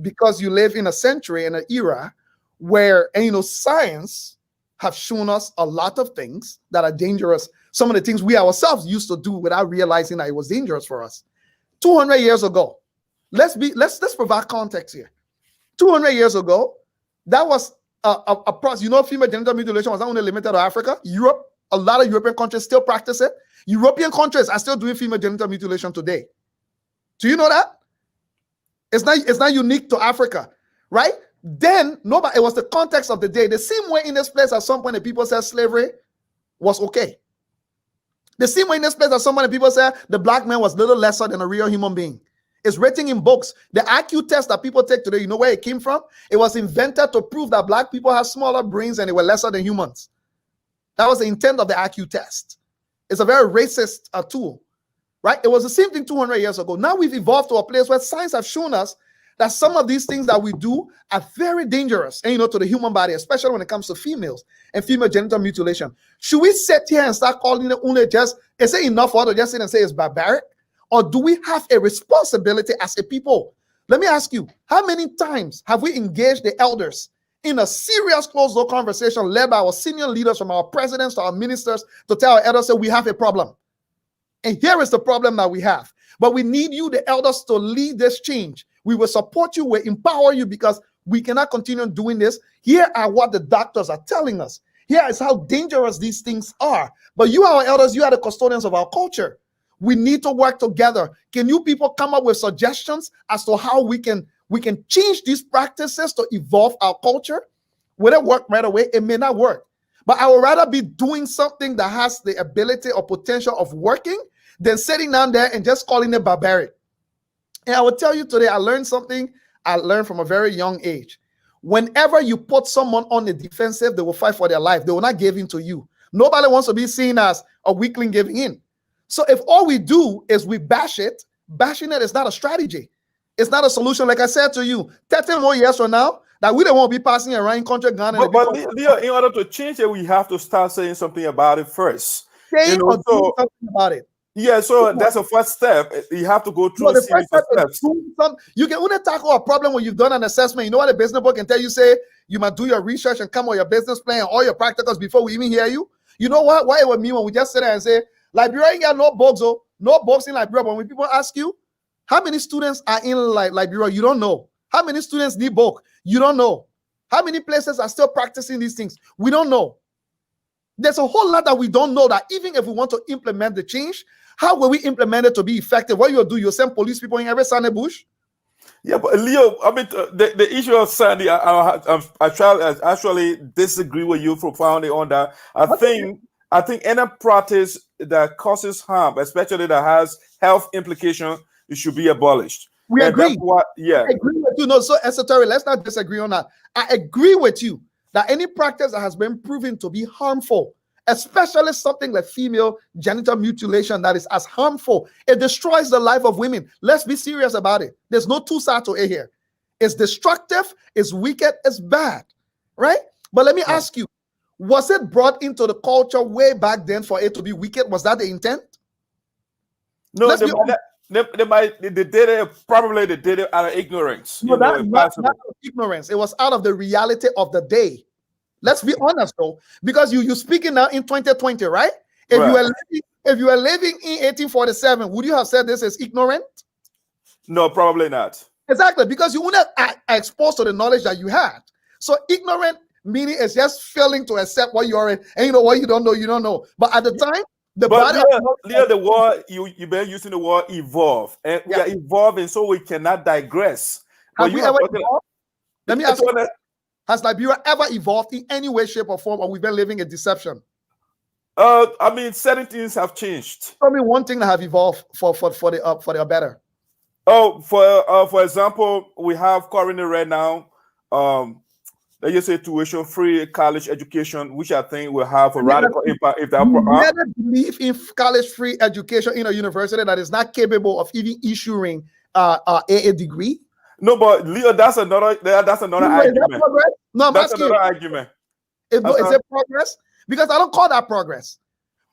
[SPEAKER 12] because you live in a century, in an era where, science have shown us a lot of things that are dangerous. Some of the things we ourselves used to do without realizing that it was dangerous for us. 200 years ago, let's provide context here. 200 years ago, that was a process. You know, female genital mutilation was not only limited to Africa. Europe, a lot of European countries still practice it. European countries are still doing female genital mutilation today. Do you know that? It's not unique to Africa, right? Then, it was the context of the day. The same way in this place at some point the people said slavery was okay. The same way in this place at some point the people said the black man was little lesser than a real human being. It's written in books. The IQ test that people take today, you know where it came from? It was invented to prove that black people have smaller brains and they were lesser than humans. That was the intent of the IQ test. It's a very racist tool, right? It was the same thing 200 years ago. Now we've evolved to a place where science has shown us that some of these things that we do are very dangerous, and to the human body, especially when it comes to females and female genital mutilation. Should we sit here and start calling it only just, is it enough for us to just sit and say it's barbaric? Or do we have a responsibility as a people? Let me ask you, how many times have we engaged the elders in a serious closed-door conversation led by our senior leaders, from our presidents to our ministers, to tell our elders that we have a problem? And here is the problem that we have. But we need you, the elders, to lead this change. We will support you, we'll empower you, because we cannot continue doing this. Here are what the doctors are telling us. Here is how dangerous these things are. But you, our elders, you are the custodians of our culture. We need to work together. Can you people come up with suggestions as to how we can change these practices to evolve our culture? Will it work right away? It may not work. But I would rather be doing something that has the ability or potential of working than sitting down there and just calling it barbaric. And I will tell you today, I learned something I learned from a very young age. Whenever you put someone on the defensive, they will fight for their life. They will not give in to you. Nobody wants to be seen as a weakling giving in. So if all we do is we bash it, bashing it is not a strategy. It's not a solution. Like I said to you, 30 more years from now, that we don't want to be passing around country gun.
[SPEAKER 6] But Leo, in order to change it, we have to start saying something about it first.
[SPEAKER 12] Saying or doing something about it.
[SPEAKER 6] Yeah, so that's the first step. You have to go through
[SPEAKER 12] the first step steps. You can only tackle a problem when you've done an assessment. You know what a business book can tell you? Say you must do your research and come with your business plan and all your practicals before we even hear you. You know what? Why it would mean when we just sit there and say, Liberia ain't got no books, no books in Liberia. But when people ask you, how many students are in Liberia, you don't know. How many students need book? You don't know. How many places are still practicing these things? We don't know. There's a whole lot that we don't know, that even if we want to implement the change, how will we implement it to be effective? What you'll do, you'll send police people in every Sunday bush?
[SPEAKER 6] Yeah, but Leo, I mean, the issue of Sandy, I actually disagree with you profoundly on that. I think any practice that causes harm, especially that has health implications, it should be abolished.
[SPEAKER 12] We agree.
[SPEAKER 6] I
[SPEAKER 12] agree with you. No, so esoteric, let's not disagree on that. I agree with you that any practice that has been proven to be harmful, especially something like female genital mutilation, that is as harmful, it destroys the life of women. Let's be serious about it. There's no two sides to it here. It's destructive, it's wicked, it's bad, right? But let me ask you, was it brought into the culture way back then for it to be wicked? Was that the intent?
[SPEAKER 6] No, they did it, probably they did it out of ignorance.
[SPEAKER 12] No, that's not out of ignorance. It was out of the reality of the day. Let's be honest, though, because you're speaking now in 2020, right? If you were living in 1847, would you have said this is ignorant?
[SPEAKER 6] No, probably not.
[SPEAKER 12] Exactly, because you wouldn't have exposed to the knowledge that you had. So ignorant meaning it's just failing to accept what you already, and what you don't know, you don't know. But at the time, the body.
[SPEAKER 6] The word you've been using the word evolve, and we are evolving, so we cannot digress.
[SPEAKER 12] Have we ever evolved? Let me ask you. Has Liberia ever evolved in any way, shape, or form, or we've been living a deception?
[SPEAKER 6] I mean, certain things have changed.
[SPEAKER 12] Tell me one thing that have evolved for the better.
[SPEAKER 6] Oh, for example, we have currently right now, let's just say tuition-free college education, which I think will have a radical impact. If that
[SPEAKER 12] never believe in college-free education in a university that is not capable of even issuing a degree.
[SPEAKER 6] No, but Leo, that's another argument.
[SPEAKER 12] No, I'm
[SPEAKER 6] that's
[SPEAKER 12] asking
[SPEAKER 6] another argument.
[SPEAKER 12] Is it progress? Because I don't call that progress.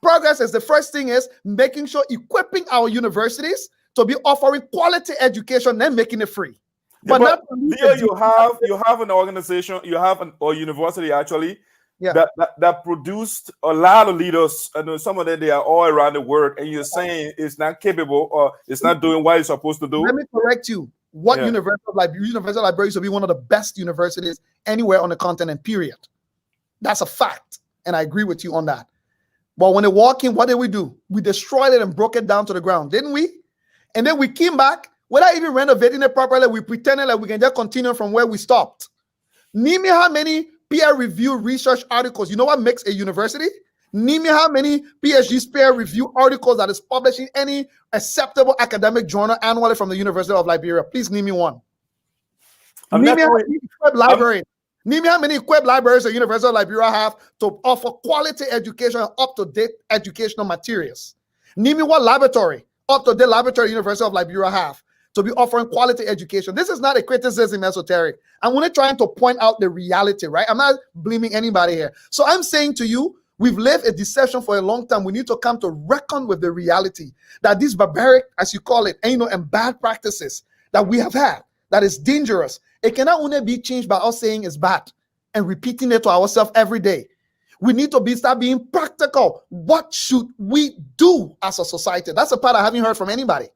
[SPEAKER 12] Progress is the first thing is making sure equipping our universities to be offering quality education and making it free.
[SPEAKER 6] But not Leo, you have an organization, you have a university actually that produced a lot of leaders, and some of them they are all around the world, and you're saying it's not capable or it's not doing what it's supposed to do.
[SPEAKER 12] Let me correct you. What
[SPEAKER 6] Yeah.
[SPEAKER 12] University of Liberia used to be one of the best universities anywhere on the continent, period. That's a fact. And I agree with you on that. But when they walk in, what did we do? We destroyed it and broke it down to the ground, didn't we? And then we came back without even renovating it properly. We pretended like we can just continue from where we stopped. Name me how many peer-reviewed research articles. You know what makes a university? Name me how many PhD peer-reviewed articles that is published in any acceptable academic journal annually from the University of Liberia. Please name me one. Name me how many equipped libraries. Name me how many equipped libraries the University of Liberia have to offer quality education and up-to-date educational materials. Name me what laboratory, up-to-date laboratory University of Liberia have to be offering quality education. This is not a criticism, esoteric. I'm only trying to point out the reality, right? I'm not blaming anybody here. So I'm saying to you, we've lived a deception for a long time. We need to come to reckon with the reality that these barbaric, as you call it, and bad practices that we have had, that is dangerous. It cannot only be changed by us saying it's bad and repeating it to ourselves every day. We need to start being practical. What should we do as a society? That's a part I haven't heard from anybody.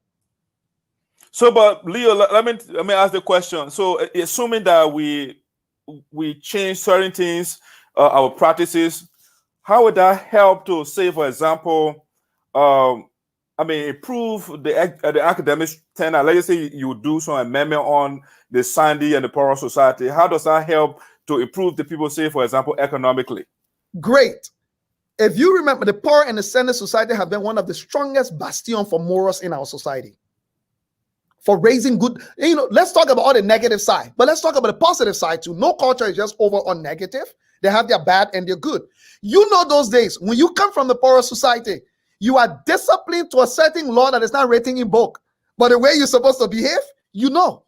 [SPEAKER 6] So, but Leo, let me ask the question. So, assuming that we change certain things, our practices, how would that help to say, for example, improve the academic standard? Let's say you do some amendment on the Sandy and the Poorer Society. How does that help to improve the people, say, for example, economically? Great.
[SPEAKER 12] If you remember, the Poor and the Sandy Society have been one of the strongest bastion for morals in our society. For raising good, let's talk about all the negative side, but let's talk about the positive side too. No culture is just over on negative. They have their bad and their good. You know those days when you come from the Poorer Society, you are disciplined to a certain law that is not written in book, but the way you're supposed to behave, you know.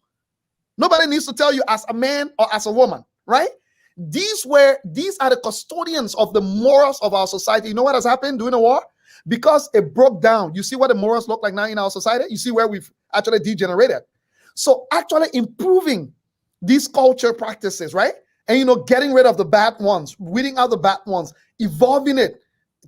[SPEAKER 12] Nobody needs to tell you as a man or as a woman, right? These are the custodians of the morals of our society. You know what has happened during the war? Because it broke down. You see what the morals look like now in our society? You see where we've actually degenerated. So actually improving these culture practices, right? And, getting rid of the bad ones, weeding out the bad ones, evolving it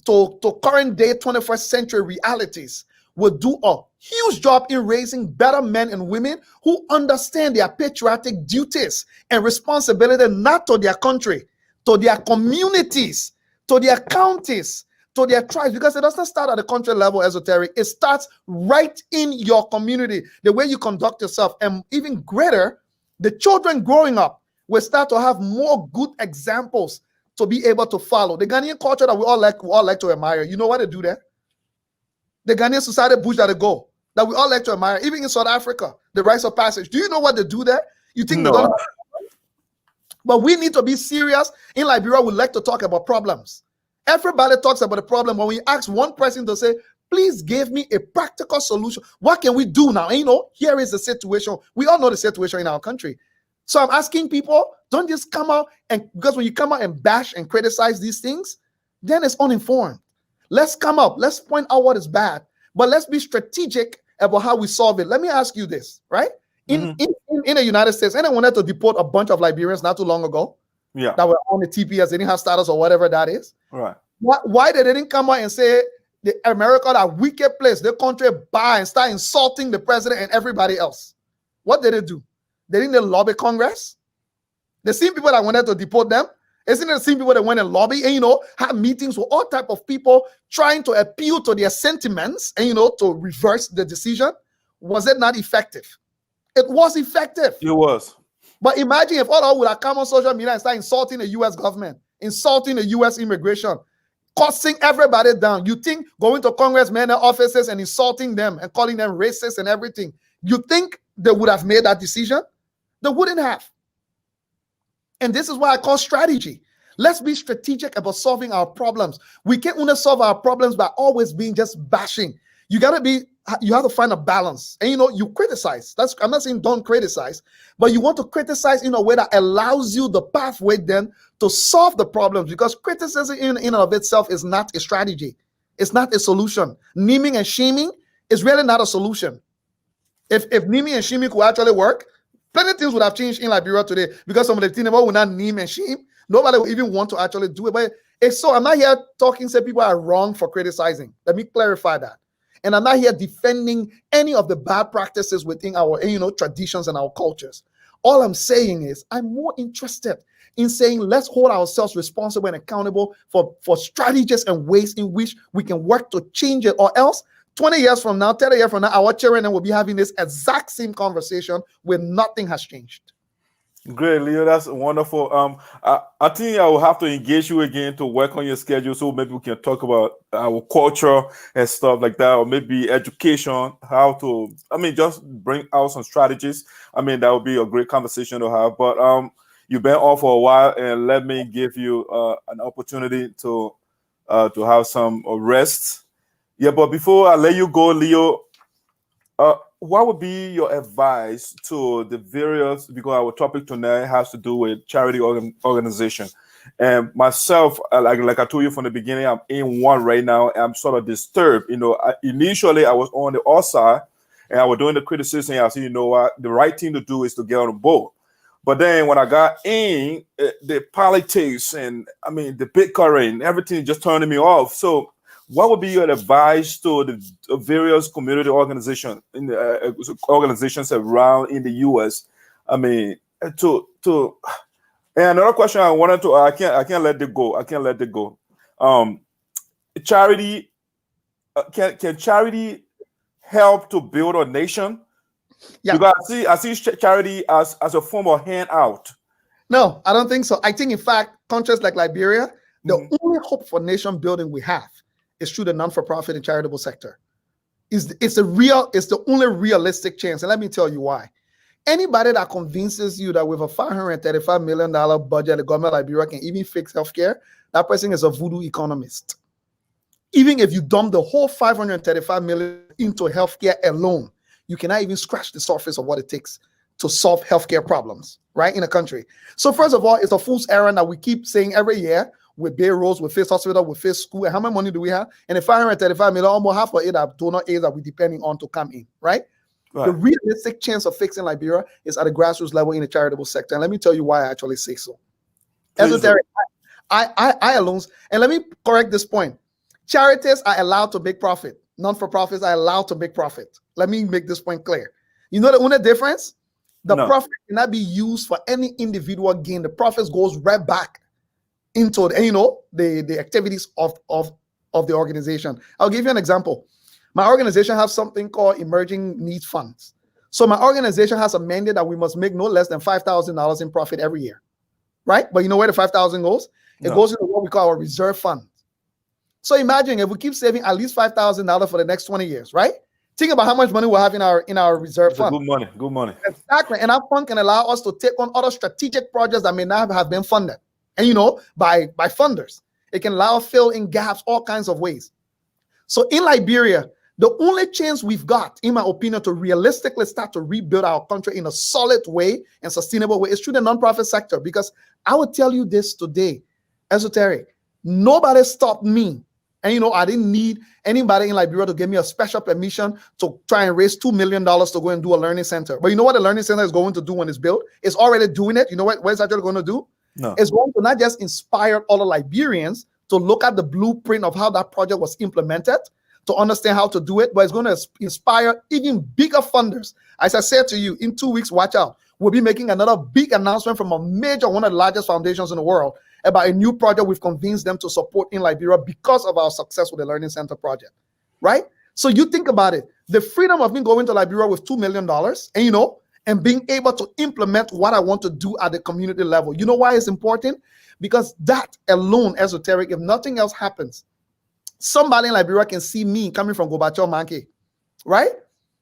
[SPEAKER 12] to current day 21st century realities will do a huge job in raising better men and women who understand their patriotic duties and responsibility, not to their country, to their communities, to their counties, to their tribes, because it doesn't start at the country level, esoteric. It starts right in your community, the way you conduct yourself. And even greater, the children growing up will start to have more good examples to be able to follow. The Ghanaian culture that we all like to admire. You know what they do there? The Ghanaian society bush that they go, that we all like to admire. Even in South Africa, the rites of passage. Do you know what they do there? You think
[SPEAKER 6] no.
[SPEAKER 12] they don't? But we need to be serious. In Liberia, we like to talk about problems. Everybody talks about the problem. When we ask one person to say, please give me a practical solution. What can we do now? And here is the situation. We all know the situation in our country. So I'm asking people, don't just come out because when you come out and bash and criticize these things, then it's uninformed. Let's come up. Let's point out what is bad, but let's be strategic about how we solve it. Let me ask you this, right? In the United States, anyone wanted to deport a bunch of Liberians not too long ago. Yeah, that were on the TPS, they didn't have status or whatever that is. Right. Why they didn't come out and say the America, that wicked place, their country by and start insulting the president and everybody else? What did they do? They didn't lobby Congress. The same people that wanted to deport them, isn't it the same people that went and lobby and had meetings with all type of people trying to appeal to their sentiments and to reverse the decision? Was it not effective? It was effective. It was. But imagine if all would have come on social media and start insulting the U.S. government, insulting the U.S. immigration, cussing everybody down. You think going to congressmen and offices and insulting them and calling them racist and everything, you think they would have made that decision? They wouldn't have. And this is why I call strategy. Let's be strategic about solving our problems. We can't only solve our problems by always being just bashing. You have to find a balance. And you criticize. I'm not saying don't criticize, but you want to criticize in a way that allows you the pathway then to solve the problems, because criticism in and of itself is not a strategy. It's not a solution. Naming and shaming is really not a solution. If naming and shaming could actually work, plenty of things would have changed in Liberia today, because some of the things will not name and shame. Nobody will even want to actually do it. But it's so I'm not here talking say people are wrong for criticizing. Let me clarify that. And I'm not here defending any of the bad practices within our, traditions and our cultures. All I'm saying is I'm more interested in saying let's hold ourselves responsible and accountable for strategies and ways in which we can work to change it, or else 20 years from now, 30 years from now, our children will be having this exact same conversation where nothing has changed.
[SPEAKER 6] Great, Leo. That's wonderful. I think I will have to engage you again to work on your schedule, so maybe we can talk about our culture and stuff like that, or maybe education, how to, just bring out some strategies. That would be a great conversation to have. But you've been on for a while, and let me give you an opportunity to have some rest. Yeah, but before I let you go, Leo, what would be your advice to the various, because our topic tonight has to do with charity organization. And myself, like I told you from the beginning, I'm in one right now, and I'm sort of disturbed. Initially I was on the outside, and I was doing the criticism. I said, what, the right thing to do is to get on the board. But then when I got in, the politics and the bickering, everything just turned me off. So what would be your advice to the various community organizations organizations around in the U.S.? And another question I wanted to, I can't let it go. Charity, can charity help to build a nation? Yeah. Because I see charity as a form of handout.
[SPEAKER 12] No, I don't think so. I think, in fact, countries like Liberia, the only hope for nation building we have is through the non-for-profit and charitable sector. It's the only realistic chance. And let me tell you why. Anybody that convinces you that with a $535 million budget, the government of Liberia can even fix healthcare, that person is a voodoo economist. Even if you dump the whole $535 million into healthcare alone, you cannot even scratch the surface of what it takes to solve healthcare problems, right, in a country. So first of all, it's a fool's errand that we keep saying every year. With Bay Roads, with Face Hospital, with Face School, and how much money do we have? And the $535 million, almost half of it are donor aids that we're depending on to come in, right? The realistic chance of fixing Liberia is at the grassroots level in the charitable sector. And let me tell you why I actually say so. Esoteric, I alone, and let me correct this point. Charities are allowed to make profit. Non-for-profits are allowed to make profit. Let me make this point clear. You know the only difference? The profit cannot be used for any individual gain. The profits goes right back into the activities of the organization. I'll give you an example. My organization has something called emerging needs funds. So my organization has a mandate that we must make no less than $5,000 in profit every year, right? But you know where the $5,000 goes? It goes into what we call our reserve fund. So imagine if we keep saving at least $5,000 for the next 20 years, right? Think about how much money we'll have in our reserve fund.
[SPEAKER 6] Good money.
[SPEAKER 12] Exactly. And that fund can allow us to take on other strategic projects that may not have been funded. And by funders, it can allow us fill in gaps, all kinds of ways. So in Liberia, the only chance we've got, in my opinion, to realistically start to rebuild our country in a solid way and sustainable way is through the nonprofit sector. Because I will tell you this today, Esoteric, nobody stopped me. And I didn't need anybody in Liberia to give me a special permission to try and raise $2 million to go and do a learning center. But you know what the learning center is going to do when it's built? It's already doing it. You know what it's actually going to do? No. It's going to not just inspire all the Liberians to look at the blueprint of how that project was implemented, to understand how to do it, but it's going to inspire even bigger funders. As I said to you, in 2 weeks, watch out. We'll be making another big announcement from one of the largest foundations in the world about a new project we've convinced them to support in Liberia because of our success with the Learning Center project, right? So you think about it. The freedom of me going to Liberia with $2 million and being able to implement what I want to do at the community level. You know why it's important? Because that alone, Esoteric, if nothing else happens, somebody in Liberia can see me coming from Gobacho Manke, right?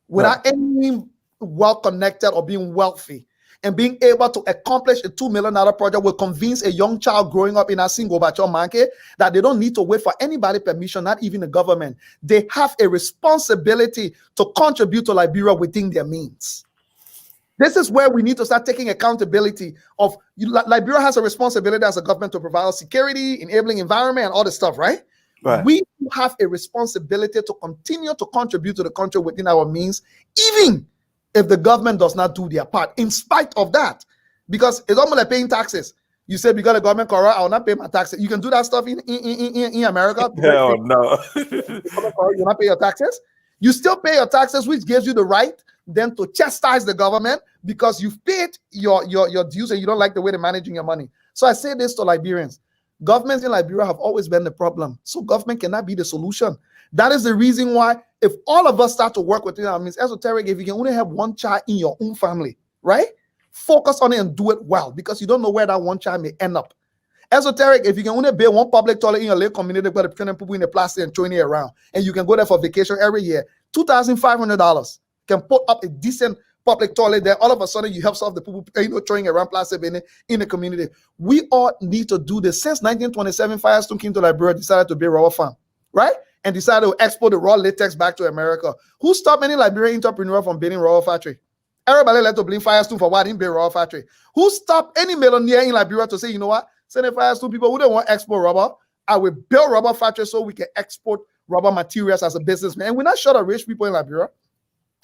[SPEAKER 12] Without any well-connected or being wealthy, and being able to accomplish a $2 million project will convince a young child growing up in a single Gobacho market that they don't need to wait for anybody's permission, not even the government. They have a responsibility to contribute to Liberia within their means. This is where we need to start taking accountability of Liberia has a responsibility as a government to provide security, enabling environment, and all this stuff, right? We have a responsibility to continue to contribute to the country within our means, even if the government does not do their part, in spite of that. Because it's almost like paying taxes. You say, because the government corrupt, I will not pay my taxes. You can do that stuff in America.
[SPEAKER 6] Hell no.
[SPEAKER 12] You not pay your taxes. You still pay your taxes, which gives you the right then to chastise the government because you've paid your dues and you don't like the way they're managing your money. So I say this to Liberians. Governments in Liberia have always been the problem. So government cannot be the solution. That is the reason why if all of us start to work with it, I mean, esoteric, if you can only have one child in your own family, right? Focus on it and do it well because you don't know where that one child may end up. Esoteric, if you can only build one public toilet in your little community, but the people in the plastic and throwing it around, and you can go there for vacation every year, $2,500 can put up a decent public toilet there. All of a sudden, you help solve the people throwing around plastic in the community. We all need to do this. Since 1927, Firestone came to Liberia, decided to build a rubber farm, right? And decided to export the raw latex back to America. Who stopped any Liberian entrepreneur from building a rubber factory? Everybody let to blame Firestone for why they didn't build a rubber factory. Who stopped any millionaire in Liberia to say, you know what? Send the Firestone people who don't want to export rubber. I will build rubber factories so we can export rubber materials as a businessman. And we're not short of rich people in Liberia.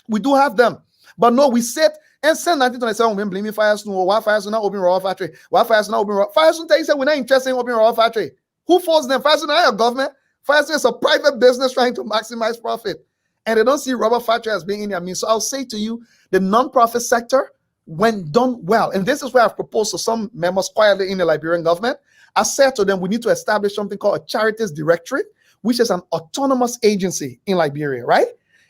[SPEAKER 12] We do have them. But no, we said, and since 1927, we've been blaming Firestone. Why Firestone not open rubber factory? Why Firestone not open rubber? Firestone tell you said we're not interested in opening rubber factory. Who forced them? Firestone not your government. Firestone is a private business trying to maximize profit. And they don't see rubber factory as being in their means. So I'll say to you, the non-profit sector, when done well, and this is where I've proposed to some members quietly in the Liberian government, I said to them, we need to establish something called a charities directory, which is an autonomous agency in Liberia, right?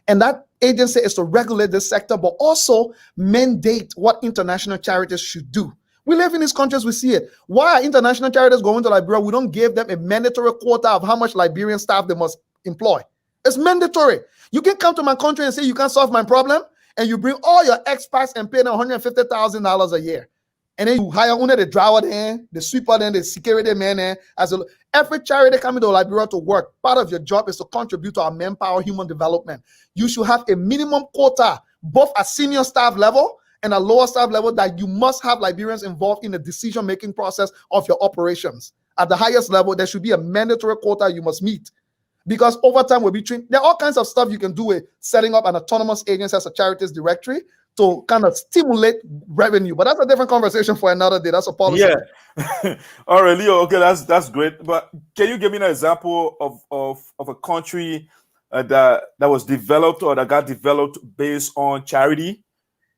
[SPEAKER 12] And that agency is to regulate this sector, but also mandate what international charities should do. We live in these countries, we see it. Why are international charities going to Liberia? We don't give them a mandatory quota of how much Liberian staff they must employ. It's mandatory. You can come to my country and say you can't solve my problem, and you bring all your expats and pay them $150,000 a year. And then you hire only the driver there, the sweeper there, the security man there. Every charity coming to Liberia to work, part of your job is to contribute to our manpower, human development. You should have a minimum quota, both at senior staff level and at lower staff level, that you must have Liberians involved in the decision-making process of your operations. At the highest level, there should be a mandatory quota you must meet. Because over time, we'll be trained. There are all kinds of stuff you can do with setting up an autonomous agency as a charities directory to kind of stimulate revenue. But that's a different conversation for another day. That's a policy.
[SPEAKER 6] Yeah. All right, Leo. Okay, that's great. But can you give me an example of a country that was developed or that got developed based on charity?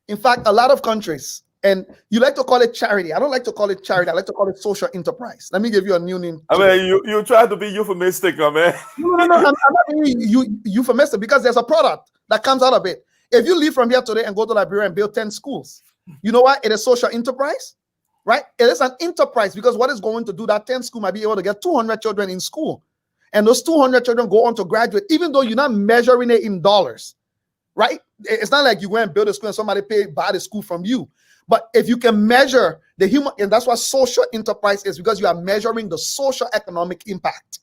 [SPEAKER 12] In fact, a lot of countries, and you like to call it charity. I don't like to call it charity. I like to call it social enterprise. Let me give you a new name.
[SPEAKER 6] I mean, you try to be euphemistic, man.
[SPEAKER 12] No, I'm not being euphemistic because there's a product that comes out of it. If you leave from here today and go to Liberia and build 10 schools, you know what? It is social enterprise, right? It is an enterprise because what is going to do that 10 school might be able to get 200 children in school. And those 200 children go on to graduate, even though you're not measuring it in dollars, right? It's not like you went and build a school and somebody buy the school from you. But if you can measure the human, and that's what social enterprise is, because you are measuring the social economic impact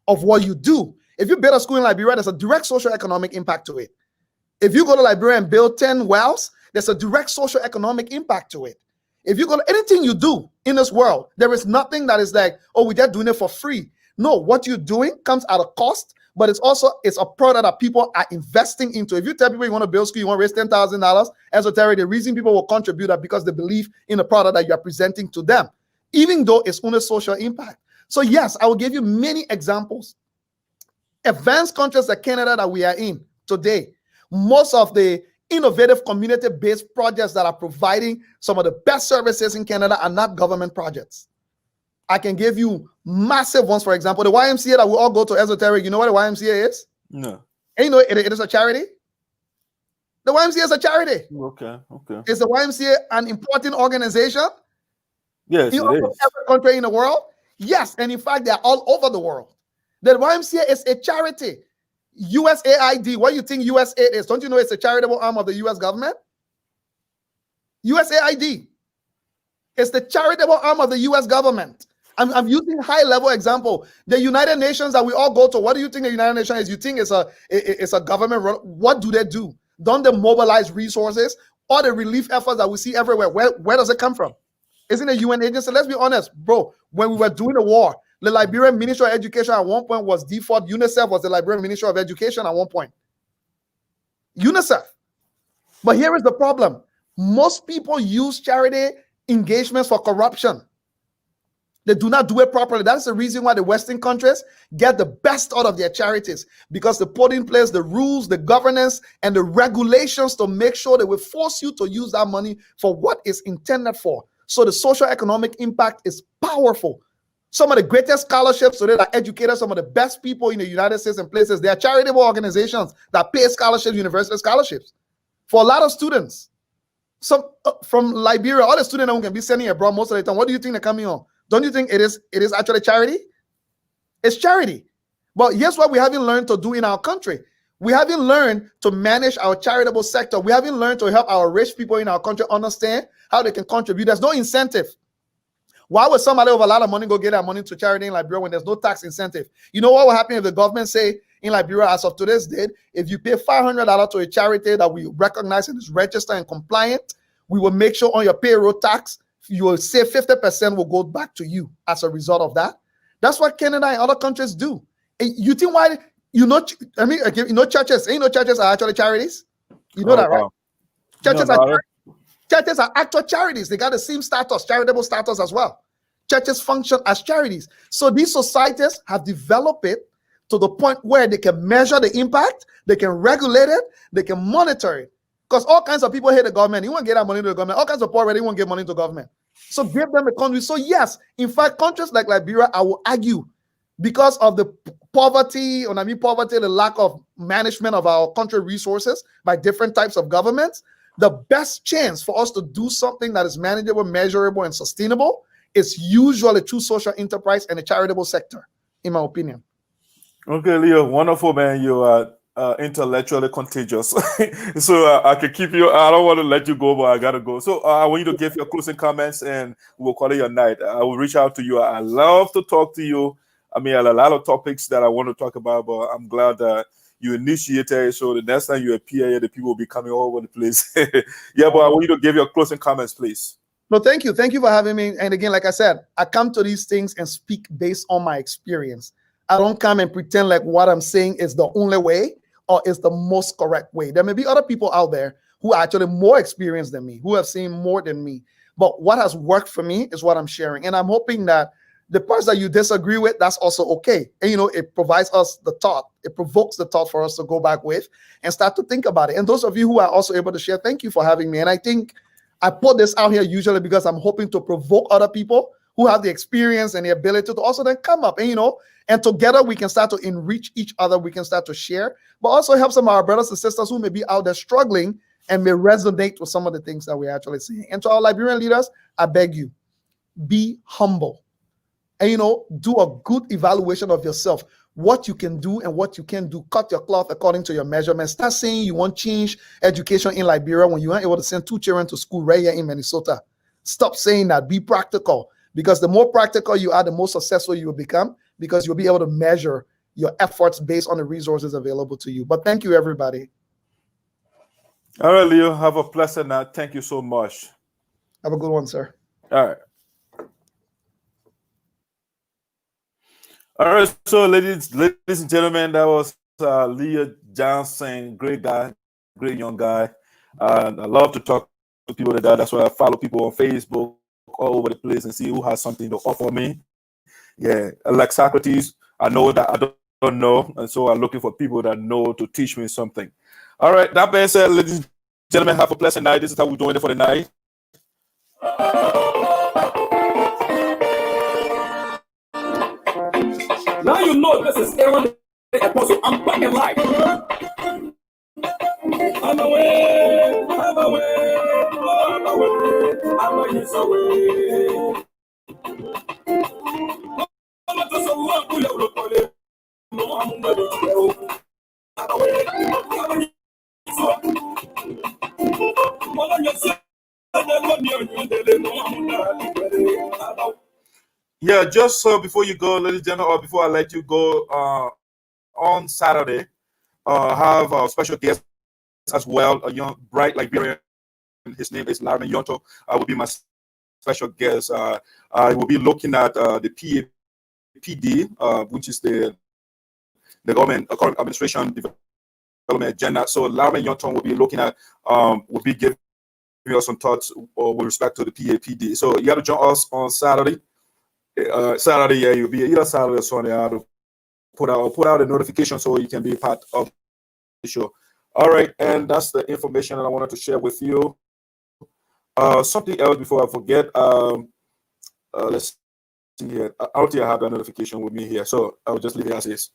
[SPEAKER 12] of what you do. If you build a school in Liberia, there's a direct social economic impact to it. If you go to Liberia and build 10 wells, there's a direct social economic impact to it. If you go to anything you do in this world, there is nothing that is like, oh, we're just doing it for free. No, what you're doing comes at a cost, but it's a product that people are investing into. If you tell people you want to build school, you want to raise $10,000, esoteric, the reason people will contribute that because they believe in the product that you are presenting to them, even though it's only social impact. So yes, I will give you many examples. Advanced countries like Canada that we are in today, most of the innovative community-based projects that are providing some of the best services in Canada are not government projects. I can give you massive ones. For example, the YMCA that we all go to, esoteric. You know what the YMCA is?
[SPEAKER 6] No.
[SPEAKER 12] And you know it is a charity. The YMCA is a charity.
[SPEAKER 6] Okay.
[SPEAKER 12] Is the YMCA an important organization?
[SPEAKER 6] Yes,
[SPEAKER 12] in every country in the world? Yes, and in fact, they are all over the world. The YMCA is a charity. USAID, what do you think USAID is? Don't you know it's a charitable arm of the US government? USAID is the charitable arm of the US government. I'm using high-level example. The United Nations that we all go to, what do you think the United Nations is? You think it's a government run? What do they do? Don't they mobilize resources? All the relief efforts that we see everywhere, where does it come from? Isn't it a UN agency? Let's be honest, bro. When we were doing the war, the Liberian Ministry of Education at one point was default. UNICEF was the Liberian Ministry of Education at one point. UNICEF. But here is the problem. Most people use charity engagements for corruption. They do not do it properly. That's the reason why the Western countries get the best out of their charities, because they put in place the rules, the governance, and the regulations to make sure they will force you to use that money for what it's intended for. So the social economic impact is powerful. Some of the greatest scholarships today that educated some of the best people in the United States and places, they are charitable organizations that pay scholarships, university scholarships for a lot of students. Some from Liberia, all the students who can be sending abroad most of the time, what do you think they're coming on? Don't you think it is actually charity? It's charity. But here's what we haven't learned to do in our country. We haven't learned to manage our charitable sector. We haven't learned to help our rich people in our country understand how they can contribute. There's no incentive. Why would somebody with a lot of money go get that money to charity in Liberia when there's no tax incentive? You know what will happen if the government say in Liberia, as of today's date, if you pay $500 to a charity that we recognize and is registered and compliant, we will make sure on your payroll tax, you will say 50% will go back to you as a result of that. That's what Canada and other countries do. And you think why, churches, churches are actually charities? You know that, right?
[SPEAKER 6] Wow.
[SPEAKER 12] Churches are actual charities. They got the same status, charitable status as well. Churches function as charities. So these societies have developed it to the point where they can measure the impact, they can regulate it, they can monitor it. Because all kinds of people hate the government. You won't get that money to the government. All kinds of poor already won't get money to the government. So give them a country. So yes, in fact, countries like Liberia, I will argue, because of the poverty, the lack of management of our country resources by different types of governments, the best chance for us to do something that is manageable, measurable, and sustainable is usually through social enterprise and the charitable sector, in my opinion.
[SPEAKER 6] Okay, Leo, wonderful, man. You are intellectually contagious. So I can keep you. I don't want to let you go, but I gotta go. So I want you to give your closing comments, and we'll call it your night. I will reach out to you. I love to talk to you. I mean, a lot of topics that I want to talk about, but I'm glad that you initiated. So the next time you appear, the people will be coming all over the place. Yeah, but I want you to give your closing comments, please.
[SPEAKER 12] No, thank you. Thank you for having me. And again, like I said, I come to these things and speak based on my experience. I don't come and pretend like what I'm saying is the only way or is the most correct way. There may be other people out there who are actually more experienced than me, who have seen more than me. But what has worked for me is what I'm sharing. And I'm hoping that the parts that you disagree with, that's also okay. And, it provides us the thought. It provokes the thought for us to go back with and start to think about it. And those of you who are also able to share, thank you for having me. And I think I put this out here usually because I'm hoping to provoke other people who have the experience and the ability to also then come up and together we can start to enrich each other. We can start to share, but also help some of our brothers and sisters who may be out there struggling and may resonate with some of the things that we're actually seeing. And to our Liberian leaders, I beg you, be humble. And, do a good evaluation of yourself, what you can do and what you can do. Cut your cloth according to your measurements. Start saying you want change education in Liberia when you aren't able to send 2 children to school right here in Minnesota. Stop saying that. Be practical, because the more practical you are, the more successful you will become, because you'll be able to measure your efforts based on the resources available to you. But thank you, everybody.
[SPEAKER 6] All right, Leo, have a pleasant night. Thank you so much.
[SPEAKER 12] Have a good one, sir.
[SPEAKER 6] All right. All right, so ladies and gentlemen, that was Leo Johnson, great guy, great young guy. I love to talk to people like that. That's why I follow people on Facebook all over the place and see who has something to offer me. Yeah, like Socrates, I know that I don't know, and so I'm looking for people that know to teach me something. All right, that being said, ladies and gentlemen, have a pleasant night. This is how we're doing it for the night.
[SPEAKER 3] Now you know this is Aaron the Apostle. I'm back in life. I'm away, I'm away, I'm away, I'm away.
[SPEAKER 6] Yeah, just before you go, ladies and gentlemen, or before I let you go, on Saturday, have a special guest as well, a young, bright Liberian. His name is Larry Yonto. Will be my special guest. I will be looking at the PAPD, which is the government administration development agenda. So Larry Yonto will be looking at, will be giving us some thoughts with respect to the PAPD. So you got to join us on Saturday. Saturday, yeah, you'll be either Saturday or Sunday. I have to put out a notification so you can be part of the show. All right, and that's the information that I wanted to share with you. Something else before I forget. Let's see here. I don't think I have that notification with me here, so I'll just leave it as is.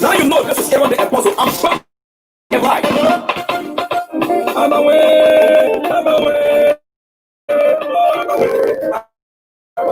[SPEAKER 3] Now you know this is Aaron the Apostle. I'm back. You're right. I'm away. I'm away. I'm away. I'm away. I'm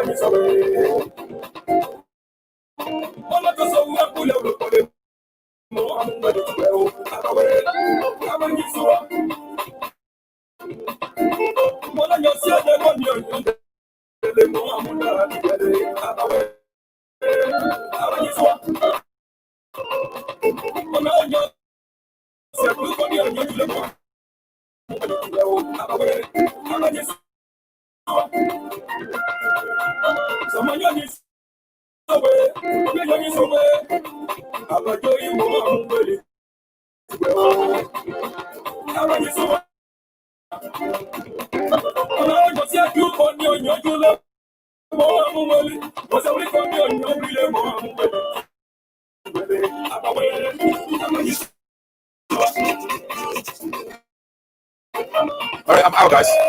[SPEAKER 6] All right, I'm out, guys.